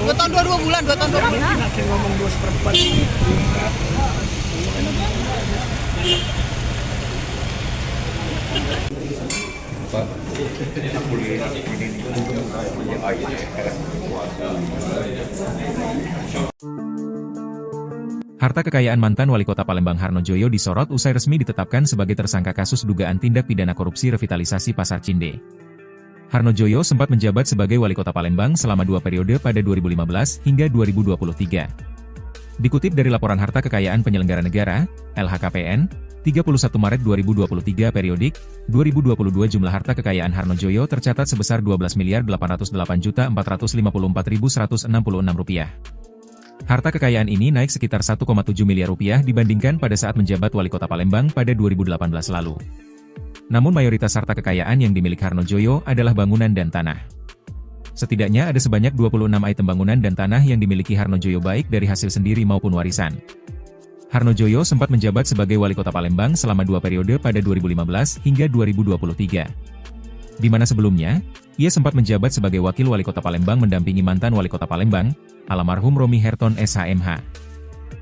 2 tahun 2 bulan. 2 tahun 2 bulan. Makin ngomong 2/4. Harta kekayaan mantan Wali Kota Palembang Harno Joyo disorot usai resmi ditetapkan sebagai tersangka kasus dugaan tindak pidana korupsi revitalisasi Pasar Cinde. Harno Joyo sempat menjabat sebagai Wali Kota Palembang selama 2 periode pada 2015 hingga 2023. Dikutip dari laporan harta kekayaan penyelenggara negara, LHKPN, 31 Maret 2023 periodik, 2022 jumlah harta kekayaan Harno Joyo tercatat sebesar Rp12.808.454.166. Harta kekayaan ini naik sekitar 1,7 miliar rupiah dibandingkan pada saat menjabat wali kota Palembang pada 2018 lalu. Namun mayoritas harta kekayaan yang dimiliki Harnojoyo adalah bangunan dan tanah. Setidaknya ada sebanyak 26 item bangunan dan tanah yang dimiliki Harnojoyo baik dari hasil sendiri maupun warisan. Harnojoyo sempat menjabat sebagai wali kota Palembang selama 2 periode pada 2015 hingga 2023. Di mana sebelumnya, ia sempat menjabat sebagai wakil wali kota Palembang mendampingi mantan wali kota Palembang, almarhum Romi Herton SHMH.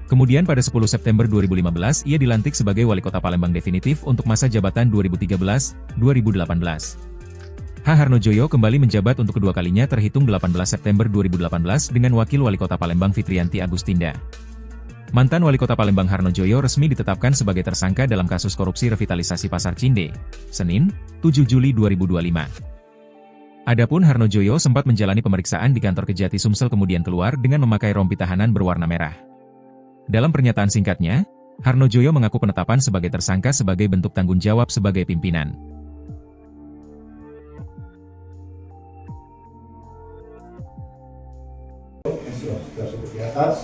Kemudian pada 10 September 2015 ia dilantik sebagai wali kota Palembang definitif untuk masa jabatan 2013-2018. Harnojoyo kembali menjabat untuk kedua kalinya terhitung 18 September 2018 dengan wakil wali kota Palembang Fitrianti Agustinda. Mantan wali kota Palembang Harnojoyo resmi ditetapkan sebagai tersangka dalam kasus korupsi revitalisasi Pasar Cinde, Senin, 7 Juli 2025. Adapun Harnojoyo sempat menjalani pemeriksaan di kantor Kejati Sumsel kemudian keluar dengan memakai rompi tahanan berwarna merah. Dalam pernyataan singkatnya, Harnojoyo mengaku penetapan sebagai tersangka sebagai bentuk tanggung jawab sebagai pimpinan. Seperti atas,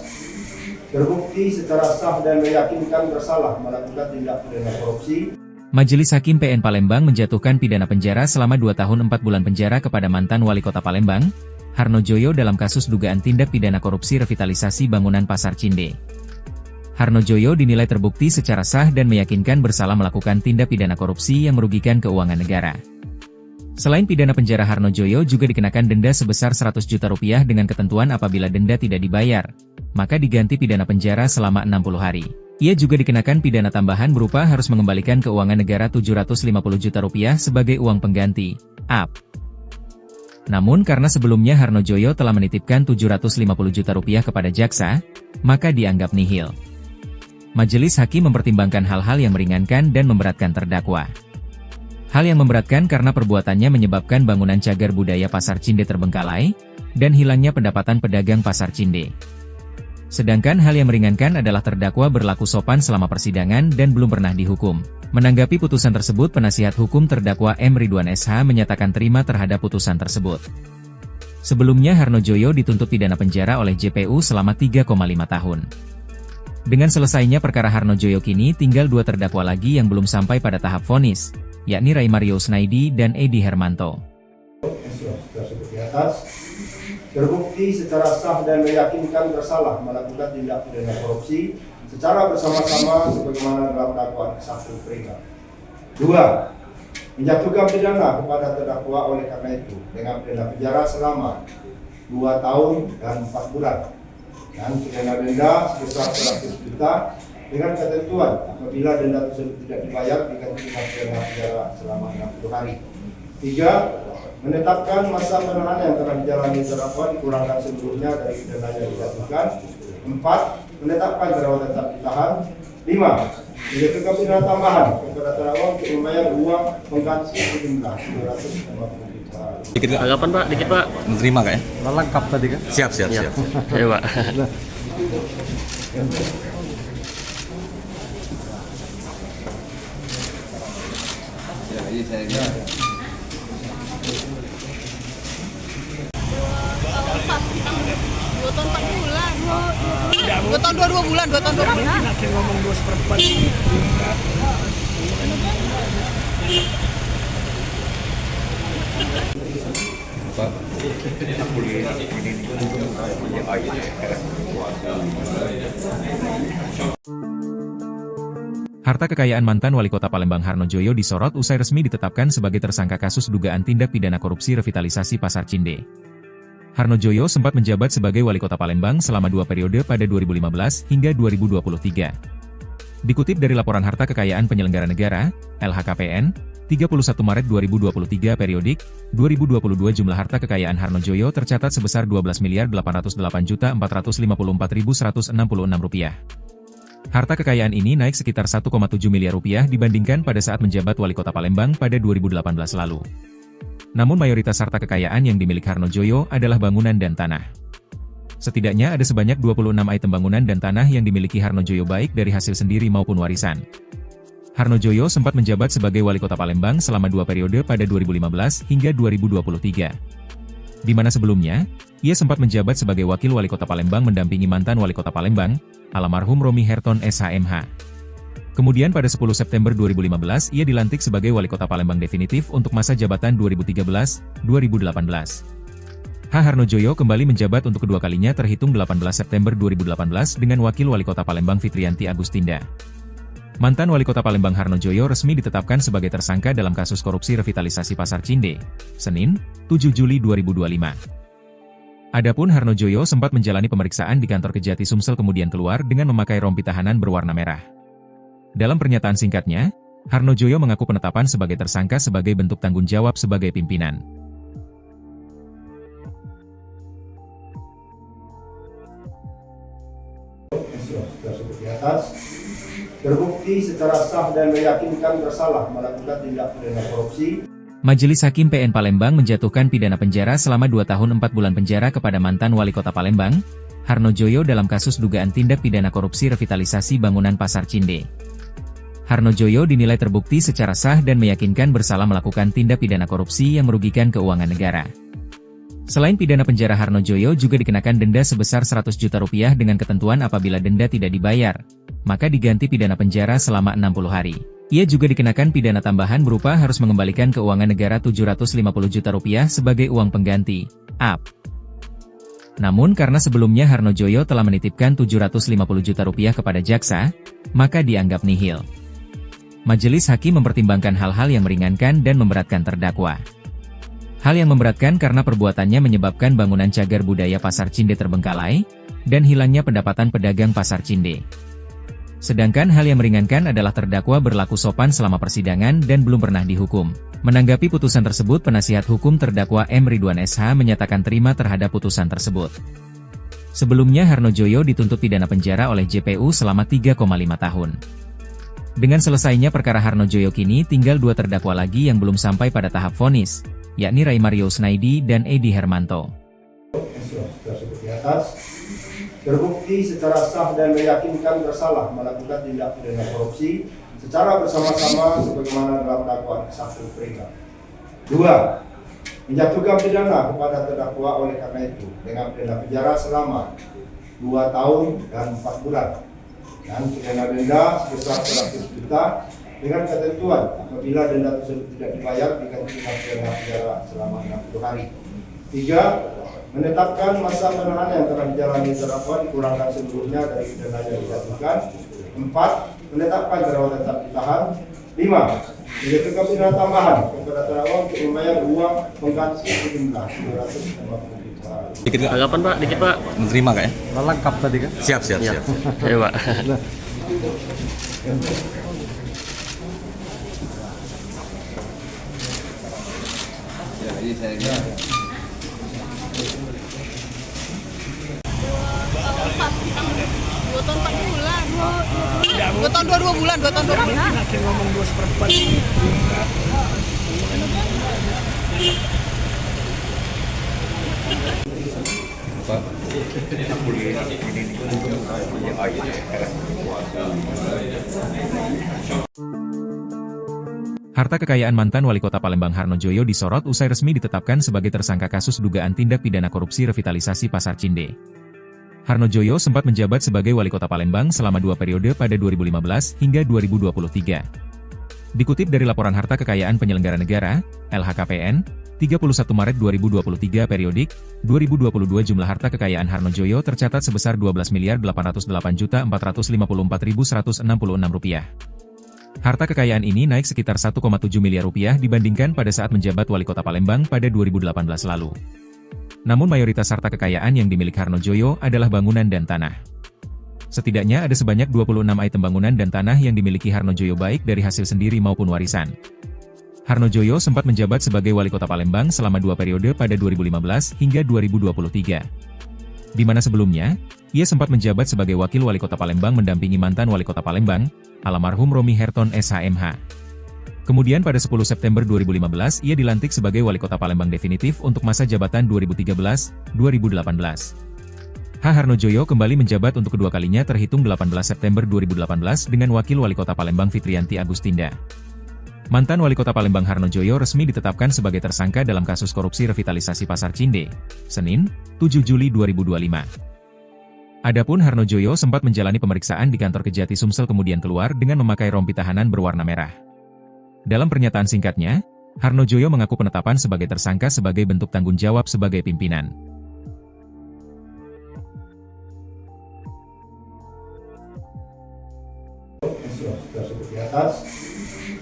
terbukti secara sah dan meyakinkan bersalah melakukan tindak pidana korupsi. Majelis Hakim PN Palembang menjatuhkan pidana penjara selama 2 tahun 4 bulan penjara kepada mantan wali kota Palembang, Harnojoyo dalam kasus dugaan tindak pidana korupsi revitalisasi bangunan Pasar Cinde. Harnojoyo dinilai terbukti secara sah dan meyakinkan bersalah melakukan tindak pidana korupsi yang merugikan keuangan negara. Selain pidana penjara, Harnojoyo juga dikenakan denda sebesar 100 juta rupiah dengan ketentuan apabila denda tidak dibayar, maka diganti pidana penjara selama 60 hari. Ia juga dikenakan pidana tambahan berupa harus mengembalikan keuangan negara 750 juta rupiah sebagai uang pengganti, AP. Namun karena sebelumnya Harnojoyo telah menitipkan 750 juta rupiah kepada jaksa, maka dianggap nihil. Majelis Hakim mempertimbangkan hal-hal yang meringankan dan memberatkan terdakwa. Hal yang memberatkan karena perbuatannya menyebabkan bangunan cagar budaya Pasar Cinde terbengkalai, dan hilangnya pendapatan pedagang Pasar Cinde. Sedangkan hal yang meringankan adalah terdakwa berlaku sopan selama persidangan dan belum pernah dihukum. Menanggapi putusan tersebut, penasihat hukum terdakwa M. Ridwan SH menyatakan terima terhadap putusan tersebut. Sebelumnya Harnojoyo dituntut pidana penjara oleh JPU selama 3,5 tahun. Dengan selesainya perkara Harnojoyo kini tinggal 2 terdakwa lagi yang belum sampai pada tahap vonis, yakni Ray Mario Snaidi dan Edi Hermanto. Seperti atas, terbukti secara sah dan meyakinkan bersalah melakukan tindak pidana korupsi secara bersama-sama sebagaimana dalam dakwaan ke-1 mereka. 2. Menjatuhkan pidana kepada terdakwa oleh karena itu dengan pidana penjara selama 2 tahun dan 4 bulan dan pidana denda sebesar 100 juta dengan ketentuan apabila denda tersebut tidak dibayar diganti dengan pidana penjara selama 60 hari. 3. Menetapkan masa penahanan yang telah dijalani terdakwa dikurangkan seluruhnya dari pidana yang dijatuhkan. 4. Menetapkan terdakwa tetap ditahan. 5. Menjatuhkan pidana tambahan kepada terdakwa untuk membayar uang pengganti sejumlah 250 juta. Dikit Kak. Tanggapan Pak, dikit Pak. Menerima Kak ya? Lengkap tadi kan? Siap. Iya Pak. Dua tahun 4 bulan. 2 tahun 2 bulan. 2 tahun 2 bulan. Ngomong 2/4. Harta kekayaan mantan wali kota Palembang Harnojoyo disorot usai resmi ditetapkan sebagai tersangka kasus dugaan tindak pidana korupsi revitalisasi Pasar Cinde. Harnojoyo sempat menjabat sebagai wali kota Palembang selama 2 periode pada 2015 hingga 2023. Dikutip dari laporan harta kekayaan penyelenggara negara, LHKPN, 31 Maret 2023 periodik, 2022 jumlah harta kekayaan Harnojoyo tercatat sebesar Rp12.808.454.166. Harta kekayaan ini naik sekitar 1,7 miliar rupiah dibandingkan pada saat menjabat wali kota Palembang pada 2018 lalu. Namun mayoritas harta kekayaan yang dimiliki Harnojoyo adalah bangunan dan tanah. Setidaknya ada sebanyak 26 item bangunan dan tanah yang dimiliki Harnojoyo baik dari hasil sendiri maupun warisan. Harnojoyo sempat menjabat sebagai wali kota Palembang selama 2 periode pada 2015 hingga 2023. Di mana sebelumnya, ia sempat menjabat sebagai Wakil Wali Kota Palembang mendampingi mantan Wali Kota Palembang, almarhum Romi Herton SHMH. Kemudian pada 10 September 2015 ia dilantik sebagai Wali Kota Palembang definitif untuk masa jabatan 2013-2018. H. Harnojoyo kembali menjabat untuk kedua kalinya terhitung 18 September 2018 dengan Wakil Wali Kota Palembang Fitriyanti Agustinda. Mantan Wali Kota Palembang Harnojoyo resmi ditetapkan sebagai tersangka dalam kasus korupsi revitalisasi Pasar Cinde, Senin, 7 Juli 2025. Adapun Harnojoyo sempat menjalani pemeriksaan di kantor Kejati Sumsel kemudian keluar dengan memakai rompi tahanan berwarna merah. Dalam pernyataan singkatnya, Harnojoyo mengaku penetapan sebagai tersangka sebagai bentuk tanggung jawab sebagai pimpinan. Tersebut di atas terbukti secara sah dan meyakinkan bersalah melakukan tindak pidana korupsi. Majelis Hakim PN Palembang menjatuhkan pidana penjara selama 2 tahun 4 bulan penjara kepada mantan Wali Kota Palembang, Harnojoyo dalam kasus dugaan tindak pidana korupsi revitalisasi bangunan Pasar Cinde. Harnojoyo dinilai terbukti secara sah dan meyakinkan bersalah melakukan tindak pidana korupsi yang merugikan keuangan negara. Selain pidana penjara, Harnojoyo juga dikenakan denda sebesar 100 juta rupiah dengan ketentuan apabila denda tidak dibayar, maka diganti pidana penjara selama 60 hari. Ia juga dikenakan pidana tambahan berupa harus mengembalikan keuangan negara 750 juta rupiah sebagai uang pengganti, AP. Namun karena sebelumnya Harnojoyo telah menitipkan 750 juta rupiah kepada jaksa, maka dianggap nihil. Majelis Hakim mempertimbangkan hal-hal yang meringankan dan memberatkan terdakwa. Hal yang memberatkan karena perbuatannya menyebabkan bangunan cagar budaya Pasar Cinde terbengkalai, dan hilangnya pendapatan pedagang Pasar Cinde. Sedangkan hal yang meringankan adalah terdakwa berlaku sopan selama persidangan dan belum pernah dihukum. Menanggapi putusan tersebut, penasihat hukum terdakwa M. Ridwan SH menyatakan terima terhadap putusan tersebut. Sebelumnya Harnojoyo dituntut pidana penjara oleh JPU selama 3,5 tahun. Dengan selesainya perkara Harnojoyo kini tinggal 2 terdakwa lagi yang belum sampai pada tahap vonis, yakni Ray Mario Snaidi dan Edi Hermanto. Tersebut di atas terbukti secara sah dan meyakinkan bersalah melakukan tindak pidana korupsi secara bersama-sama sebagaimana dalam dakwaan ke-1 mereka. 2. Menjatuhkan pidana kepada terdakwa oleh karena itu dengan pidana penjara selama 2 tahun dan 4 bulan dan pidana denda sebesar 100 juta dengan ketentuan apabila denda tersebut tidak dibayar diganti dengan pidana penjara selama 60 hari. 3. Menetapkan masa penahanan yang telah dijalani terdakwa dikurangkan seluruhnya dari pidana yang dijatuhkan. 4. Menetapkan terdakwa tetap ditahan. 5. Menjatuhkan pidana tambahan kepada terdakwa untuk membayar uang pengganti sejumlah 250 juta. Dikit Pak. Tanggapan Pak, dikit Pak. Menerima kak ya? Lengkap tadi kan? Siap. Ayo Pak. Dua tahun 4 bulan. 2 tahun 2 bulan. 2 tahun 2 bulan. Ngomong 2/4. Harta kekayaan mantan Wali Kota Palembang Harnojoyo disorot usai resmi ditetapkan sebagai tersangka kasus dugaan tindak pidana korupsi revitalisasi Pasar Cinde. Harnojoyo sempat menjabat sebagai Wali Kota Palembang selama 2 periode pada 2015 hingga 2023. Dikutip dari Laporan Harta Kekayaan Penyelenggara Negara, LHKPN, 31 Maret 2023 periodik, 2022 jumlah harta kekayaan Harnojoyo tercatat sebesar Rp12.808.454.166. Harta kekayaan ini naik sekitar 1,7 miliar rupiah dibandingkan pada saat menjabat Wali Kota Palembang pada 2018 lalu. Namun mayoritas harta kekayaan yang dimiliki Harnojoyo adalah bangunan dan tanah. Setidaknya ada sebanyak 26 item bangunan dan tanah yang dimiliki Harnojoyo baik dari hasil sendiri maupun warisan. Harnojoyo sempat menjabat sebagai Wali Kota Palembang selama 2 periode pada 2015 hingga 2023. Di mana sebelumnya, ia sempat menjabat sebagai Wakil Wali Kota Palembang mendampingi mantan Wali Kota Palembang, almarhum Romi Herton SHMH. Kemudian pada 10 September 2015 ia dilantik sebagai Wali Kota Palembang definitif untuk masa jabatan 2013-2018. H. Harnojoyo kembali menjabat untuk kedua kalinya terhitung 18 September 2018 dengan Wakil Wali Kota Palembang Fitriyanti Agustinda. Mantan Wali Kota Palembang Harnojoyo resmi ditetapkan sebagai tersangka dalam kasus korupsi revitalisasi Pasar Cinde, Senin, 7 Juli 2025. Adapun Harnojoyo sempat menjalani pemeriksaan di kantor Kejati Sumsel kemudian keluar dengan memakai rompi tahanan berwarna merah. Dalam pernyataan singkatnya, Harnojoyo mengaku penetapan sebagai tersangka sebagai bentuk tanggung jawab sebagai pimpinan. Tersebut di atas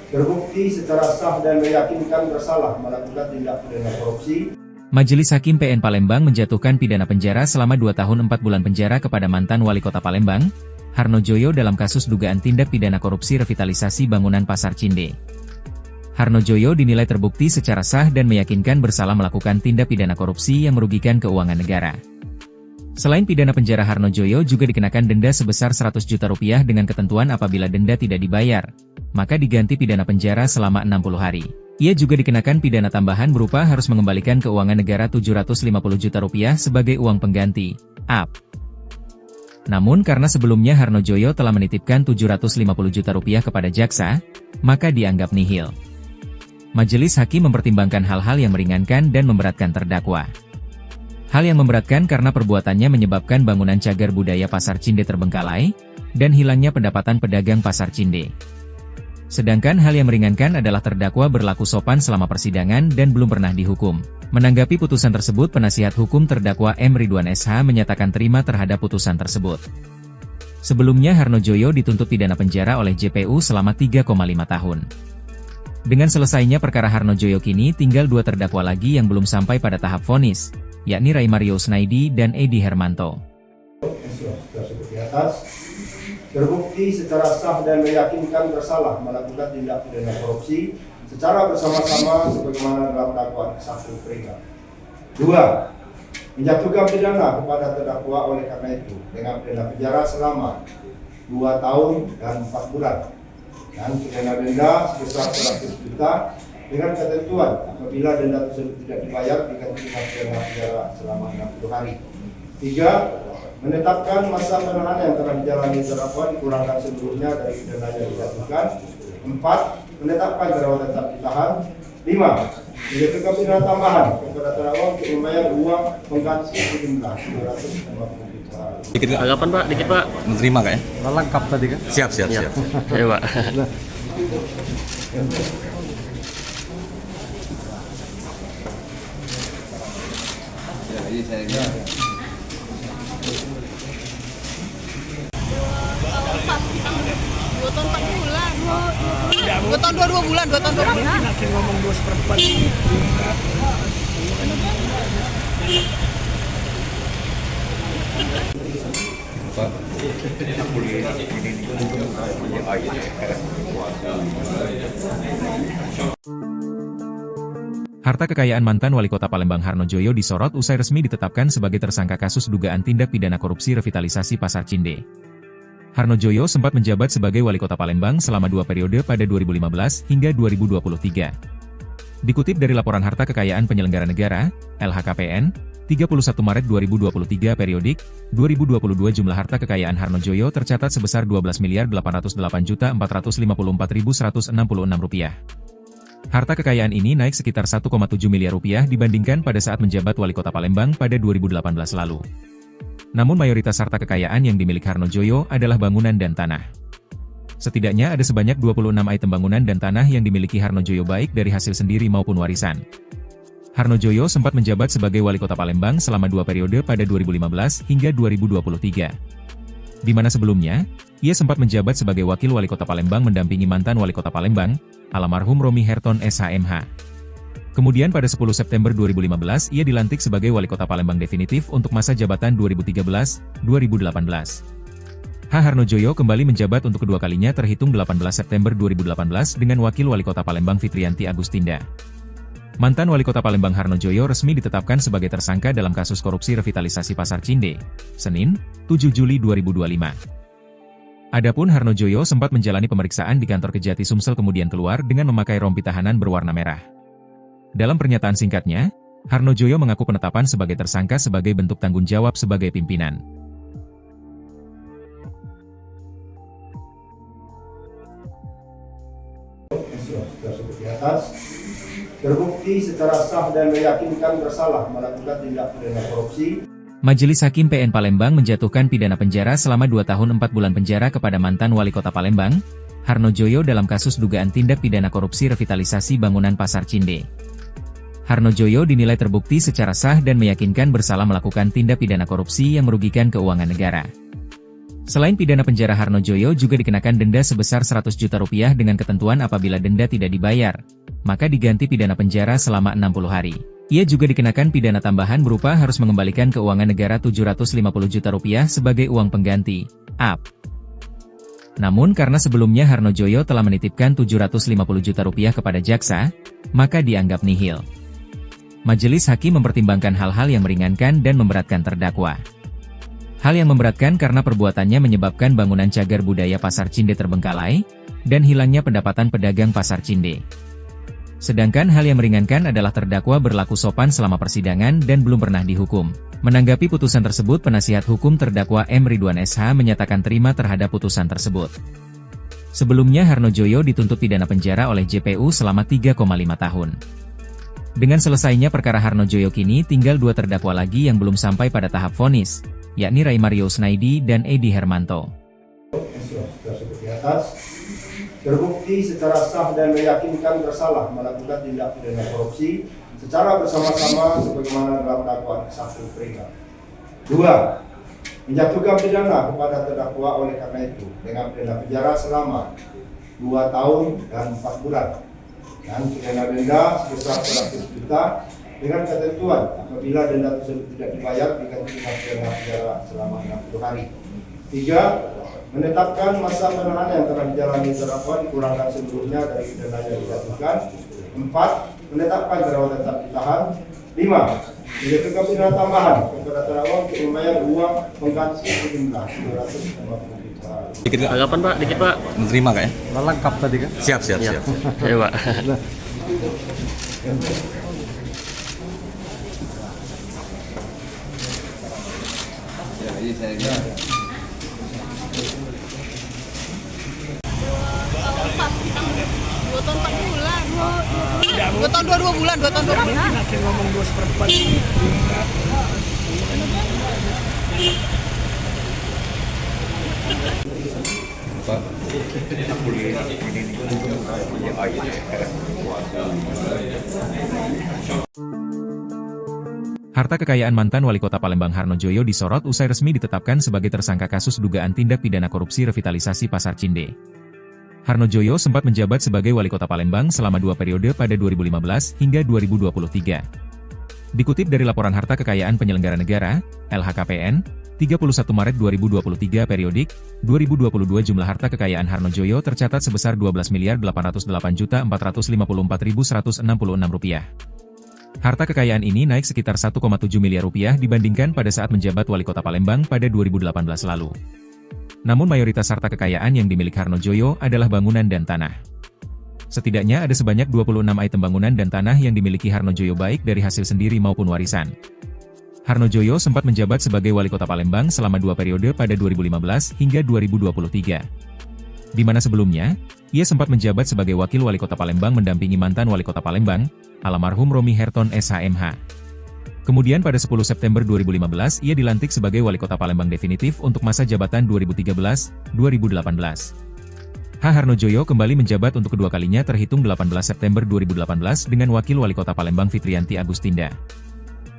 terbukti secara sah dan meyakinkan bersalah melakukan tindak pidana korupsi. Majelis Hakim PN Palembang menjatuhkan pidana penjara selama 2 tahun 4 bulan penjara kepada mantan Wali Kota Palembang, Harnojoyo dalam kasus dugaan tindak pidana korupsi revitalisasi bangunan Pasar Cinde. Harnojoyo dinilai terbukti secara sah dan meyakinkan bersalah melakukan tindak pidana korupsi yang merugikan keuangan negara. Selain pidana penjara, Harnojoyo juga dikenakan denda sebesar 100 juta rupiah dengan ketentuan apabila denda tidak dibayar, maka diganti pidana penjara selama 60 hari. Ia juga dikenakan pidana tambahan berupa harus mengembalikan keuangan negara 750 juta rupiah sebagai uang pengganti, AP. Namun karena sebelumnya Harnojoyo telah menitipkan 750 juta rupiah kepada jaksa, maka dianggap nihil. Majelis Hakim mempertimbangkan hal-hal yang meringankan dan memberatkan terdakwa. Hal yang memberatkan karena perbuatannya menyebabkan bangunan cagar budaya Pasar Cinde terbengkalai, dan hilangnya pendapatan pedagang Pasar Cinde. Sedangkan hal yang meringankan adalah terdakwa berlaku sopan selama persidangan dan belum pernah dihukum. Menanggapi putusan tersebut, penasihat hukum terdakwa M. Ridwan SH menyatakan terima terhadap putusan tersebut. Sebelumnya Harnojoyo dituntut pidana penjara oleh JPU selama 3,5 tahun. Dengan selesainya perkara Harnojoyo, kini tinggal 2 terdakwa lagi yang belum sampai pada tahap vonis, yakni Ray Mario Snaidi dan Edi Hermanto. Tersebut di atas terbukti secara sah dan meyakinkan bersalah melakukan tindak pidana korupsi secara bersama-sama sebagaimana dalam dakwaan ke-1 Prega. 2. Menjatuhkan pidana kepada terdakwa oleh karena itu dengan pidana penjara selama 2 tahun dan 4 bulan dan pidana denda sebesar 100 juta dengan ketentuan apabila denda tersebut tidak dibayar diganti dengan pidana penjara selama 60 hari. 3. Menetapkan masa penahanan yang telah dijalani terdakwa dikurangkan seluruhnya dari pidana yang dijatuhkan. 4. Menetapkan terdakwa tetap ditahan. 5. Menjatuhkan pidana tambahan kepada terdakwa untuk membayar uang pengganti sejumlah 250 juta. Dikit tanggapan Pak, dikit Pak. Menerima kak ya? Lengkap tadi kan? Siap. Ayo Pak. Dua tahun 4 bulan. 2 tahun 2 bulan, 2 tahun 2 bulan. Ngomong 2/4. Harta kekayaan mantan Wali Kota Palembang Harnojoyo disorot usai resmi ditetapkan sebagai tersangka kasus dugaan tindak pidana korupsi revitalisasi Pasar Cinde. Harnojoyo sempat menjabat sebagai Wali Kota Palembang selama 2 periode pada 2015 hingga 2023. Dikutip dari laporan harta kekayaan penyelenggara negara, LHKPN, 31 Maret 2023 periodik, 2022 jumlah harta kekayaan Harnojoyo tercatat sebesar Rp12.808.454.166. Harta kekayaan ini naik sekitar 1,7 miliar rupiah dibandingkan pada saat menjabat Wali Kota Palembang pada 2018 lalu. Namun mayoritas harta kekayaan yang dimiliki Harnojoyo adalah bangunan dan tanah. Setidaknya ada sebanyak 26 item bangunan dan tanah yang dimiliki Harnojoyo baik dari hasil sendiri maupun warisan. Harnojoyo sempat menjabat sebagai Wali Kota Palembang selama 2 periode pada 2015 hingga 2023. Di mana sebelumnya, ia sempat menjabat sebagai Wakil Wali Kota Palembang mendampingi mantan Wali Kota Palembang, almarhum Romi Herton SHMH. Kemudian pada 10 September 2015 ia dilantik sebagai Wali Kota Palembang definitif untuk masa jabatan 2013-2018. Harnojoyo kembali menjabat untuk kedua kalinya terhitung 18 September 2018 dengan Wakil Wali Kota Palembang Fitrianti Agustinda. Mantan Wali Kota Palembang Harnojoyo resmi ditetapkan sebagai tersangka dalam kasus korupsi revitalisasi Pasar Cinde, Senin, 7 Juli 2025. Adapun Harnojoyo sempat menjalani pemeriksaan di kantor Kejati Sumsel kemudian keluar dengan memakai rompi tahanan berwarna merah. Dalam pernyataan singkatnya, Harnojoyo mengaku penetapan sebagai tersangka sebagai bentuk tanggung jawab sebagai pimpinan. atas, terbukti secara sah dan meyakinkan bersalah melakukan tindak pidana korupsi. Majelis Hakim PN Palembang menjatuhkan pidana penjara selama 2 tahun 4 bulan penjara kepada mantan Wali Kota Palembang, Harno Joyo dalam kasus dugaan tindak pidana korupsi revitalisasi bangunan Pasar Cinde. Harno Joyo dinilai terbukti secara sah dan meyakinkan bersalah melakukan tindak pidana korupsi yang merugikan keuangan negara. Selain pidana penjara, Harno Joyo juga dikenakan denda sebesar 100 juta rupiah dengan ketentuan apabila denda tidak dibayar, maka diganti pidana penjara selama 60 hari. Ia juga dikenakan pidana tambahan berupa harus mengembalikan keuangan negara 750 juta rupiah sebagai uang pengganti, AP. Namun karena sebelumnya Harno Joyo telah menitipkan 750 juta rupiah kepada jaksa, maka dianggap nihil. Majelis Hakim mempertimbangkan hal-hal yang meringankan dan memberatkan terdakwa. Hal yang memberatkan karena perbuatannya menyebabkan bangunan cagar budaya Pasar Cinde terbengkalai, dan hilangnya pendapatan pedagang Pasar Cinde. Sedangkan hal yang meringankan adalah terdakwa berlaku sopan selama persidangan dan belum pernah dihukum. Menanggapi putusan tersebut, penasihat hukum terdakwa M. Ridwan SH menyatakan terima terhadap putusan tersebut. Sebelumnya Harno Joyo dituntut pidana penjara oleh JPU selama 3,5 tahun. Dengan selesainya perkara Harno Joyo, kini tinggal 2 terdakwa lagi yang belum sampai pada tahap vonis, yakni Ray Mario Snaidi dan Edi Hermanto. Tersebut di atas, terbukti secara sah dan meyakinkan bersalah melakukan tindak pidana korupsi secara bersama-sama sebagaimana dalam dakwaan ke-1 peringkat. 2. Menjatuhkan pidana kepada terdakwa oleh karena itu dengan pidana penjara selama 2 tahun dan 4 bulan dan pidana denda sebesar 100 juta dengan ketentuan apabila denda tersebut tidak dibayar diganti dengan pidana penjara selama 60 hari. 3. Menetapkan masa penahanan yang telah dijalani terdakwa dikurangkan seluruhnya dari pidana yang dijatuhkan. 4. Menetapkan terdakwa tetap ditahan. 5. Menjatuhkan pidana tambahan kepada terdakwa untuk membayar uang pengganti sejumlah 250 juta. Dikit tanggapan Pak, dikit Pak. Menerima kak ya? Lengkap tadi kan? Siap. Ayo Pak. Dua tahun 4 bulan. 2 tahun 2 bulan. 2 tahun 2 bulan. Ngomong 2/4. Harta kekayaan mantan Wali Kota Palembang Harno Joyo disorot usai resmi ditetapkan sebagai tersangka kasus dugaan tindak pidana korupsi revitalisasi Pasar Cinde. Harno Joyo sempat menjabat sebagai Wali Kota Palembang selama 2 periode pada 2015 hingga 2023. Dikutip dari laporan harta kekayaan penyelenggara negara, LHKPN, 31 Maret 2023 periodik, 2022 jumlah harta kekayaan Harno Joyo tercatat sebesar Rp12.808.454.166. Harta kekayaan ini naik sekitar 1,7 miliar rupiah dibandingkan pada saat menjabat Wali Kota Palembang pada 2018 lalu. Namun mayoritas harta kekayaan yang dimiliki Harno Joyo adalah bangunan dan tanah. Setidaknya ada sebanyak 26 item bangunan dan tanah yang dimiliki Harno Joyo baik dari hasil sendiri maupun warisan. Harno Joyo sempat menjabat sebagai Wali Kota Palembang selama 2 periode pada 2015 hingga 2023. Di mana sebelumnya, ia sempat menjabat sebagai Wakil Wali Kota Palembang mendampingi mantan Wali Kota Palembang, almarhum Romi Herton SHMH. Kemudian pada 10 September 2015 ia dilantik sebagai Wali Kota Palembang definitif untuk masa jabatan 2013-2018. Harno Joyo kembali menjabat untuk kedua kalinya terhitung 18 September 2018 dengan Wakil Wali Kota Palembang Fitrianti Agustinda.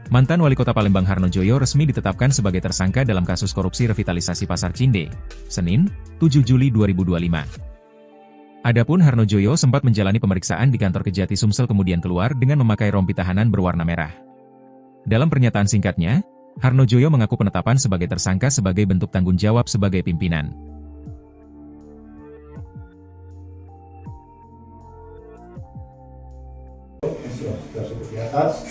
Mantan Wali Kota Palembang Harno Joyo resmi ditetapkan sebagai tersangka dalam kasus korupsi revitalisasi Pasar Cinde, Senin, 7 Juli 2025. Adapun Harno Joyo sempat menjalani pemeriksaan di kantor Kejati Sumsel kemudian keluar dengan memakai rompi tahanan berwarna merah. Dalam pernyataan singkatnya, Harno Joyo mengaku penetapan sebagai tersangka sebagai bentuk tanggung jawab sebagai pimpinan. Tersebut di atas,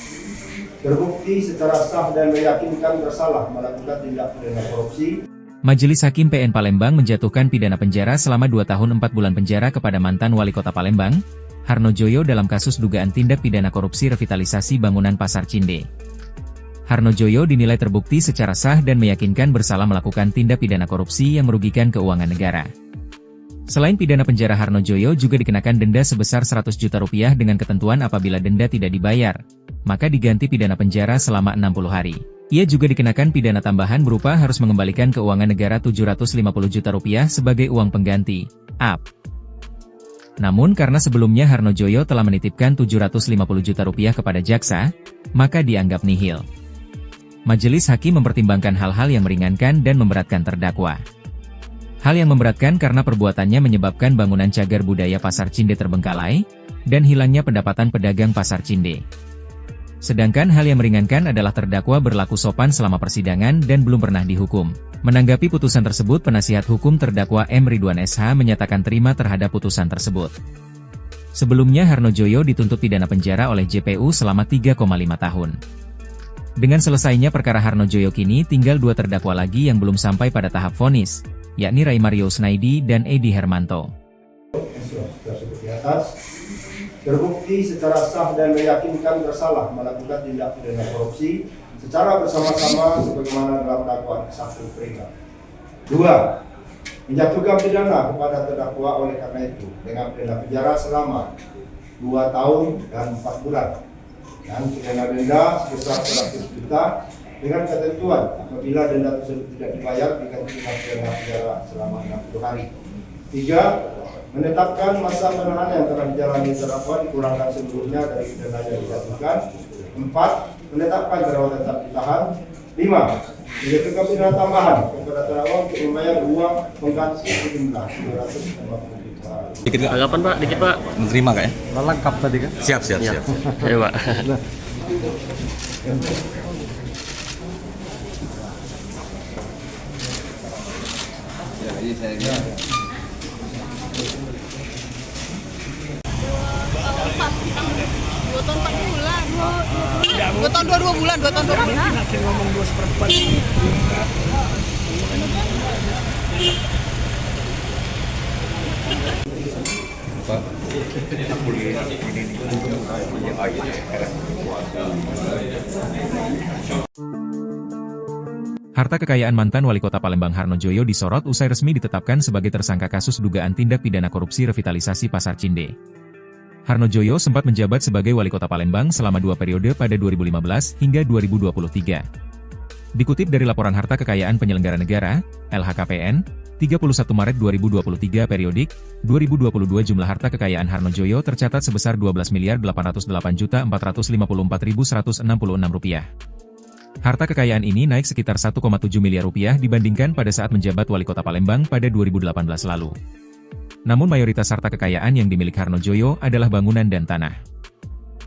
terbukti secara sah dan meyakinkan bersalah melakukan tindak pidana korupsi. Majelis Hakim PN Palembang menjatuhkan pidana penjara selama 2 tahun 4 bulan penjara kepada mantan Wali Kota Palembang, Harno Joyo dalam kasus dugaan tindak pidana korupsi revitalisasi bangunan Pasar Cinde. Harno Joyo dinilai terbukti secara sah dan meyakinkan bersalah melakukan tindak pidana korupsi yang merugikan keuangan negara. Selain pidana penjara, Harnojoyo juga dikenakan denda sebesar 100 juta rupiah dengan ketentuan apabila denda tidak dibayar, maka diganti pidana penjara selama 60 hari. Ia juga dikenakan pidana tambahan berupa harus mengembalikan keuangan negara 750 juta rupiah sebagai uang pengganti, AP. Namun karena sebelumnya Harnojoyo telah menitipkan 750 juta rupiah kepada jaksa, maka dianggap nihil. Majelis Hakim mempertimbangkan hal-hal yang meringankan dan memberatkan terdakwa. Hal yang memberatkan karena perbuatannya menyebabkan bangunan cagar budaya Pasar Cinde terbengkalai, dan hilangnya pendapatan pedagang Pasar Cinde. Sedangkan hal yang meringankan adalah terdakwa berlaku sopan selama persidangan dan belum pernah dihukum. Menanggapi putusan tersebut, penasihat hukum terdakwa M. Ridwan SH menyatakan terima terhadap putusan tersebut. Sebelumnya Harnojoyo dituntut pidana penjara oleh JPU selama 3,5 tahun. Dengan selesainya perkara Harnojoyo, kini tinggal 2 terdakwa lagi yang belum sampai pada tahap vonis, yakni Ray Mario Snaidi dan Edi Hermanto. Tersebut di atas terbukti secara sah dan meyakinkan bersalah melakukan tindak pidana korupsi secara bersama-sama sebagaimana dalam dakwaan ke-1 mereka. 2. Menjatuhkan pidana kepada terdakwa oleh karena itu dengan pidana penjara selama 2 tahun dan 4 bulan dan pidana denda sebesar 100 juta dengan ketentuan apabila denda tersebut tidak dibayar diganti dengan pidana penjara selama 60 hari. 3. Menetapkan masa penahanan yang telah dijalani terdakwa dikurangkan seluruhnya dari pidana yang dijatuhkan. 4. Menetapkan terdakwa tetap ditahan. 5. Menjatuhkan pidana tambahan kepada terdakwa untuk membayar uang pengganti sejumlah 250 juta. Dikit tanggapan Pak, dikit Pak. Menerima kak ya? Lengkap tadi kan? Siap. Ayo Pak. Dua tahun 4 bulan. 2 tahun 2 bulan. 2 tahun 2 bulan. Makin ngomong 2/4. Harta kekayaan mantan Wali Kota Palembang Harnojoyo disorot usai resmi ditetapkan sebagai tersangka kasus dugaan tindak pidana korupsi revitalisasi Pasar Cinde. Harnojoyo sempat menjabat sebagai Wali Kota Palembang selama 2 periode pada 2015 hingga 2023. Dikutip dari Laporan Harta Kekayaan Penyelenggara Negara, LHKPN, 31 Maret 2023 periodik, 2022 jumlah harta kekayaan Harnojoyo tercatat sebesar Rp12.808.454.166. Harta kekayaan ini naik sekitar 1,7 miliar rupiah dibandingkan pada saat menjabat Wali Kota Palembang pada 2018 lalu. Namun mayoritas harta kekayaan yang dimiliki Harnojoyo adalah bangunan dan tanah.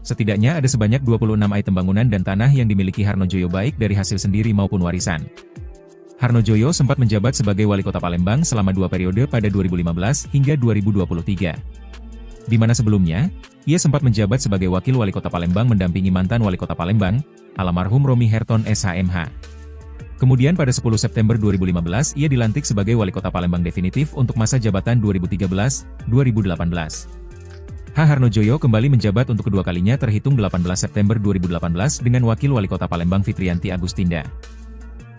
Setidaknya ada sebanyak 26 item bangunan dan tanah yang dimiliki Harnojoyo baik dari hasil sendiri maupun warisan. Harnojoyo sempat menjabat sebagai Wali Kota Palembang selama 2 periode pada 2015 hingga 2023. Di mana sebelumnya, ia sempat menjabat sebagai Wakil Wali Kota Palembang mendampingi mantan Wali Kota Palembang, almarhum Romi Herton SHMH. Kemudian pada 10 September 2015 ia dilantik sebagai Wali Kota Palembang definitif untuk masa jabatan 2013-2018. Harnojoyo kembali menjabat untuk kedua kalinya terhitung 18 September 2018 dengan Wakil Wali Kota Palembang Fitrianti Agustinda.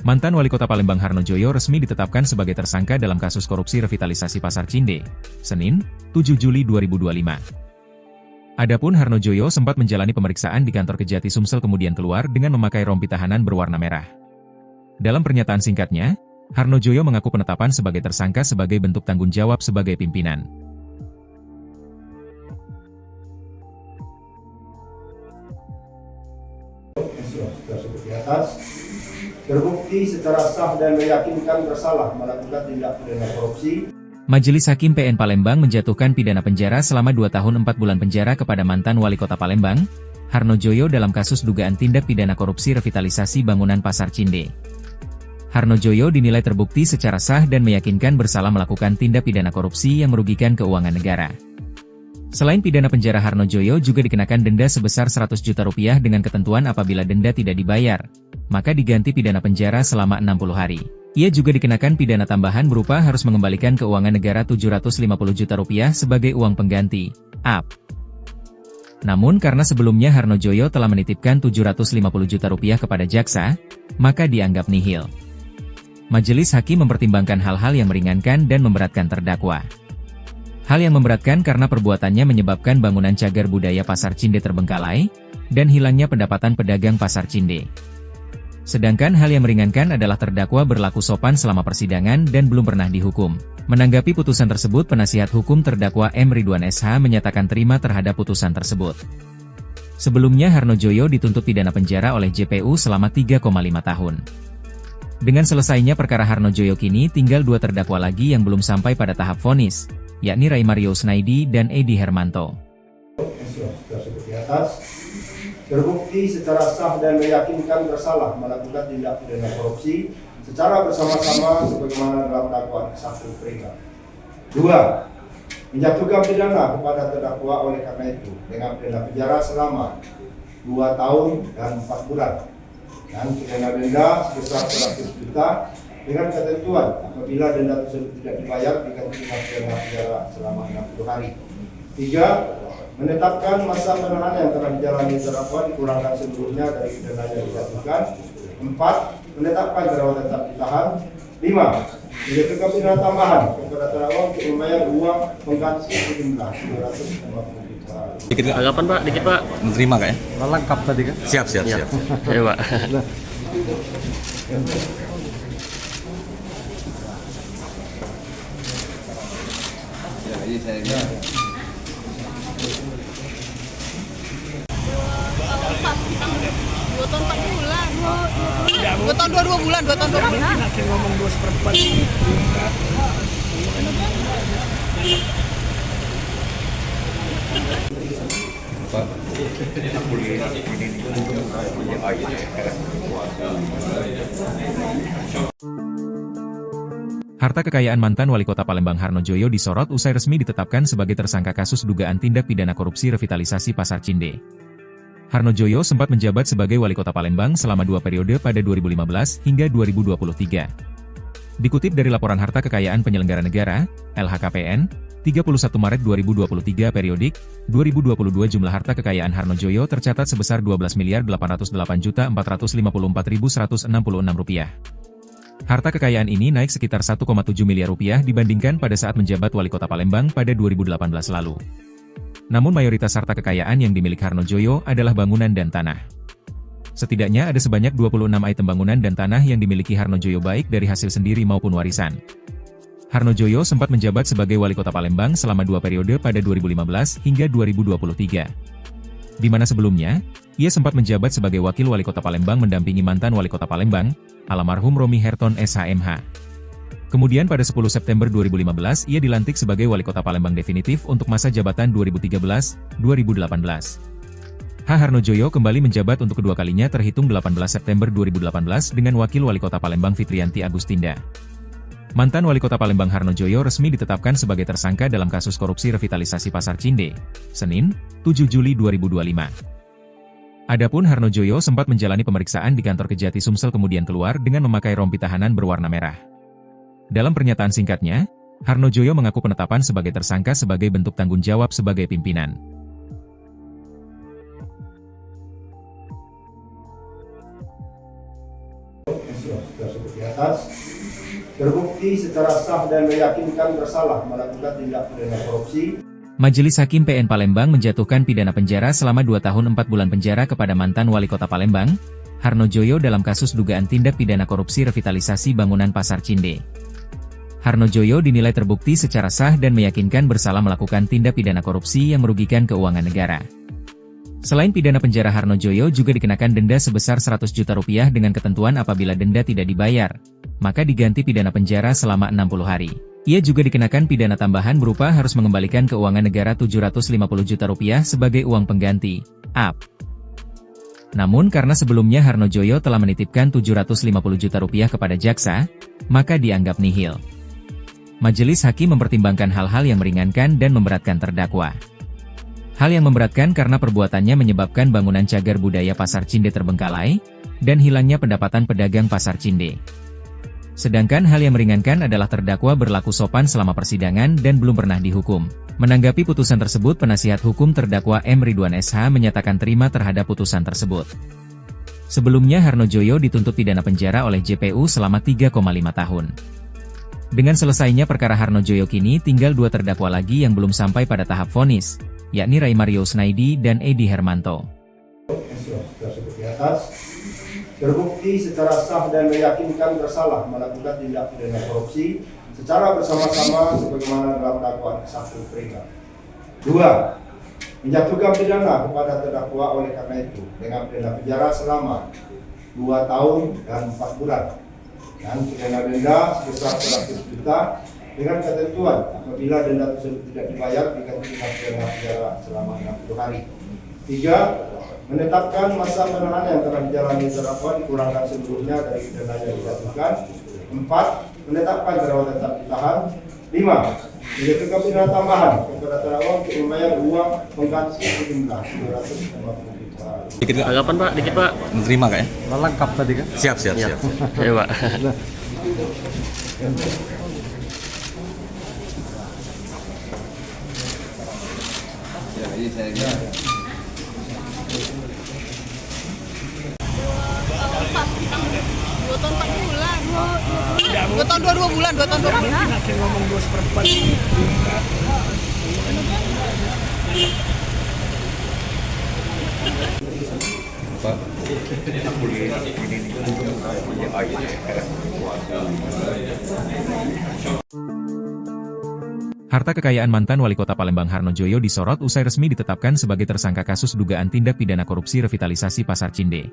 Mantan Wali Kota Palembang Harnojoyo resmi ditetapkan sebagai tersangka dalam kasus korupsi revitalisasi Pasar Cinde, Senin, 7 Juli 2025. Adapun Harnojoyo sempat menjalani pemeriksaan di kantor Kejati Sumsel kemudian keluar dengan memakai rompi tahanan berwarna merah. Dalam pernyataan singkatnya, Harnojoyo mengaku penetapan sebagai tersangka sebagai bentuk tanggung jawab sebagai pimpinan. Tersebut di atas terbukti secara sah dan meyakinkan bersalah melakukan tindak pidana korupsi. Majelis Hakim PN Palembang menjatuhkan pidana penjara selama 2 tahun 4 bulan penjara kepada mantan Wali Kota Palembang, Harnojoyo dalam kasus dugaan tindak pidana korupsi revitalisasi bangunan Pasar Cinde. Harnojoyo dinilai terbukti secara sah dan meyakinkan bersalah melakukan tindak pidana korupsi yang merugikan keuangan negara. Selain pidana penjara, Harnojoyo juga dikenakan denda sebesar 100 juta rupiah dengan ketentuan apabila denda tidak dibayar, maka diganti pidana penjara selama 60 hari. Ia juga dikenakan pidana tambahan berupa harus mengembalikan keuangan negara 750 juta rupiah sebagai uang pengganti, AP. Namun karena sebelumnya Harnojoyo telah menitipkan 750 juta rupiah kepada jaksa, maka dianggap nihil. Majelis Hakim mempertimbangkan hal-hal yang meringankan dan memberatkan terdakwa. Hal yang memberatkan karena perbuatannya menyebabkan bangunan cagar budaya Pasar Cinde terbengkalai, dan hilangnya pendapatan pedagang Pasar Cinde. Sedangkan hal yang meringankan adalah terdakwa berlaku sopan selama persidangan dan belum pernah dihukum. Menanggapi putusan tersebut, penasihat hukum terdakwa M. Ridwan SH menyatakan terima terhadap putusan tersebut. Sebelumnya Harno Joyo dituntut pidana penjara oleh JPU selama 3,5 tahun. Dengan selesainya perkara Harno Joyo, kini tinggal 2 terdakwa lagi yang belum sampai pada tahap vonis, yakni Ray Mario Snaidi dan Edi Hermanto. Seperti atas, terbukti secara sah dan meyakinkan bersalah melakukan tindak pidana korupsi secara bersama-sama sebagaimana dalam dakwaan ke-1 mereka. 2. Menjatuhkan pidana kepada terdakwa oleh karena itu dengan pidana penjara selama 2 tahun dan 4 bulan dan pidana denda sebesar 100 juta dengan ketentuan apabila denda tersebut tidak dibayar diganti dengan pidana penjara selama 60 hari. 3. Menetapkan masa penahanan yang telah dijalani terdakwa dikurangkan seluruhnya dari pidana yang dijatuhkan. 4. Menetapkan terdakwa tetap ditahan. 5. Menjatuhkan pidana tambahan kepada terdakwa untuk membayar uang pengganti sejumlah 250 juta. Tanggapan Pak, dikit Pak. Menerima kak ya? Lengkap tadi kan? Siap. Ayo Pak. Dua tahun 4 bulan. 2 tahun 2 bulan. 2 tahun 2 bulan. Makin ngomong 2/4. Harta kekayaan mantan Wali Kota Palembang Harno Joyo disorot usai resmi ditetapkan sebagai tersangka kasus dugaan tindak pidana korupsi revitalisasi Pasar Cinde. Harno Joyo sempat menjabat sebagai Wali Kota Palembang selama 2 periode pada 2015 hingga 2023. Dikutip dari Laporan Harta Kekayaan Penyelenggara Negara, LHKPN, 31 Maret 2023 periodik, 2022 jumlah harta kekayaan Harno Joyo tercatat sebesar Rp12.808.454.166. Harta kekayaan ini naik sekitar 1,7 miliar rupiah dibandingkan pada saat menjabat Wali Kota Palembang pada 2018 lalu. Namun mayoritas harta kekayaan yang dimiliki Harno Joyo adalah bangunan dan tanah. Setidaknya ada sebanyak 26 item bangunan dan tanah yang dimiliki Harno Joyo baik dari hasil sendiri maupun warisan. Harno Joyo sempat menjabat sebagai Wali Kota Palembang selama 2 periode pada 2015 hingga 2023. Di mana sebelumnya, ia sempat menjabat sebagai Wakil Wali Kota Palembang mendampingi mantan Wali Kota Palembang, almarhum Romi Herton SHMH. Kemudian pada 10 September 2015 ia dilantik sebagai Wali Kota Palembang definitif untuk masa jabatan 2013-2018. Harno Joyo kembali menjabat untuk kedua kalinya terhitung 18 September 2018 dengan Wakil Wali Kota Palembang Fitrianti Agustinda. Mantan Wali Kota Palembang Harno Joyo resmi ditetapkan sebagai tersangka dalam kasus korupsi revitalisasi Pasar Cinde, Senin, 7 Juli 2025. Adapun Harno Joyo sempat menjalani pemeriksaan di kantor Kejati Sumsel kemudian keluar dengan memakai rompi tahanan berwarna merah. Dalam pernyataan singkatnya, Harno Joyo mengaku penetapan sebagai tersangka sebagai bentuk tanggung jawab sebagai pimpinan. Seperti atas, terbukti secara sah dan meyakinkan bersalah melakukan tindak pidana korupsi. Majelis Hakim PN Palembang menjatuhkan pidana penjara selama 2 tahun 4 bulan penjara kepada mantan Wali Kota Palembang, Harno Joyo dalam kasus dugaan tindak pidana korupsi revitalisasi bangunan Pasar Cinde. Harno Joyo dinilai terbukti secara sah dan meyakinkan bersalah melakukan tindak pidana korupsi yang merugikan keuangan negara. Selain pidana penjara, Harno Joyo juga dikenakan denda sebesar 100 juta rupiah dengan ketentuan apabila denda tidak dibayar, maka diganti pidana penjara selama 60 hari. Ia juga dikenakan pidana tambahan berupa harus mengembalikan keuangan negara 750 juta rupiah sebagai uang pengganti, AP. Namun karena sebelumnya Harno Joyo telah menitipkan 750 juta rupiah kepada jaksa, maka dianggap nihil. Majelis Hakim mempertimbangkan hal-hal yang meringankan dan memberatkan terdakwa. Hal yang memberatkan karena perbuatannya menyebabkan bangunan cagar budaya Pasar Cinde terbengkalai, dan hilangnya pendapatan pedagang Pasar Cinde. Sedangkan hal yang meringankan adalah terdakwa berlaku sopan selama persidangan dan belum pernah dihukum. Menanggapi putusan tersebut, penasihat hukum terdakwa M. Ridwan SH menyatakan terima terhadap putusan tersebut. Sebelumnya Harno Joyo dituntut pidana penjara oleh JPU selama 3,5 tahun. Dengan selesainya perkara Harnojoyo kini tinggal 2 terdakwa lagi yang belum sampai pada tahap vonis, yakni Ray Mario Snaidi dan Edi Hermanto. Tersebut di atas terbukti secara sah dan meyakinkan bersalah melakukan tindak pidana korupsi secara bersama-sama sebagaimana dalam dakwaan ke-1 peringkat. 2. Menjatuhkan pidana kepada terdakwa oleh karena itu dengan pidana penjara selama 2 tahun dan 4 bulan dan pidana denda sebesar 100 juta dengan ketentuan apabila denda tersebut tidak dibayar diganti dengan pidana penjara selama 60 hari. 3. Menetapkan masa penahanan yang telah dijalani terdakwa dikurangkan seluruhnya dari pidana yang dijatuhkan. 4. Menetapkan terdakwa tetap ditahan. 5. Menjatuhkan pidana tambahan kepada terdakwa untuk membayar uang pengganti sejumlah 250 juta. Tanggapan Pak, dikit Pak. Menerima kak ya? Lengkap tadi kan? Siap. Ya Pak. Dua tahun 4 bulan. 2 tahun 2 bulan. 2 tahun 2 bulan. Ngomong 2/4. Harta kekayaan mantan Wali Kota Palembang Harnojoyo disorot usai resmi ditetapkan sebagai tersangka kasus dugaan tindak pidana korupsi revitalisasi Pasar Cinde.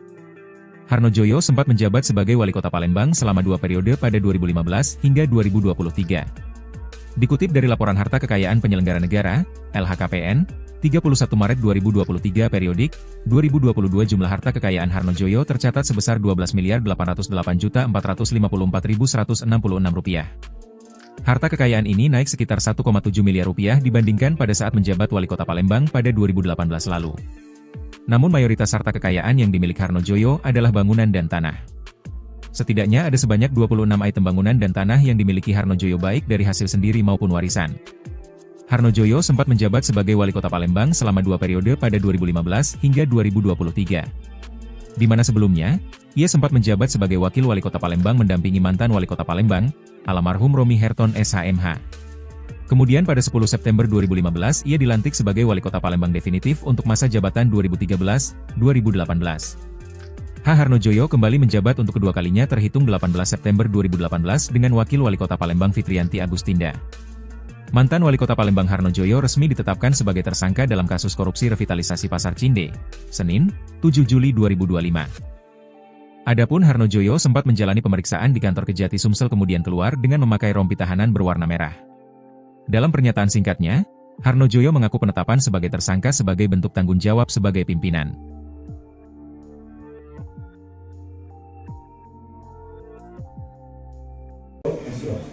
Harnojoyo sempat menjabat sebagai Wali Kota Palembang selama 2 periode pada 2015 hingga 2023. Dikutip dari Laporan Harta Kekayaan Penyelenggara Negara, LHKPN, 31 Maret 2023 periodik, 2022 jumlah harta kekayaan Harnojoyo tercatat sebesar Rp12.808.454.166. Harta kekayaan ini naik sekitar 1,7 miliar rupiah dibandingkan pada saat menjabat Wali Kota Palembang pada 2018 lalu. Namun mayoritas harta kekayaan yang dimiliki Harnojoyo adalah bangunan dan tanah. Setidaknya ada sebanyak 26 item bangunan dan tanah yang dimiliki Harnojoyo baik dari hasil sendiri maupun warisan. Harnojoyo sempat menjabat sebagai Wali Kota Palembang selama 2 periode pada 2015 hingga 2023. Di mana sebelumnya, ia sempat menjabat sebagai Wakil Wali Kota Palembang mendampingi mantan Wali Kota Palembang, almarhum Romi Herton SHMH. Kemudian pada 10 September 2015 ia dilantik sebagai Wali Kota Palembang definitif untuk masa jabatan 2013-2018. Harnojoyo kembali menjabat untuk kedua kalinya terhitung 18 September 2018 dengan Wakil Wali Kota Palembang Fitrianti Agustinda. Mantan Wali Kota Palembang Harnojoyo resmi ditetapkan sebagai tersangka dalam kasus korupsi revitalisasi Pasar Cinde, Senin, 7 Juli 2025. Adapun Harnojoyo sempat menjalani pemeriksaan di kantor Kejati Sumsel kemudian keluar dengan memakai rompi tahanan berwarna merah. Dalam pernyataan singkatnya, Harnojoyo mengaku penetapan sebagai tersangka sebagai bentuk tanggung jawab sebagai pimpinan.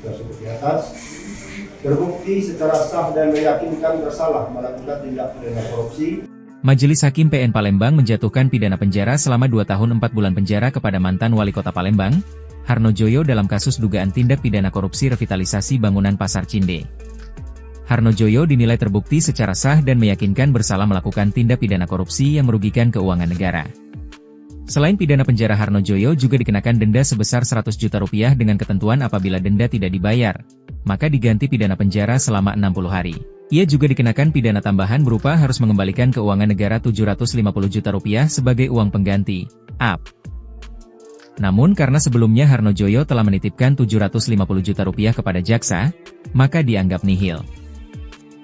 Tersebut di atas terbukti secara sah dan meyakinkan bersalah melakukan tindak pidana korupsi. Majelis Hakim PN Palembang menjatuhkan pidana penjara selama 2 tahun 4 bulan penjara kepada mantan Wali Kota Palembang, Harnojoyo dalam kasus dugaan tindak pidana korupsi revitalisasi bangunan Pasar Cinde. Harnojoyo dinilai terbukti secara sah dan meyakinkan bersalah melakukan tindak pidana korupsi yang merugikan keuangan negara. Selain pidana penjara, Harnojoyo juga dikenakan denda sebesar 100 juta rupiah dengan ketentuan apabila denda tidak dibayar, maka diganti pidana penjara selama 60 hari. Ia juga dikenakan pidana tambahan berupa harus mengembalikan keuangan negara 750 juta rupiah sebagai uang pengganti, AP. Namun karena sebelumnya Harnojoyo telah menitipkan 750 juta rupiah kepada jaksa, maka dianggap nihil.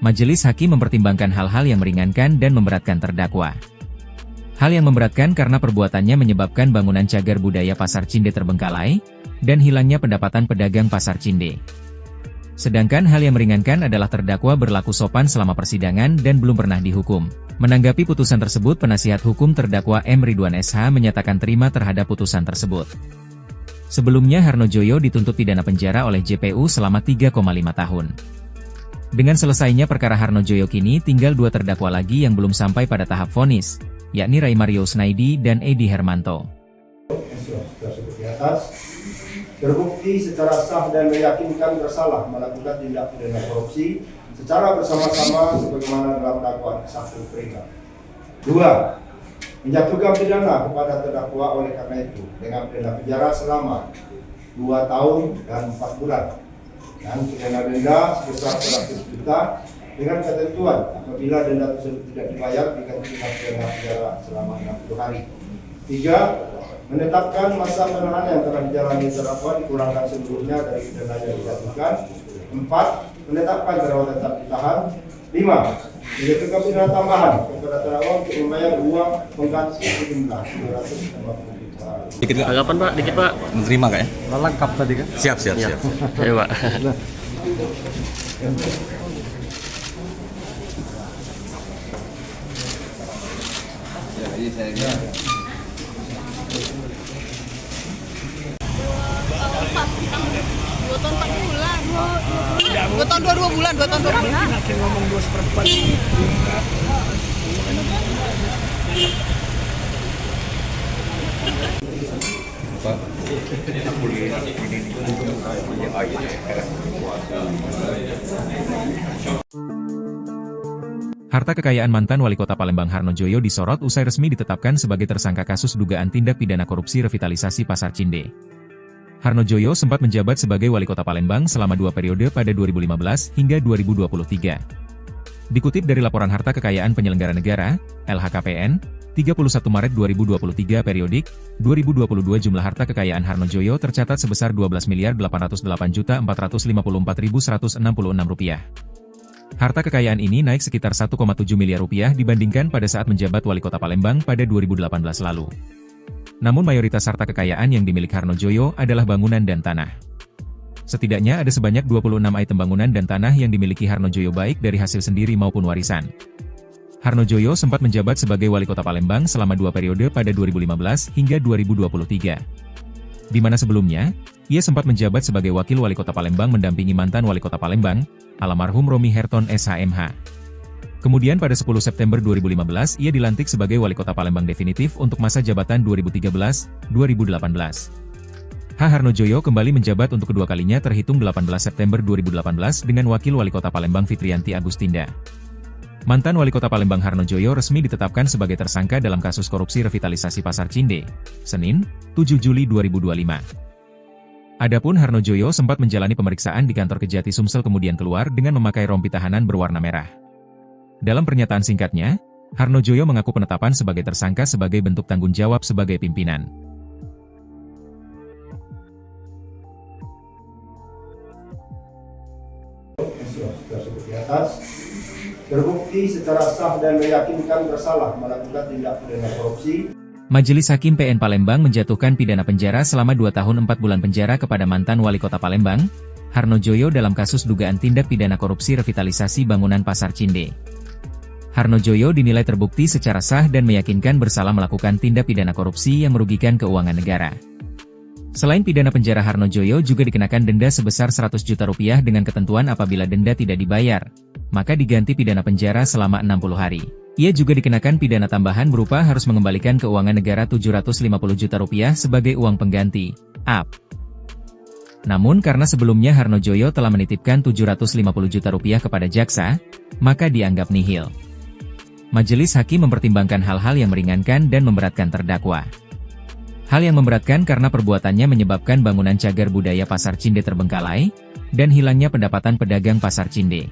Majelis Hakim mempertimbangkan hal-hal yang meringankan dan memberatkan terdakwa. Hal yang memberatkan karena perbuatannya menyebabkan bangunan cagar budaya Pasar Cinde terbengkalai, dan hilangnya pendapatan pedagang Pasar Cinde. Sedangkan hal yang meringankan adalah terdakwa berlaku sopan selama persidangan dan belum pernah dihukum. Menanggapi putusan tersebut, penasihat hukum terdakwa M. Ridwan SH menyatakan terima terhadap putusan tersebut. Sebelumnya Harnojoyo dituntut pidana penjara oleh JPU selama 3,5 tahun. Dengan selesainya perkara Harnojoyo kini tinggal 2 terdakwa lagi yang belum sampai pada tahap vonis, yakni Ray Mario Snaidi dan Edi Hermanto. Tersebut di atas terbukti secara sah dan meyakinkan bersalah melakukan tindak pidana korupsi secara bersama-sama sebagaimana dalam dakwaan ke-1 peringkat. 2. Menjatuhkan pidana kepada terdakwa oleh karena itu dengan pidana penjara selama 2 tahun dan 4 bulan dan pidana denda sebesar 100 juta dengan ketentuan apabila denda tersebut tidak dibayar diganti dengan pidana penjara selama 60 hari. 3. Menetapkan masa penahanan yang telah dijalani terdakwa dikurangkan seluruhnya dari pidana yang dijatuhkan. 4. Menetapkan terdakwa tetap ditahan. 5. Menjatuhkan pidana tambahan kepada terdakwa untuk membayar uang pengganti sejumlah 250 juta. Dikit Kak. Tanggapan Pak, dikit Pak. Menerima Kak ya? Lengkap tadi kan? Siap. Ayo Pak. Dua tahun 4 bulan. 2 tahun 2 bulan. 2 tahun 2 bulan. Makin ngomong 2/4. Harta kekayaan mantan Wali Kota Palembang Harno Joyo disorot usai resmi ditetapkan sebagai tersangka kasus dugaan tindak pidana korupsi revitalisasi Pasar Cinde. Harno Joyo sempat menjabat sebagai Wali Kota Palembang selama 2 periode pada 2015 hingga 2023. Dikutip dari laporan harta kekayaan penyelenggara negara, LHKPN, 31 Maret 2023 periodik, 2022 jumlah harta kekayaan Harno Joyo tercatat sebesar Rp12.808.454.166. Harta kekayaan ini naik sekitar Rp1,7 miliar dibandingkan pada saat menjabat Wali Kota Palembang pada 2018 lalu. Namun mayoritas harta kekayaan yang dimiliki Harno Joyo adalah bangunan dan tanah. Setidaknya ada sebanyak 26 item bangunan dan tanah yang dimiliki Harno Joyo baik dari hasil sendiri maupun warisan. Harno Joyo sempat menjabat sebagai Wali Kota Palembang selama 2 periode pada 2015 hingga 2023. Di mana sebelumnya, ia sempat menjabat sebagai Wakil Wali Kota Palembang mendampingi mantan Wali Kota Palembang, almarhum Romi Herton SHMH. Kemudian pada 10 September 2015 ia dilantik sebagai Wali Kota Palembang definitif untuk masa jabatan 2013-2018. Harno Joyo kembali menjabat untuk kedua kalinya terhitung 18 September 2018 dengan Wakil Wali Kota Palembang Fitrianti Agustinda. Mantan Wali Kota Palembang Harno Joyo resmi ditetapkan sebagai tersangka dalam kasus korupsi revitalisasi Pasar Cinde, Senin, 7 Juli 2025. Adapun Harno Joyo sempat menjalani pemeriksaan di kantor Kejati Sumsel kemudian keluar dengan memakai rompi tahanan berwarna merah. Dalam pernyataan singkatnya, Harno Joyo mengaku penetapan sebagai tersangka sebagai bentuk tanggung jawab sebagai pimpinan. Tersebut di atas terbukti secara sah dan meyakinkan bersalah melakukan tindak pidana korupsi. Majelis Hakim PN Palembang menjatuhkan pidana penjara selama 2 tahun 4 bulan penjara kepada mantan Wali Kota Palembang, Harno Joyo dalam kasus dugaan tindak pidana korupsi revitalisasi bangunan Pasar Cinde. Harno Joyo dinilai terbukti secara sah dan meyakinkan bersalah melakukan tindak pidana korupsi yang merugikan keuangan negara. Selain pidana penjara, Harno Joyo juga dikenakan denda sebesar Rp100 juta dengan ketentuan apabila denda tidak dibayar, maka diganti pidana penjara selama 60 hari. Ia juga dikenakan pidana tambahan berupa harus mengembalikan keuangan negara Rp750 juta sebagai uang pengganti, AP. Namun karena sebelumnya Harno Joyo telah menitipkan Rp750 juta kepada jaksa, maka dianggap nihil. Majelis Hakim mempertimbangkan hal-hal yang meringankan dan memberatkan terdakwa. Hal yang memberatkan karena perbuatannya menyebabkan bangunan cagar budaya Pasar Cinde terbengkalai, dan hilangnya pendapatan pedagang Pasar Cinde.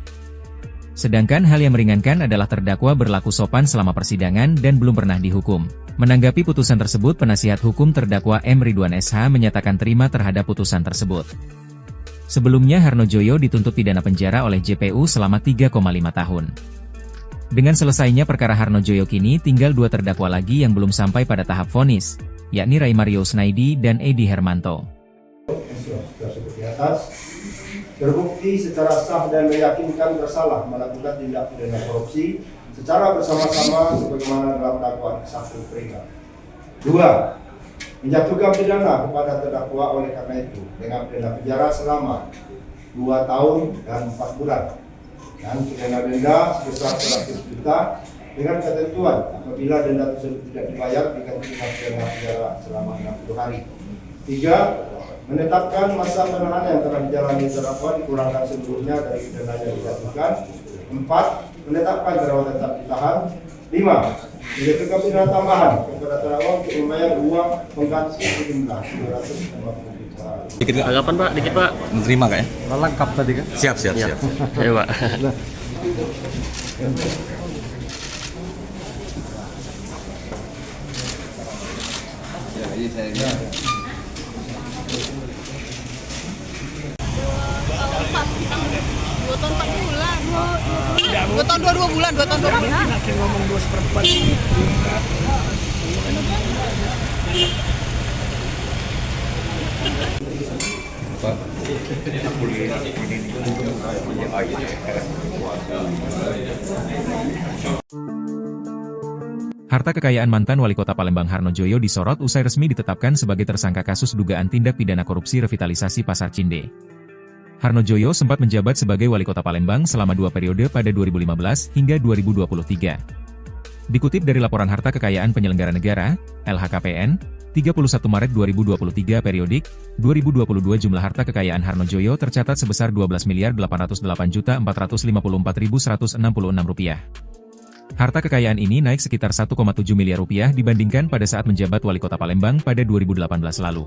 Sedangkan hal yang meringankan adalah terdakwa berlaku sopan selama persidangan dan belum pernah dihukum. Menanggapi putusan tersebut, penasihat hukum terdakwa M. Ridwan SH menyatakan terima terhadap putusan tersebut. Sebelumnya Harno Joyo dituntut pidana penjara oleh JPU selama 3,5 tahun. Dengan selesainya perkara Harno Joyo kini tinggal 2 terdakwa lagi yang belum sampai pada tahap vonis, yakni Ray Mario Snaidi dan Edi Hermanto. Tersebut di atas terbukti secara sah dan meyakinkan bersalah melakukan tindak pidana korupsi secara bersama-sama sebagaimana dalam dakwaan ke-1 Prima. 2. Menjatuhkan pidana kepada terdakwa oleh karena itu dengan pidana penjara selama 2 tahun dan 4 bulan dan pidana denda sebesar Rp100 juta dengan ketentuan apabila denda tersebut tidak dibayar diganti dengan pidana penjara selama 60 hari. 3. Menetapkan masa penahanan yang telah dijalani terdakwa dikurangkan seluruhnya dari pidana yang dijatuhkan. 4. Menetapkan terdakwa tetap ditahan. 5. Menjatuhkan pidana tambahan kepada terdakwa untuk membayar uang pengganti sejumlah 250 juta. Tanggapan Pak, dikit Pak. Menerima kak ya? Lengkap tadi kan? Siap. Ayo Pak. Dua tahun 4 bulan. 2 tahun 2 bulan. 2 tahun 2 bulan. Makin ngomong 2/4. Harta kekayaan mantan Wali Kota Palembang Harno Joyo disorot usai resmi ditetapkan sebagai tersangka kasus dugaan tindak pidana korupsi revitalisasi Pasar Cinde. Harno Joyo sempat menjabat sebagai Wali Kota Palembang selama 2 periode pada 2015 hingga 2023. Dikutip dari laporan harta kekayaan penyelenggara negara, LHKPN, 31 Maret 2023 periodik, 2022 jumlah harta kekayaan Harno Joyo tercatat sebesar Rp12.808.454.166. Harta kekayaan ini naik sekitar 1,7 miliar rupiah dibandingkan pada saat menjabat Wali Kota Palembang pada 2018 lalu.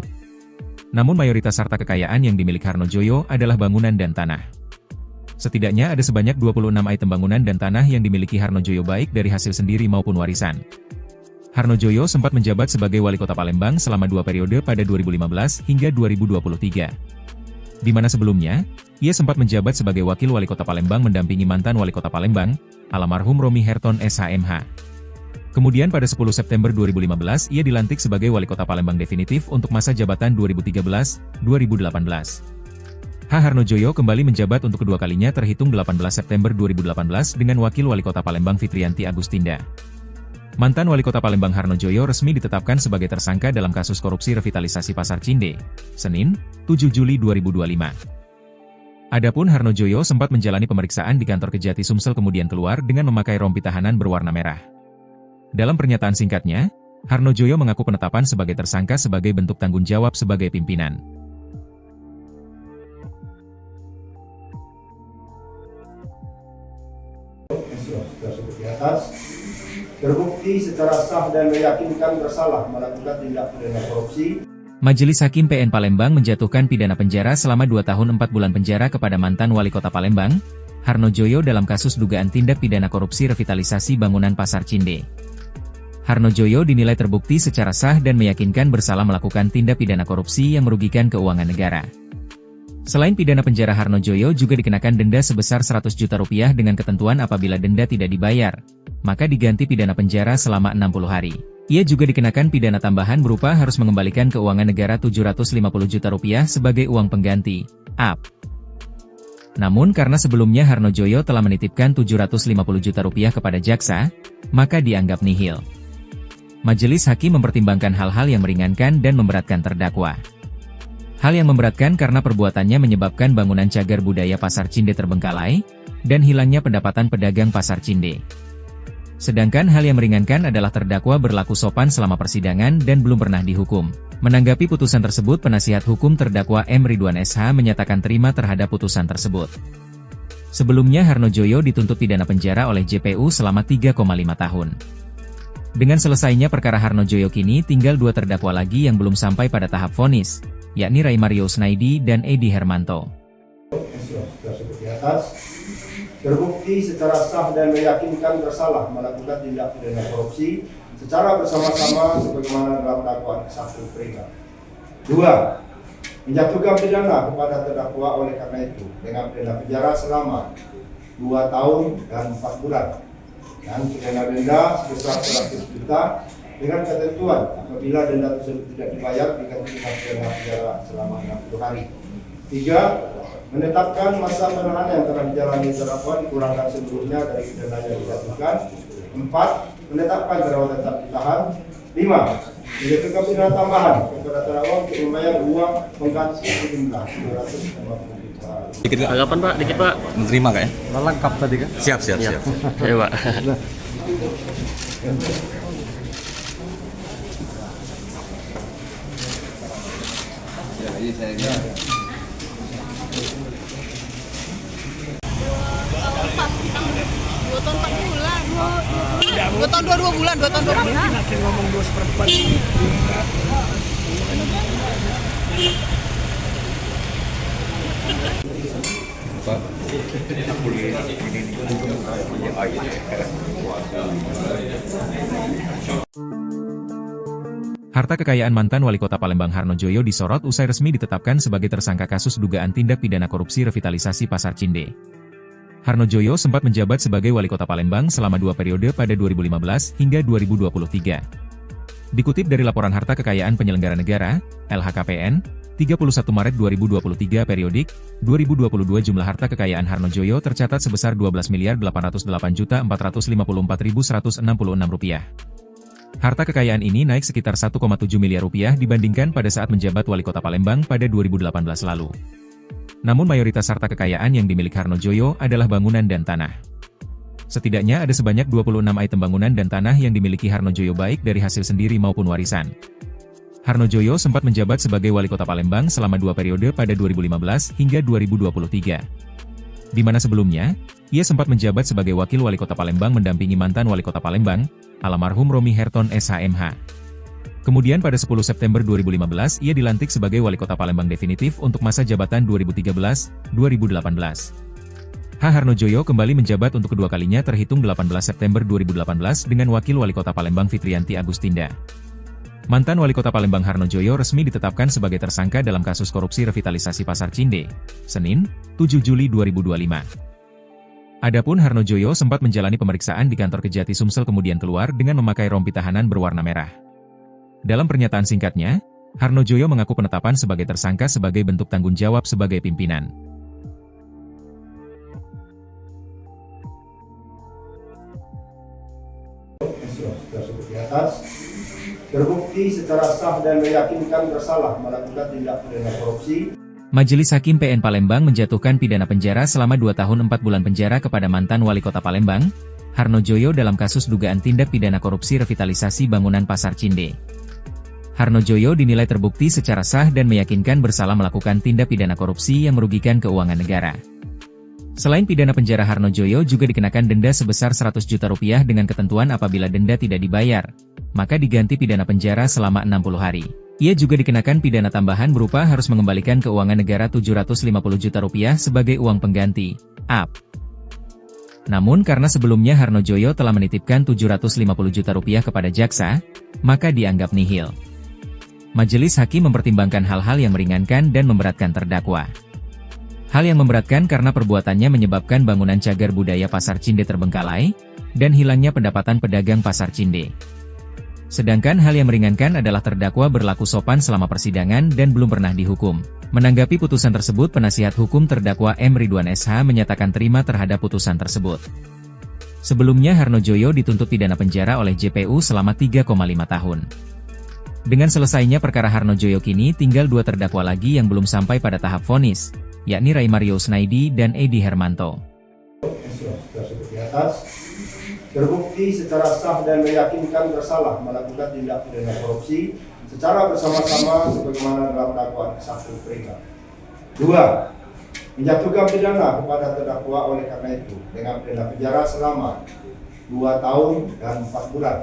Namun mayoritas harta kekayaan yang dimiliki Harno Joyo adalah bangunan dan tanah. Setidaknya ada sebanyak 26 item bangunan dan tanah yang dimiliki Harno Joyo baik dari hasil sendiri maupun warisan. Harno Joyo sempat menjabat sebagai Wali Kota Palembang selama 2 periode pada 2015 hingga 2023. Di mana sebelumnya, ia sempat menjabat sebagai Wakil Wali Kota Palembang mendampingi mantan Wali Kota Palembang, almarhum Romi Herton SHMH. Kemudian pada 10 September 2015 ia dilantik sebagai Wali Kota Palembang definitif untuk masa jabatan 2013-2018. Harno Joyo kembali menjabat untuk kedua kalinya terhitung 18 September 2018 dengan Wakil Wali Kota Palembang Fitrianti Agustinda. Mantan Wali Kota Palembang Harno Joyo resmi ditetapkan sebagai tersangka dalam kasus korupsi revitalisasi Pasar Cinde, Senin, 7 Juli 2025. Adapun Harno Joyo sempat menjalani pemeriksaan di kantor Kejati Sumsel kemudian keluar dengan memakai rompi tahanan berwarna merah. Dalam pernyataan singkatnya, Harno Joyo mengaku penetapan sebagai tersangka sebagai bentuk tanggung jawab sebagai pimpinan. Tersebut di atas terbukti secara sah dan meyakinkan bersalah melakukan tindak pidana korupsi. Majelis Hakim PN Palembang menjatuhkan pidana penjara selama 2 tahun 4 bulan penjara kepada mantan Wali Kota Palembang, Harno Joyo dalam kasus dugaan tindak pidana korupsi revitalisasi bangunan Pasar Cinde. Harno Joyo dinilai terbukti secara sah dan meyakinkan bersalah melakukan tindak pidana korupsi yang merugikan keuangan negara. Selain pidana penjara, Harno Joyo juga dikenakan denda sebesar 100 juta rupiah dengan ketentuan apabila denda tidak dibayar, maka diganti pidana penjara selama 60 hari. Ia juga dikenakan pidana tambahan berupa harus mengembalikan keuangan negara 750 juta rupiah sebagai uang pengganti, AP. Namun karena sebelumnya Harno Joyo telah menitipkan 750 juta rupiah kepada jaksa, maka dianggap nihil. Majelis Hakim mempertimbangkan hal-hal yang meringankan dan memberatkan terdakwa. Hal yang memberatkan karena perbuatannya menyebabkan bangunan cagar budaya Pasar Cinde terbengkalai, dan hilangnya pendapatan pedagang Pasar Cinde. Sedangkan hal yang meringankan adalah terdakwa berlaku sopan selama persidangan dan belum pernah dihukum. Menanggapi putusan tersebut, penasihat hukum terdakwa M. Ridwan SH menyatakan terima terhadap putusan tersebut. Sebelumnya Harno Joyo dituntut pidana penjara oleh JPU selama 3,5 tahun. Dengan selesainya perkara Harno Joyo kini tinggal 2 terdakwa lagi yang belum sampai pada tahap vonis, yakni Ray Mario Snaidi dan Edi Hermanto. Tersebut di atas terbukti secara sah dan meyakinkan bersalah melakukan tindak pidana korupsi secara bersama-sama sebagaimana dalam dakwaan ke-1 peringkat. 2. Menjatuhkan pidana kepada terdakwa oleh karena itu dengan pidana penjara selama 2 tahun dan 4 bulan dan pidana denda sebesar 100 juta dengan ketentuan apabila denda tersebut tidak dibayar diganti dengan pidana penjara selama 60 hari. 3. Menetapkan masa penahanan yang telah dijalani terdakwa dikurangkan sebelumnya dari pidana yang dijatuhkan. 4. Menetapkan terdakwa tetap ditahan. 5. Menjatuhkan pidana tambahan kepada terdakwa untuk membayar uang pengganti sejumlah 250 juta. Tanggapan Pak, dikit Pak. Menerima kak ya? Lengkap tadi kan? Siap. Ayo Pak. 2 tahun 4 bulan. 2 tahun 2 bulan, 2 tahun 2 bulan. Ngomong 2/4. Harta kekayaan mantan Wali Kota Palembang Harno Joyo disorot usai resmi ditetapkan sebagai tersangka kasus dugaan tindak pidana korupsi revitalisasi Pasar Cinde. Harno Joyo sempat menjabat sebagai Wali Kota Palembang selama 2 periode pada 2015 hingga 2023. Dikutip dari Laporan Harta Kekayaan Penyelenggara Negara, LHKPN, 31 Maret 2023 periodik, 2022 jumlah harta kekayaan Harno Joyo tercatat sebesar Rp12.808.454.166. Harta kekayaan ini naik sekitar 1,7 miliar rupiah dibandingkan pada saat menjabat Wali Kota Palembang pada 2018 lalu. Namun mayoritas harta kekayaan yang dimiliki Harno Joyo adalah bangunan dan tanah. Setidaknya ada sebanyak 26 item bangunan dan tanah yang dimiliki Harno Joyo baik dari hasil sendiri maupun warisan. Harno Joyo sempat menjabat sebagai Wali Kota Palembang selama 2 periode pada 2015 hingga 2023. Di mana sebelumnya, ia sempat menjabat sebagai Wakil Wali Kota Palembang mendampingi mantan Wali Kota Palembang, almarhum Romi Herton SHMH. Kemudian pada 10 September 2015 ia dilantik sebagai Wali Kota Palembang definitif untuk masa jabatan 2013-2018. Harno Joyo kembali menjabat untuk kedua kalinya terhitung 18 September 2018 dengan Wakil Wali Kota Palembang Fitrianti Agustinda. Mantan Wali Kota Palembang Harno Joyo resmi ditetapkan sebagai tersangka dalam kasus korupsi revitalisasi Pasar Cinde, Senin, 7 Juli 2025. Adapun Harno Joyo sempat menjalani pemeriksaan di kantor Kejati Sumsel kemudian keluar dengan memakai rompi tahanan berwarna merah. Dalam pernyataan singkatnya, Harno Joyo mengaku penetapan sebagai tersangka sebagai bentuk tanggung jawab sebagai pimpinan. Tersebut di atas terbukti secara sah dan meyakinkan bersalah melakukan tindak pidana korupsi. Majelis Hakim PN Palembang menjatuhkan pidana penjara selama 2 tahun 4 bulan penjara kepada mantan Wali Kota Palembang, Harno Joyo dalam kasus dugaan tindak pidana korupsi revitalisasi bangunan Pasar Cinde. Harno Joyo dinilai terbukti secara sah dan meyakinkan bersalah melakukan tindak pidana korupsi yang merugikan keuangan negara. Selain pidana penjara, Harno Joyo juga dikenakan denda sebesar 100 juta rupiah dengan ketentuan apabila denda tidak dibayar, maka diganti pidana penjara selama 60 hari. Ia juga dikenakan pidana tambahan berupa harus mengembalikan keuangan negara 750 juta rupiah sebagai uang pengganti, AP. Namun karena sebelumnya Harno Joyo telah menitipkan 750 juta rupiah kepada jaksa, maka dianggap nihil. Majelis Hakim mempertimbangkan hal-hal yang meringankan dan memberatkan terdakwa. Hal yang memberatkan karena perbuatannya menyebabkan bangunan cagar budaya Pasar Cinde terbengkalai, dan hilangnya pendapatan pedagang Pasar Cinde. Sedangkan hal yang meringankan adalah terdakwa berlaku sopan selama persidangan dan belum pernah dihukum. Menanggapi putusan tersebut, penasihat hukum terdakwa M. Ridwan SH menyatakan terima terhadap putusan tersebut. Sebelumnya Harno Joyo dituntut pidana penjara oleh JPU selama 3,5 tahun. Dengan selesainya perkara Harno Joyo kini tinggal 2 terdakwa lagi yang belum sampai pada tahap vonis, yakni Ray Mario Snaidi dan Edi Hermanto. Tersebut di atas terbukti secara sah dan meyakinkan bersalah melakukan tindak pidana korupsi secara bersama-sama sebagaimana dalam dakwaan ke-1 mereka. 2. Menjatuhkan pidana kepada terdakwa oleh karena itu dengan pidana penjara selama 2 tahun dan 4 bulan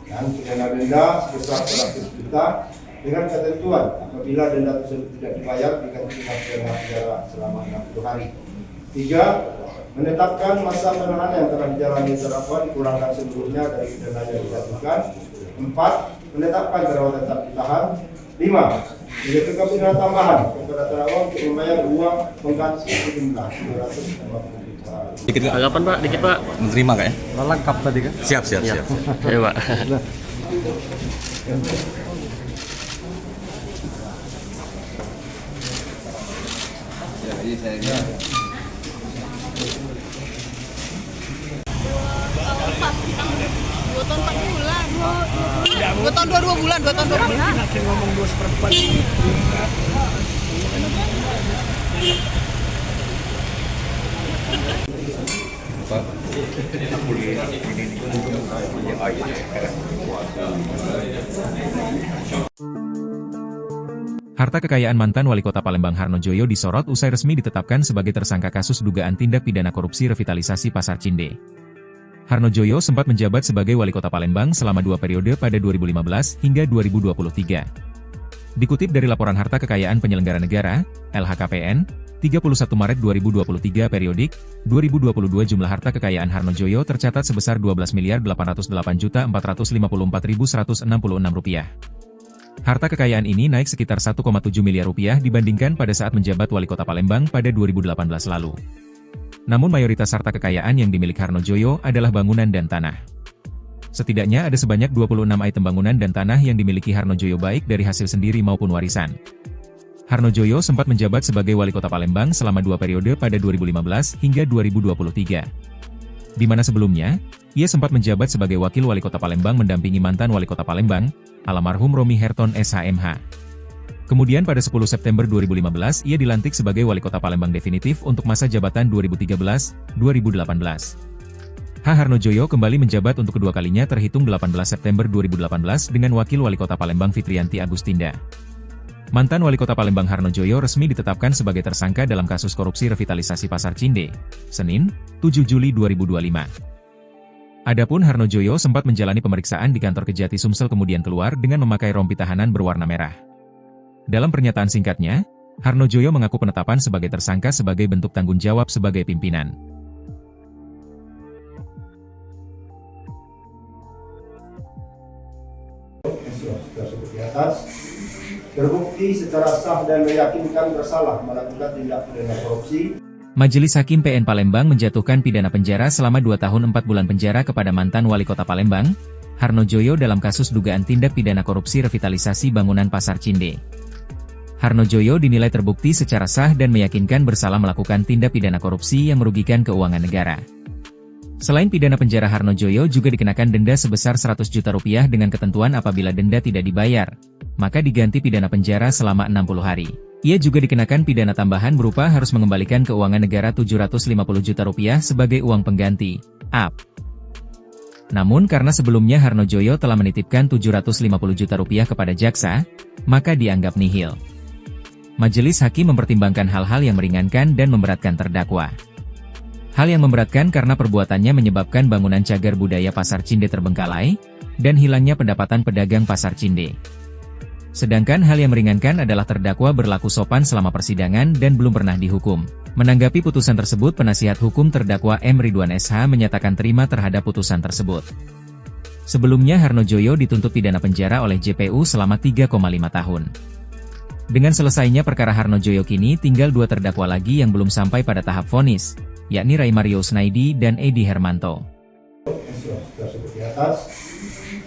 dan pidana denda sebesar 100 juta dengan ketentuan apabila denda tersebut tidak dibayar diganti dengan pidana penjara selama 60 hari. 3. Menetapkan masa penahanan yang telah dijalani terdakwa dikurangkan seluruhnya dari pidana yang dijatuhkan. 4. Menetapkan terdakwa tetap ditahan. 5. Menjatuhkan pidana tambahan kepada terdakwa untuk membayar uang pengganti sejumlah 250 juta. Dikit Kak. Tanggapan Pak, dikit Pak. Menerima Kak ya? Lengkap tadi kan? Siap. Iya Pak. Dua tahun 4 bulan. 2 tahun 2 bulan, 2 tahun 2 bulan. Ngomong 2/4. Harta kekayaan mantan Wali Kota Palembang Harno Joyo disorot usai resmi ditetapkan sebagai tersangka kasus dugaan tindak pidana korupsi revitalisasi Pasar Cinde. Harnojoyo sempat menjabat sebagai wali kota Palembang selama 2 periode pada 2015 hingga 2023. Dikutip dari laporan harta kekayaan penyelenggara negara, LHKPN, 31 Maret 2023 periodik, 2022 jumlah harta kekayaan Harnojoyo tercatat sebesar Rp12.808.454.166. Harta kekayaan ini naik sekitar 1,7 miliar rupiah dibandingkan pada saat menjabat wali kota Palembang pada 2018 lalu. Namun mayoritas harta kekayaan yang dimiliki Harnojoyo adalah bangunan dan tanah. Setidaknya ada sebanyak 26 item bangunan dan tanah yang dimiliki Harnojoyo baik dari hasil sendiri maupun warisan. Harnojoyo sempat menjabat sebagai wali kota Palembang selama 2 periode pada 2015 hingga 2023. Di mana sebelumnya, ia sempat menjabat sebagai wakil wali kota Palembang mendampingi mantan wali kota Palembang, almarhum Romi Herton SHMH. Kemudian pada 10 September 2015 ia dilantik sebagai wali kota Palembang definitif untuk masa jabatan 2013-2018. Harnojoyo kembali menjabat untuk kedua kalinya terhitung 18 September 2018 dengan wakil wali kota Palembang Fitrianti Agustinda. Mantan wali kota Palembang Harnojoyo resmi ditetapkan sebagai tersangka dalam kasus korupsi revitalisasi Pasar Cinde, Senin, 7 Juli 2025. Adapun Harnojoyo sempat menjalani pemeriksaan di kantor Kejati Sumsel kemudian keluar dengan memakai rompi tahanan berwarna merah. Dalam pernyataan singkatnya, Harnojoyo mengaku penetapan sebagai tersangka sebagai bentuk tanggung jawab sebagai pimpinan. Tersebut di atas terbukti secara sah dan meyakinkan bersalah melakukan tindak pidana korupsi. Majelis Hakim PN Palembang menjatuhkan pidana penjara selama 2 tahun 4 bulan penjara kepada mantan wali kota Palembang, Harnojoyo dalam kasus dugaan tindak pidana korupsi revitalisasi bangunan Pasar Cinde. Harnojoyo dinilai terbukti secara sah dan meyakinkan bersalah melakukan tindak pidana korupsi yang merugikan keuangan negara. Selain pidana penjara, Harnojoyo juga dikenakan denda sebesar 100 juta rupiah dengan ketentuan apabila denda tidak dibayar, maka diganti pidana penjara selama 60 hari. Ia juga dikenakan pidana tambahan berupa harus mengembalikan keuangan negara 750 juta rupiah sebagai uang pengganti, AP. Namun karena sebelumnya Harnojoyo telah menitipkan 750 juta rupiah kepada jaksa, maka dianggap nihil. Majelis Hakim mempertimbangkan hal-hal yang meringankan dan memberatkan terdakwa. Hal yang memberatkan karena perbuatannya menyebabkan bangunan cagar budaya Pasar Cinde terbengkalai, dan hilangnya pendapatan pedagang Pasar Cinde. Sedangkan hal yang meringankan adalah terdakwa berlaku sopan selama persidangan dan belum pernah dihukum. Menanggapi putusan tersebut, penasihat hukum terdakwa M. Ridwan SH menyatakan terima terhadap putusan tersebut. Sebelumnya Harnojoyo dituntut pidana penjara oleh JPU selama 3,5 tahun. Dengan selesainya perkara Harnojoyo kini tinggal 2 terdakwa lagi yang belum sampai pada tahap vonis, yakni Ray Mario Snaidi dan Edi Hermanto. Tersebut di atas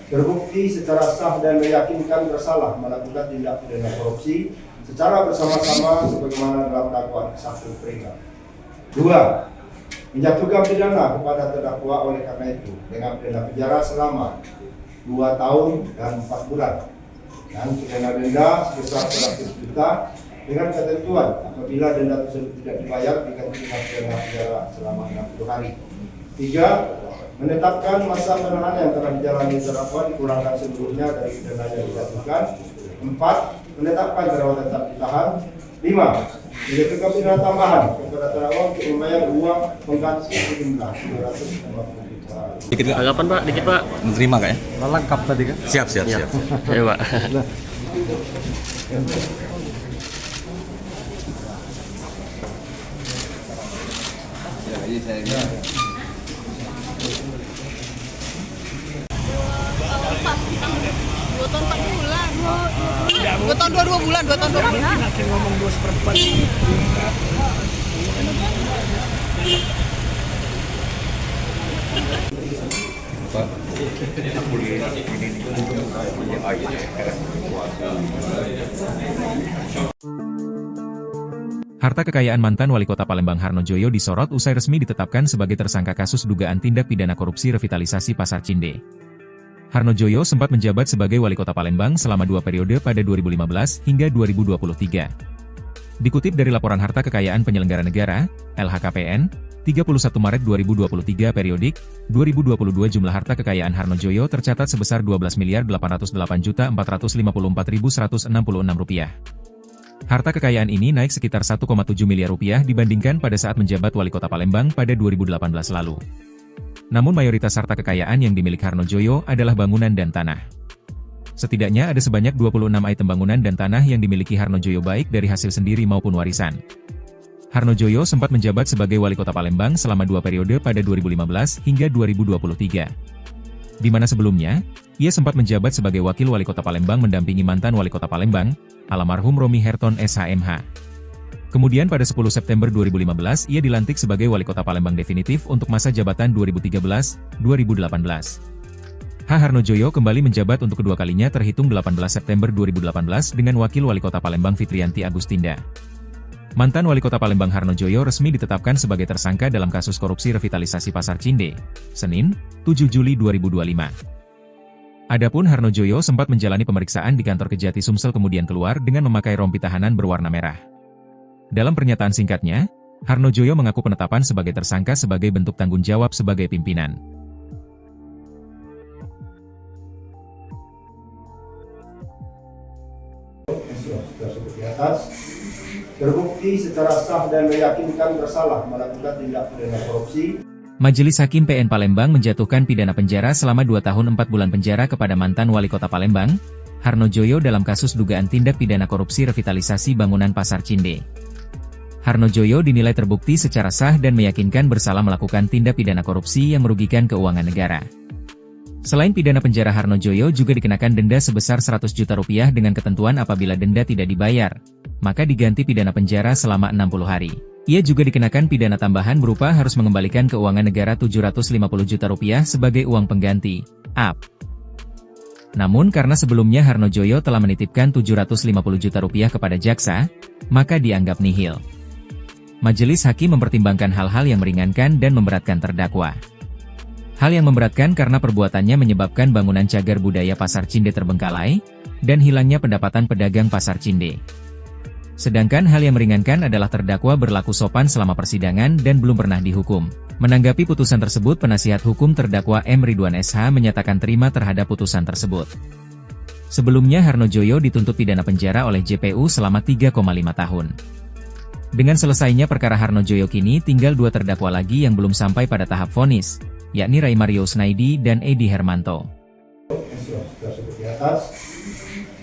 terbukti secara sah dan meyakinkan bersalah melakukan tindak pidana korupsi secara bersama-sama sebagaimana dalam dakwaan ke-1 peringkat. 2. Menjatuhkan pidana kepada terdakwa oleh karena itu dengan pidana penjara selama 2 tahun dan 4 bulan dan pidana denda sebesar 100 juta dengan ketentuan apabila denda tersebut tidak dibayar diganti dengan pidana penjara selama 60 hari. 3. Menetapkan masa penahanan yang telah dijalani terdakwa dikurangkan seluruhnya dari pidana yang dijatuhkan. 4. Menetapkan terdakwa tetap ditahan. 5. Menjatuhkan pidana tambahan kepada terdakwa untuk membayar uang pengganti sejumlah 250 juta. Dikit Anggapan Pak, dikit Pak. Menerima kak ya? Lengkap tadi kan? Siap. Ya Pak. Dua tahun 4 bulan. 2 tahun 2 bulan, 2 tahun 2 bulan. Makin ngomong 2/4. Harta kekayaan mantan wali kota Palembang Harnojoyo disorot usai resmi ditetapkan sebagai tersangka kasus dugaan tindak pidana korupsi revitalisasi Pasar Cinde. Harnojoyo sempat menjabat sebagai wali kota Palembang selama 2 periode pada 2015 hingga 2023. Dikutip dari laporan harta kekayaan penyelenggara negara, LHKPN, 31 Maret 2023 periodik, 2022 jumlah harta kekayaan Harnojoyo tercatat sebesar Rp12.808.454.166. Harta kekayaan ini naik sekitar 1,7 miliar rupiah dibandingkan pada saat menjabat wali kota Palembang pada 2018 lalu. Namun mayoritas harta kekayaan yang dimiliki Harnojoyo adalah bangunan dan tanah. Setidaknya ada sebanyak 26 item bangunan dan tanah yang dimiliki Harnojoyo baik dari hasil sendiri maupun warisan. Harnojoyo sempat menjabat sebagai wali kota Palembang selama 2 periode pada 2015 hingga 2023. Di mana sebelumnya, ia sempat menjabat sebagai wakil wali kota Palembang mendampingi mantan wali kota Palembang, almarhum Romy Herton SHMH. Kemudian pada 10 September 2015 ia dilantik sebagai wali kota Palembang definitif untuk masa jabatan 2013-2018. Harnojoyo kembali menjabat untuk kedua kalinya terhitung 18 September 2018 dengan wakil wali kota Palembang Fitrianti Agustinda. Mantan wali kota Palembang Harnojoyo resmi ditetapkan sebagai tersangka dalam kasus korupsi revitalisasi Pasar Cinde, Senin, 7 Juli 2025. Adapun Harnojoyo sempat menjalani pemeriksaan di kantor Kejati Sumsel kemudian keluar dengan memakai rompi tahanan berwarna merah. Dalam pernyataan singkatnya, Harnojoyo mengaku penetapan sebagai tersangka sebagai bentuk tanggung jawab sebagai pimpinan. Tersebut di atas terbukti secara sah dan meyakinkan bersalah melakukan tindak pidana korupsi. Majelis Hakim PN Palembang menjatuhkan pidana penjara selama 2 tahun 4 bulan penjara kepada mantan wali kota Palembang, Harnojoyo dalam kasus dugaan tindak pidana korupsi revitalisasi bangunan Pasar Cinde. Harnojoyo dinilai terbukti secara sah dan meyakinkan bersalah melakukan tindak pidana korupsi yang merugikan keuangan negara. Selain pidana penjara, Harnojoyo juga dikenakan denda sebesar 100 juta rupiah dengan ketentuan apabila denda tidak dibayar, maka diganti pidana penjara selama 60 hari. Ia juga dikenakan pidana tambahan berupa harus mengembalikan keuangan negara 750 juta rupiah sebagai uang pengganti, AP. Namun karena sebelumnya Harnojoyo telah menitipkan 750 juta rupiah kepada jaksa, maka dianggap nihil. Majelis Hakim mempertimbangkan hal-hal yang meringankan dan memberatkan terdakwa. Hal yang memberatkan karena perbuatannya menyebabkan bangunan cagar budaya Pasar Cinde terbengkalai, dan hilangnya pendapatan pedagang Pasar Cinde. Sedangkan hal yang meringankan adalah terdakwa berlaku sopan selama persidangan dan belum pernah dihukum. Menanggapi putusan tersebut, penasihat hukum terdakwa M. Ridwan SH menyatakan terima terhadap putusan tersebut. Sebelumnya Harnojoyo dituntut pidana penjara oleh JPU selama 3,5 tahun. Dengan selesainya perkara Harnojoyo kini tinggal 2 terdakwa lagi yang belum sampai pada tahap vonis, yakni Ray Mario Snaidi dan Edi Hermanto. Tersebut di atas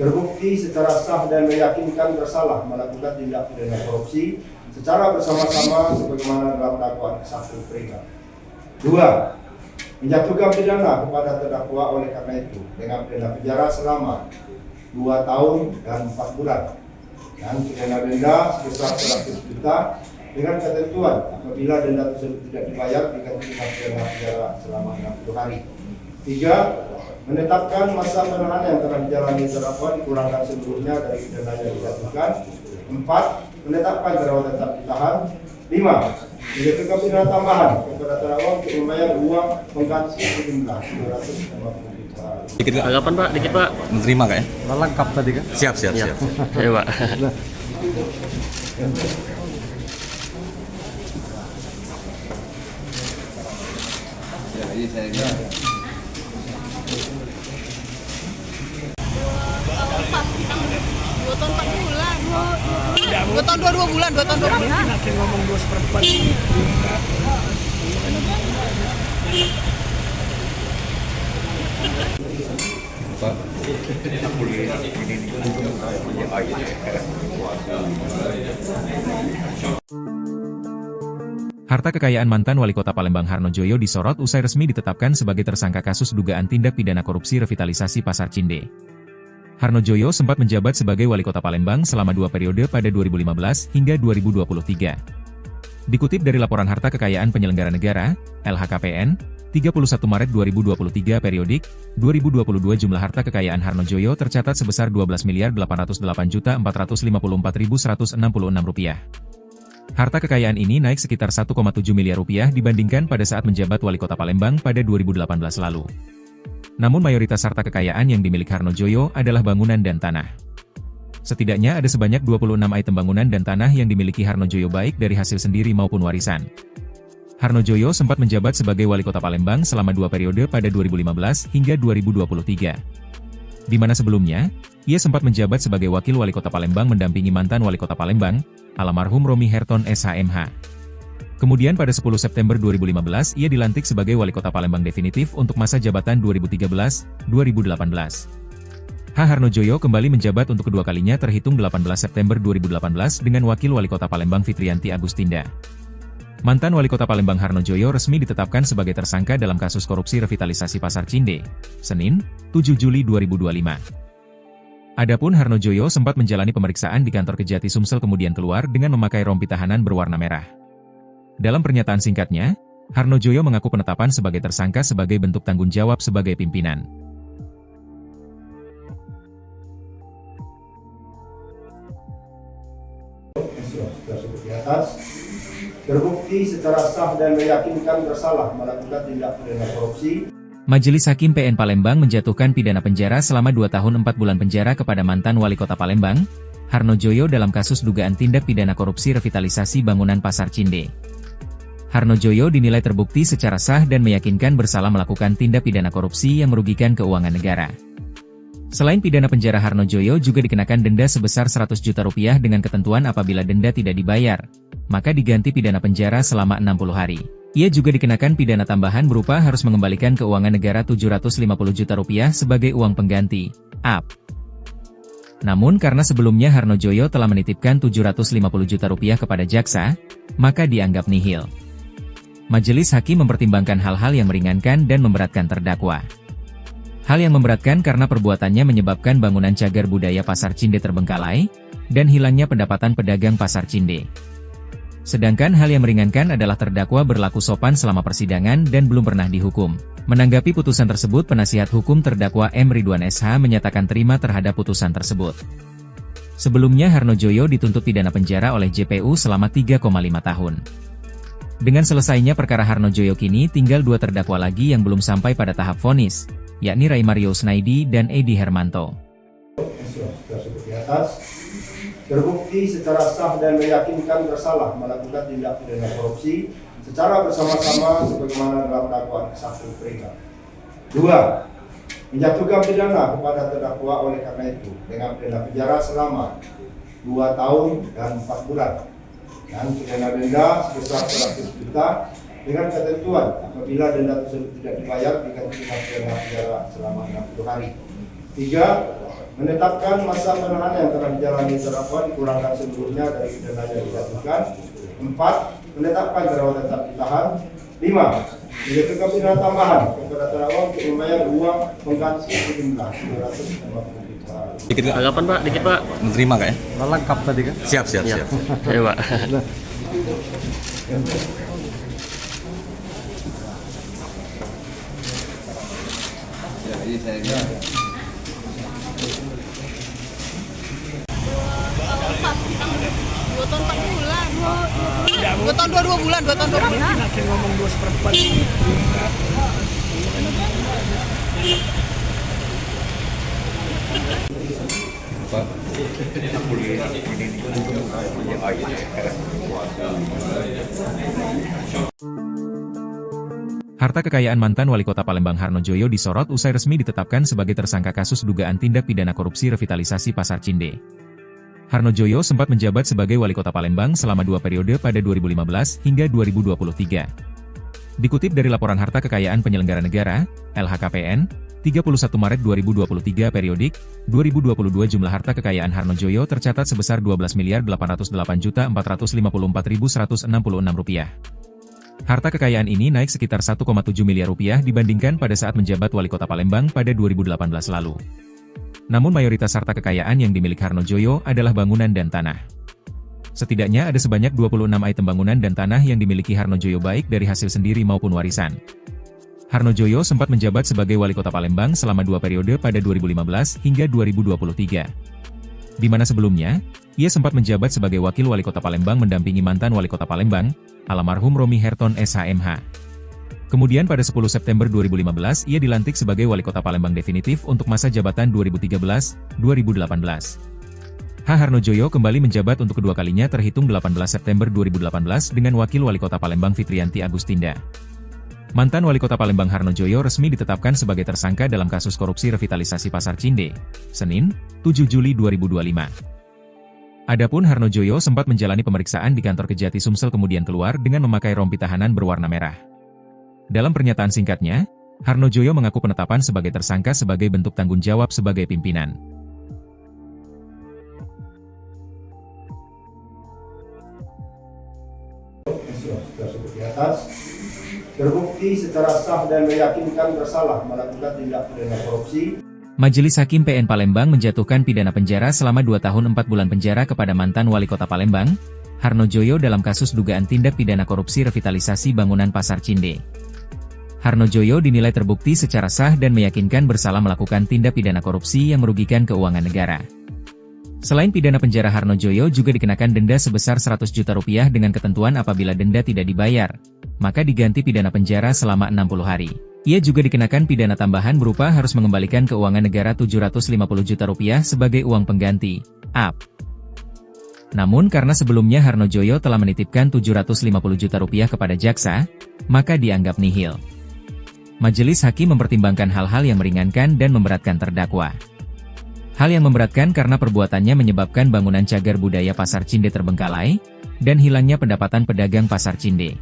terbukti secara sah dan meyakinkan bersalah melakukan tindak pidana korupsi secara bersama-sama sebagaimana dalam dakwaan ke-1 peringkat. 2. Menjatuhkan pidana kepada terdakwa oleh karena itu dengan pidana penjara selama 2 tahun dan 4 bulan dan pidana denda sebesar 100 juta dengan ketentuan apabila denda tersebut tidak dibayar diganti dengan pidana penjara selama 60 hari. 3. Menetapkan masa penahanan yang telah dijalani terdakwa dikurangkan seluruhnya dari pidana yang dijatuhkan. 4. Menetapkan terdakwa tetap ditahan. 5. Menjatuhkan pidana tambahan kepada terdakwa untuk membayar uang pengganti sejumlah 250 juta. Dikit tanggapan Pak, dikit Pak. Menerima kak ya? Lengkap tadi kan? Siap. Ya Pak. Dua tahun 4 bulan. 2 tahun 2 bulan. 2 tahun 2 bulan. Nanti ngomong 2/4. Harta kekayaan mantan wali kota Palembang Harnojoyo disorot usai resmi ditetapkan sebagai tersangka kasus dugaan tindak pidana korupsi revitalisasi Pasar Cinde. Harnojoyo sempat menjabat sebagai wali kota Palembang selama 2 periode pada 2015 hingga 2023. Dikutip dari laporan harta kekayaan penyelenggara negara, LHKPN, 31 Maret 2023 periodik, 2022 jumlah harta kekayaan Harnojoyo tercatat sebesar Rp12.808.454.166. Harta kekayaan ini naik sekitar 1,7 miliar rupiah dibandingkan pada saat menjabat wali kota Palembang pada 2018 lalu. Namun mayoritas harta kekayaan yang dimiliki Harnojoyo adalah bangunan dan tanah. Setidaknya ada sebanyak 26 item bangunan dan tanah yang dimiliki Harnojoyo baik dari hasil sendiri maupun warisan. Harnojoyo sempat menjabat sebagai wali kota Palembang selama 2 periode pada 2015 hingga 2023. Di mana sebelumnya, ia sempat menjabat sebagai wakil wali kota Palembang mendampingi mantan wali kota Palembang, almarhum Romy Herton SHMH. Kemudian pada 10 September 2015 ia dilantik sebagai Wali Kota Palembang definitif untuk masa jabatan 2013-2018. H. Harnojoyo kembali menjabat untuk kedua kalinya terhitung 18 September 2018 dengan Wakil Wali Kota Palembang Fitriyanti Agustinda. Mantan Wali Kota Palembang Harnojoyo resmi ditetapkan sebagai tersangka dalam kasus korupsi revitalisasi Pasar Cinde, Senin, 7 Juli 2025. Adapun Harnojoyo sempat menjalani pemeriksaan di kantor Kejati Sumsel kemudian keluar dengan memakai rompi tahanan berwarna merah. Dalam pernyataan singkatnya, Harnojoyo mengaku penetapan sebagai tersangka sebagai bentuk tanggung jawab sebagai pimpinan. Tersebut di atas terbukti secara sah dan meyakinkan bersalah melakukan tindak pidana korupsi. Majelis Hakim PN Palembang menjatuhkan pidana penjara selama 2 tahun 4 bulan penjara kepada mantan Wali Kota Palembang, Harnojoyo dalam kasus dugaan tindak pidana korupsi revitalisasi bangunan Pasar Cinde. Harnojoyo dinilai terbukti secara sah dan meyakinkan bersalah melakukan tindak pidana korupsi yang merugikan keuangan negara. Selain pidana penjara, Harnojoyo juga dikenakan denda sebesar 100 juta rupiah dengan ketentuan apabila denda tidak dibayar, maka diganti pidana penjara selama 60 hari. Ia juga dikenakan pidana tambahan berupa harus mengembalikan keuangan negara 750 juta rupiah sebagai uang pengganti, AP. Namun karena sebelumnya Harnojoyo telah menitipkan 750 juta rupiah kepada jaksa, maka dianggap nihil. Majelis Hakim mempertimbangkan hal-hal yang meringankan dan memberatkan terdakwa. Hal yang memberatkan karena perbuatannya menyebabkan bangunan cagar budaya Pasar Cinde terbengkalai, dan hilangnya pendapatan pedagang Pasar Cinde. Sedangkan hal yang meringankan adalah terdakwa berlaku sopan selama persidangan dan belum pernah dihukum. Menanggapi putusan tersebut, penasihat hukum terdakwa M. Ridwan SH menyatakan terima terhadap putusan tersebut. Sebelumnya Harnojoyo dituntut pidana penjara oleh JPU selama 3,5 tahun. Dengan selesainya perkara Harnojoyo kini tinggal 2 terdakwa lagi yang belum sampai pada tahap vonis, yakni Ray Mario Snaidi dan Edi Hermanto. Tersebut di atas terbukti secara sah dan meyakinkan bersalah melakukan tindak pidana korupsi secara bersama-sama sebagaimana dalam dakwaan ke-1 peringkat. 2. Menjatuhkan pidana kepada terdakwa oleh karena itu dengan pidana penjara selama 2 tahun dan 4 bulan dan pidana denda sebesar 100 juta dengan ketentuan apabila denda tersebut tidak dibayar diganti dengan pidana penjara selama 60 hari. 3. Menetapkan masa penahanan yang telah dijalani terdakwa dikurangkan seluruhnya dari pidana yang dijatuhkan. 4. Menetapkan terdakwa tetap ditahan. 5. Menjatuhkan pidana tambahan kepada terdakwa untuk membayar uang pengganti sejumlah 250 juta. Dikit tanggapan Pak, dikit Pak. Menerima kak ya? Lengkap tadi kan? Siap. Ayo Pak. Dua tahun 4 bulan. 2 tahun 2 bulan. 2 tahun 2 bulan. Ngomong 2/4. Harta kekayaan mantan Wali Kota Palembang Harnojoyo disorot usai resmi ditetapkan sebagai tersangka kasus dugaan tindak pidana korupsi revitalisasi Pasar Cinde. Harnojoyo sempat menjabat sebagai Wali Kota Palembang selama 2 periode pada 2015 hingga 2023. Dikutip dari Laporan Harta Kekayaan Penyelenggara Negara, LHKPN, 31 Maret 2023 periodik, 2022 jumlah harta kekayaan Harnojoyo tercatat sebesar Rp12.808.454.166. Harta kekayaan ini naik sekitar 1,7 miliar rupiah dibandingkan pada saat menjabat Wali Kota Palembang pada 2018 lalu. Namun mayoritas harta kekayaan yang dimiliki Harnojoyo adalah bangunan dan tanah. Setidaknya ada sebanyak 26 item bangunan dan tanah yang dimiliki Harnojoyo baik dari hasil sendiri maupun warisan. Harnojoyo sempat menjabat sebagai Wali Kota Palembang selama 2 periode pada 2015 hingga 2023. Di mana sebelumnya, ia sempat menjabat sebagai Wakil Wali Kota Palembang mendampingi mantan Wali Kota Palembang, almarhum Romi Herton SHMH. Kemudian pada 10 September 2015 ia dilantik sebagai Wali Kota Palembang definitif untuk masa jabatan 2013-2018. H. Harnojoyo kembali menjabat untuk kedua kalinya terhitung 18 September 2018 dengan Wakil Wali Kota Palembang Fitriyanti Agustinda. Mantan Wali Kota Palembang Harnojoyo resmi ditetapkan sebagai tersangka dalam kasus korupsi revitalisasi Pasar Cinde, Senin, 7 Juli 2025. Adapun Harnojoyo sempat menjalani pemeriksaan di kantor Kejati Sumsel kemudian keluar dengan memakai rompi tahanan berwarna merah. Dalam pernyataan singkatnya, Harnojoyo mengaku penetapan sebagai tersangka sebagai bentuk tanggung jawab sebagai pimpinan. Tersebut di atas terbukti secara sah dan meyakinkan bersalah melakukan tindak pidana korupsi. Majelis Hakim PN Palembang menjatuhkan pidana penjara selama 2 tahun 4 bulan penjara kepada mantan Wali Kota Palembang, Harnojoyo dalam kasus dugaan tindak pidana korupsi revitalisasi bangunan Pasar Cinde. Harnojoyo dinilai terbukti secara sah dan meyakinkan bersalah melakukan tindak pidana korupsi yang merugikan keuangan negara. Selain pidana penjara, Harnojoyo juga dikenakan denda sebesar 100 juta rupiah dengan ketentuan apabila denda tidak dibayar, maka diganti pidana penjara selama 60 hari. Ia juga dikenakan pidana tambahan berupa harus mengembalikan keuangan negara 750 juta rupiah sebagai uang pengganti, AP. Namun karena sebelumnya Harnojoyo telah menitipkan 750 juta rupiah kepada jaksa, maka dianggap nihil. Majelis Hakim mempertimbangkan hal-hal yang meringankan dan memberatkan terdakwa. Hal yang memberatkan karena perbuatannya menyebabkan bangunan cagar budaya Pasar Cinde terbengkalai, dan hilangnya pendapatan pedagang Pasar Cinde.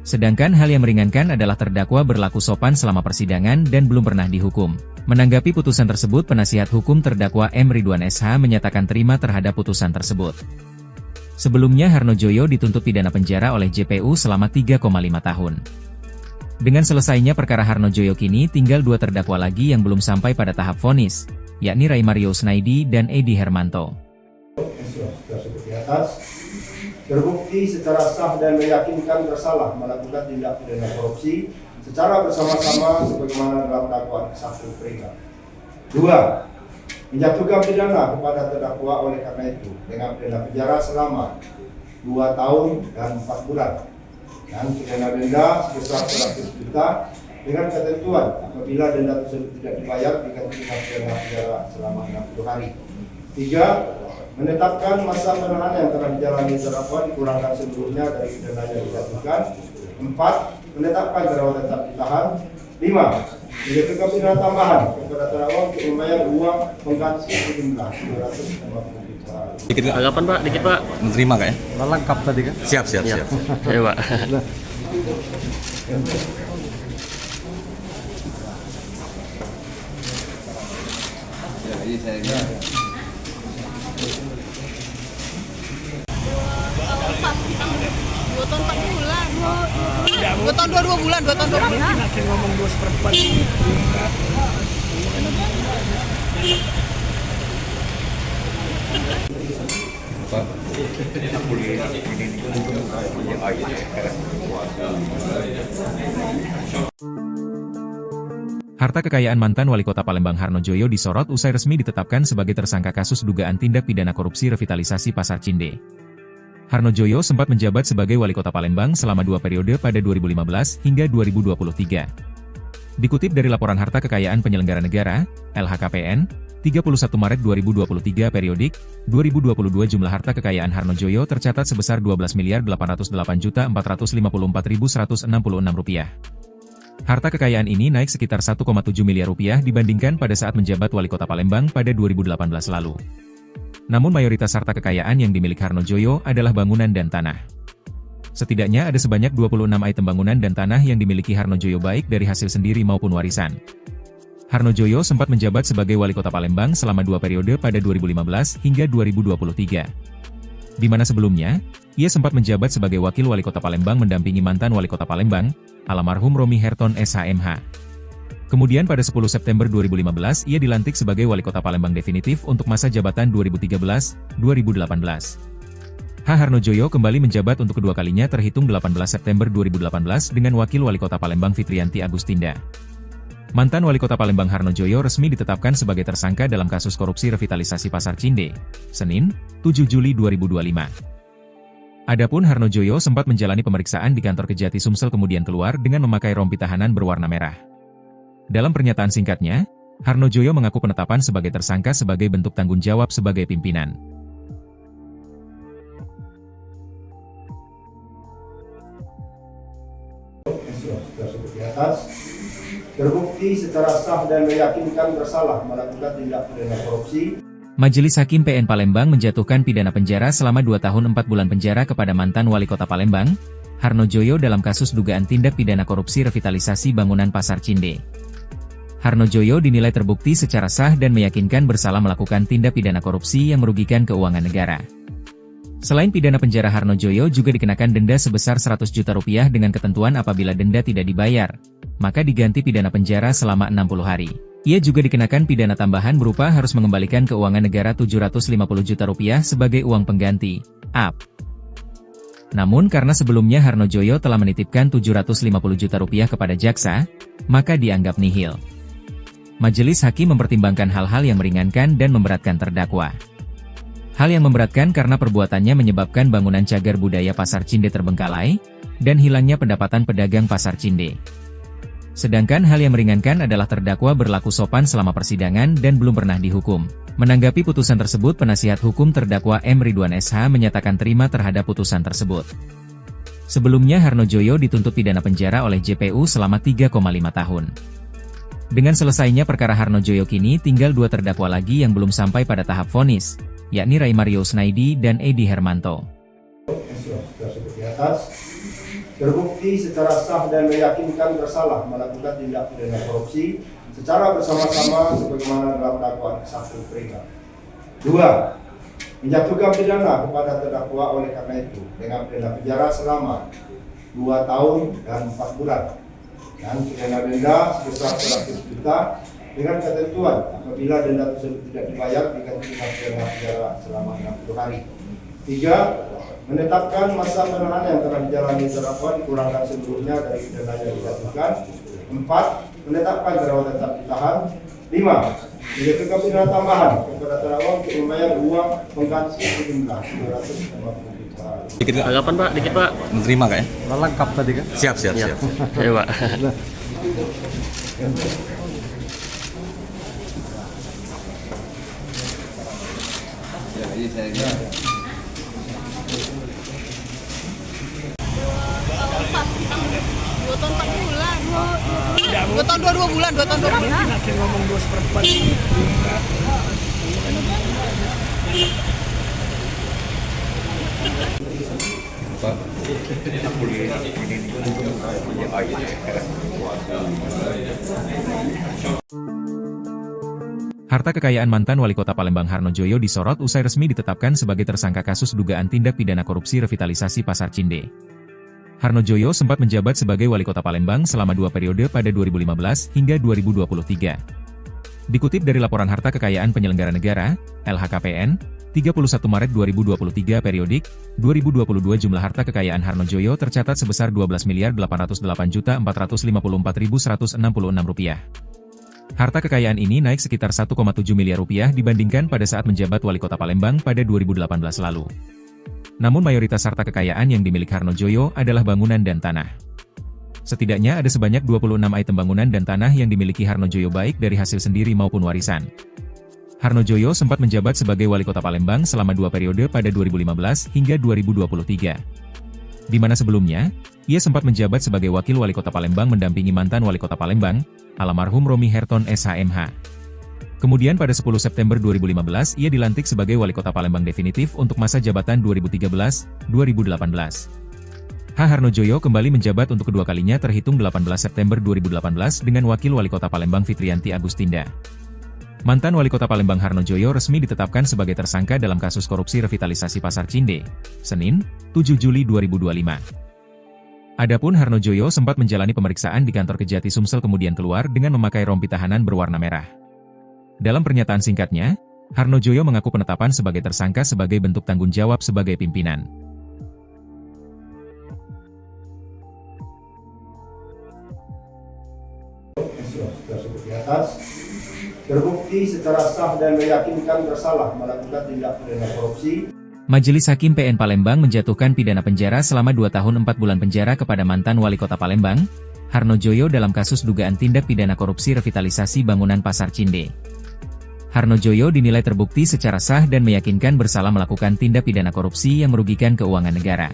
Sedangkan hal yang meringankan adalah terdakwa berlaku sopan selama persidangan dan belum pernah dihukum. Menanggapi putusan tersebut, penasihat hukum terdakwa M. Ridwan SH menyatakan terima terhadap putusan tersebut. Sebelumnya Harnojoyo dituntut pidana penjara oleh JPU selama 3,5 tahun. Dengan selesainya perkara Harnojoyo, kini tinggal 2 terdakwa lagi yang belum sampai pada tahap vonis, yakni Ray Mario Snaidi dan Edi Hermanto. Tersebut di atas terbukti secara sah dan meyakinkan bersalah melakukan tindak pidana korupsi secara bersama-sama sebagaimana dalam dakwaan ke-1 mereka. 2. Menjatuhkan pidana kepada terdakwa oleh karena itu dengan pidana penjara selama 2 tahun dan 4 bulan dan pidana denda sebesar 100 juta dengan ketentuan apabila denda tersebut tidak dibayar diganti dengan pidana penjara selama 60 hari. 3. Menetapkan masa penahanan yang telah dijalani terdakwa dikurangkan seluruhnya dari pidana yang dijatuhkan. 4. Menetapkan terdakwa tetap ditahan. 5. Menjatuhkan pidana tambahan kepada terdakwa untuk membayar uang pengganti sejumlah 250 juta. Dikit tanggapan Pak, dikit Pak. Menerima kak ya? Lengkap tadi kan? Siap. Ayo Pak. Dua tahun 4 bulan. 2 tahun 2 bulan, 2 tahun 2 bulan. Makin ngomong 2/4. Harta kekayaan mantan Wali Kota Palembang Harnojoyo disorot usai resmi ditetapkan sebagai tersangka kasus dugaan tindak pidana korupsi revitalisasi Pasar Cinde. Harnojoyo sempat menjabat sebagai Wali Kota Palembang selama 2 periode pada 2015 hingga 2023. Dikutip dari Laporan Harta Kekayaan Penyelenggara Negara, LHKPN, 31 Maret 2023 periodik, 2022 jumlah harta kekayaan Harnojoyo tercatat sebesar Rp12.808.454.166. Harta kekayaan ini naik sekitar 1,7 miliar rupiah dibandingkan pada saat menjabat Wali Kota Palembang pada 2018 lalu. Namun mayoritas harta kekayaan yang dimiliki Harnojoyo adalah bangunan dan tanah. Setidaknya ada sebanyak 26 item bangunan dan tanah yang dimiliki Harnojoyo baik dari hasil sendiri maupun warisan. Harnojoyo sempat menjabat sebagai Wali Kota Palembang selama 2 periode pada 2015 hingga 2023. Di mana sebelumnya, ia sempat menjabat sebagai Wakil Wali Kota Palembang mendampingi mantan Wali Kota Palembang, almarhum Romi Herton SHMH. Kemudian pada 10 September 2015 ia dilantik sebagai Wali Kota Palembang definitif untuk masa jabatan 2013-2018. Harnojoyo kembali menjabat untuk kedua kalinya terhitung 18 September 2018 dengan Wakil Wali Kota Palembang Fitrianti Agustinda. Mantan Wali Kota Palembang Harnojoyo resmi ditetapkan sebagai tersangka dalam kasus korupsi revitalisasi Pasar Cinde, Senin, 7 Juli 2025. Adapun Harnojoyo sempat menjalani pemeriksaan di kantor Kejati Sumsel kemudian keluar dengan memakai rompi tahanan berwarna merah. Dalam pernyataan singkatnya, Harnojoyo mengaku penetapan sebagai tersangka sebagai bentuk tanggung jawab sebagai pimpinan. Tersebut di atas terbukti secara sah dan meyakinkan bersalah melakukan tindak pidana korupsi Majelis Hakim PN Palembang menjatuhkan pidana penjara selama 2 tahun 4 bulan penjara kepada mantan wali kota Palembang, Harno Joyo dalam kasus dugaan tindak pidana korupsi revitalisasi bangunan Pasar Cinde. Harno Joyo dinilai terbukti secara sah dan meyakinkan bersalah melakukan tindak pidana korupsi yang merugikan keuangan negara. Selain pidana penjara, Harno Joyo juga dikenakan denda sebesar 100 juta rupiah dengan ketentuan apabila denda tidak dibayar, maka diganti pidana penjara selama 60 hari. Ia juga dikenakan pidana tambahan berupa harus mengembalikan keuangan negara 750 juta rupiah sebagai uang pengganti, AP. Namun karena sebelumnya Harno Joyo telah menitipkan 750 juta rupiah kepada jaksa, maka dianggap nihil. Majelis Hakim mempertimbangkan hal-hal yang meringankan dan memberatkan terdakwa. Hal yang memberatkan karena perbuatannya menyebabkan bangunan cagar budaya Pasar Cinde terbengkalai, dan hilangnya pendapatan pedagang Pasar Cinde. Sedangkan hal yang meringankan adalah terdakwa berlaku sopan selama persidangan dan belum pernah dihukum. Menanggapi putusan tersebut, penasihat hukum terdakwa M. Ridwan SH menyatakan terima terhadap putusan tersebut. Sebelumnya Harno Joyo dituntut pidana penjara oleh JPU selama 3,5 tahun. Dengan selesainya perkara Harno Joyo, kini tinggal 2 terdakwa lagi yang belum sampai pada tahap vonis, yakni Ray Mario Snaidi dan Edi Hermanto. Seperti atas, terbukti secara sah dan meyakinkan bersalah melakukan tindak pidana korupsi secara bersama-sama sebagaimana dalam dakwaan ke-1 mereka. 2. Menjatuhkan pidana kepada terdakwa oleh karena itu dengan pidana penjara selama 2 tahun dan 4 bulan dan pidana denda sebesar 100 juta dengan ketentuan apabila denda tersebut tidak dibayar diganti dengan pidana penjara selama 60 hari. 3. Menetapkan masa penahanan yang telah dijalani terdakwa dikurangkan seluruhnya dari pidana yang dijatuhkan. 4. Menetapkan terdakwa tetap ditahan. 5. Menjatuhkan pidana tambahan kepada terdakwa untuk membayar uang pengganti sejumlah 250 juta. Dikit tanggapan Pak, dikit Pak. Menerima kak ya? Lengkap tadi kan? Siap. Ayo Pak. Dua tahun 4 bulan. 2 tahun 2 bulan. 2 tahun 2 bulan. Ngomong 2/4. Harta kekayaan mantan wali kota Palembang Harno Joyo disorot usai resmi ditetapkan sebagai tersangka kasus dugaan tindak pidana korupsi revitalisasi Pasar Cinde. Harno Joyo sempat menjabat sebagai wali kota Palembang selama 2 periode pada 2015 hingga 2023. Dikutip dari laporan harta kekayaan penyelenggara negara, LHKPN, 31 Maret 2023 periodik, 2022 jumlah harta kekayaan Harno Joyo tercatat sebesar Rp12.808.454.166. Harta kekayaan ini naik sekitar 1,7 miliar rupiah dibandingkan pada saat menjabat wali kota Palembang pada 2018 lalu. Namun mayoritas harta kekayaan yang dimiliki Harno Joyo adalah bangunan dan tanah. Setidaknya ada sebanyak 26 item bangunan dan tanah yang dimiliki Harno Joyo baik dari hasil sendiri maupun warisan. Harno Joyo sempat menjabat sebagai wali kota Palembang selama 2 periode pada 2015 hingga 2023. Di mana sebelumnya, ia sempat menjabat sebagai wakil wali kota Palembang mendampingi mantan wali kota Palembang, almarhum Romi Herton SHMH. Kemudian pada 10 September 2015 ia dilantik sebagai wali kota Palembang definitif untuk masa jabatan 2013-2018. Harno Joyo kembali menjabat untuk kedua kalinya terhitung 18 September 2018 dengan wakil wali kota Palembang Fitrianti Agustinda. Mantan wali kota Palembang Harno Joyo resmi ditetapkan sebagai tersangka dalam kasus korupsi revitalisasi Pasar Cinde, Senin, 7 Juli 2025. Adapun Harno Joyo sempat menjalani pemeriksaan di kantor Kejati Sumsel kemudian keluar dengan memakai rompi tahanan berwarna merah. Dalam pernyataan singkatnya, Harno Joyo mengaku penetapan sebagai tersangka sebagai bentuk tanggung jawab sebagai pimpinan. Seperti atas, terbukti secara sah dan meyakinkan bersalah melakukan tindak pidana korupsi. Majelis Hakim PN Palembang menjatuhkan pidana penjara selama 2 tahun 4 bulan penjara kepada mantan wali kota Palembang, Harno Joyo dalam kasus dugaan tindak pidana korupsi revitalisasi bangunan Pasar Cinde. Harno Joyo dinilai terbukti secara sah dan meyakinkan bersalah melakukan tindak pidana korupsi yang merugikan keuangan negara.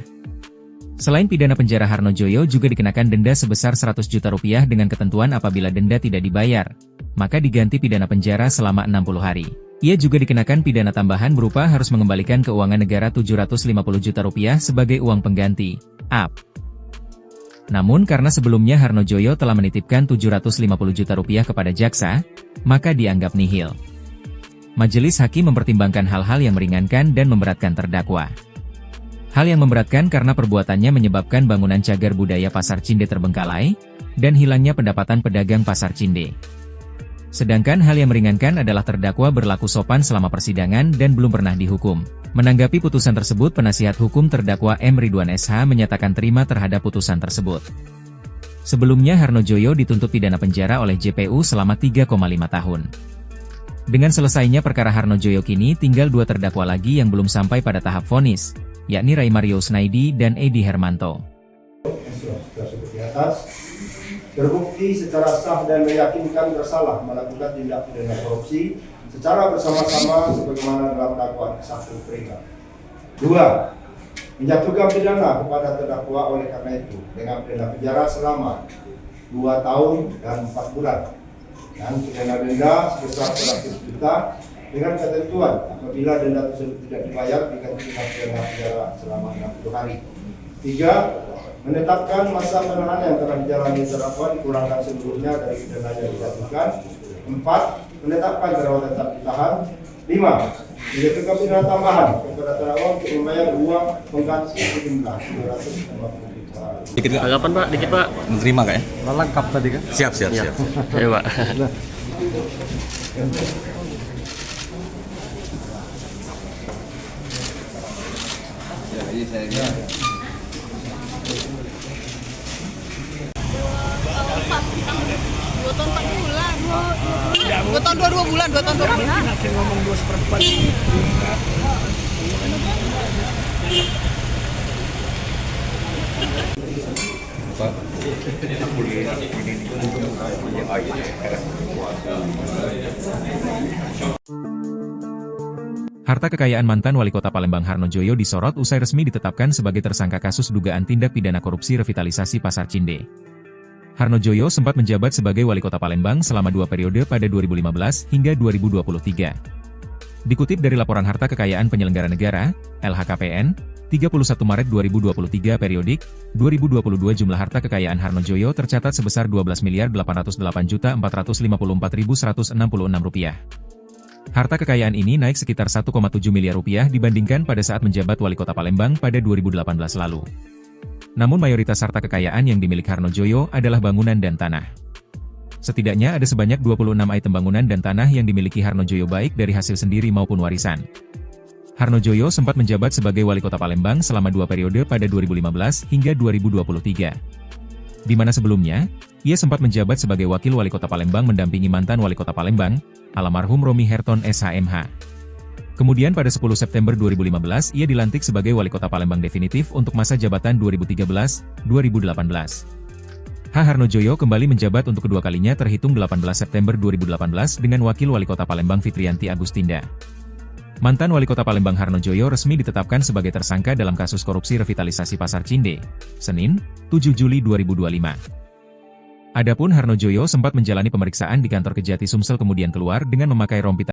Selain pidana penjara, Harnojoyo juga dikenakan denda sebesar 100 juta rupiah dengan ketentuan apabila denda tidak dibayar, maka diganti pidana penjara selama 60 hari. Ia juga dikenakan pidana tambahan berupa harus mengembalikan keuangan negara 750 juta rupiah sebagai uang pengganti, AP. Namun karena sebelumnya Harnojoyo telah menitipkan 750 juta rupiah kepada jaksa, maka dianggap nihil. Majelis hakim mempertimbangkan hal-hal yang meringankan dan memberatkan terdakwa. Hal yang memberatkan karena perbuatannya menyebabkan bangunan cagar budaya Pasar Cinde terbengkalai, dan hilangnya pendapatan pedagang Pasar Cinde. Sedangkan hal yang meringankan adalah terdakwa berlaku sopan selama persidangan dan belum pernah dihukum. Menanggapi putusan tersebut, penasihat hukum terdakwa M. Ridwan SH menyatakan terima terhadap putusan tersebut. Sebelumnya Harnojoyo dituntut pidana penjara oleh JPU selama 3,5 tahun. Dengan selesainya perkara Harnojoyo, kini tinggal 2 terdakwa lagi yang belum sampai pada tahap vonis, yakni Ray Mario Snaidi dan Edi Hermanto. Tersebut di atas terbukti secara sah dan meyakinkan bersalah melakukan tindak pidana korupsi secara bersama-sama sebagaimana dalam dakwaan ke-1 mereka. 2. Menjatuhkan pidana kepada terdakwa oleh karena itu dengan pidana penjara selama 2 tahun dan 4 bulan dan pidana denda sebesar 100 juta dengan ketentuan apabila denda tersebut tidak dibayar diganti dengan pidana penjara selama 60 hari. 3. Menetapkan masa penahanan yang telah dijalani terdakwa dikurangkan seluruhnya dari pidana yang dijatuhkan. 4. Menetapkan terdakwa tetap ditahan. 5. Menjatuhkan pidana tambahan kepada terdakwa untuk membayar uang pengganti sejumlah 250 juta. Dikit tanggapan Pak, dikit Pak. Menerima kak ya? Lengkap tadi kan? Siap. Ayo Pak. Dua tahun 4 bulan. 2 tahun 2 bulan. 2 tahun 2 bulan. Ngomong 2/4. Harta kekayaan mantan Wali Kota Palembang Harnojoyo disorot usai resmi ditetapkan sebagai tersangka kasus dugaan tindak pidana korupsi revitalisasi Pasar Cinde. Harnojoyo sempat menjabat sebagai Wali Kota Palembang selama 2 periode pada 2015 hingga 2023. Dikutip dari Laporan Harta Kekayaan Penyelenggara Negara, LHKPN, 31 Maret 2023 periodik, 2022 jumlah harta kekayaan Harnojoyo tercatat sebesar Rp12.808.454.166. Harta kekayaan ini naik sekitar 1,7 miliar rupiah dibandingkan pada saat menjabat Wali Kota Palembang pada 2018 lalu. Namun mayoritas harta kekayaan yang dimiliki Harnojoyo adalah bangunan dan tanah. Setidaknya ada sebanyak 26 item bangunan dan tanah yang dimiliki Harnojoyo baik dari hasil sendiri maupun warisan. Harnojoyo sempat menjabat sebagai Wali Kota Palembang selama 2 periode pada 2015 hingga 2023. Di mana sebelumnya, ia sempat menjabat sebagai Wakil Wali Kota Palembang mendampingi mantan Wali Kota Palembang, almarhum Romi Herton SHMH. Kemudian pada 10 September 2015 ia dilantik sebagai Wali Kota Palembang definitif untuk masa jabatan 2013-2018. Harnojoyo kembali menjabat untuk kedua kalinya terhitung 18 September 2018 dengan Wakil Wali Kota Palembang Fitrianti Agustinda. Mantan Wali Kota Palembang Harnojoyo resmi ditetapkan sebagai tersangka dalam kasus korupsi revitalisasi Pasar Cinde, Senin, 7 Juli 2025. Adapun Harnojoyo sempat menjalani pemeriksaan di kantor Kejati Sumsel kemudian keluar dengan memakai rompi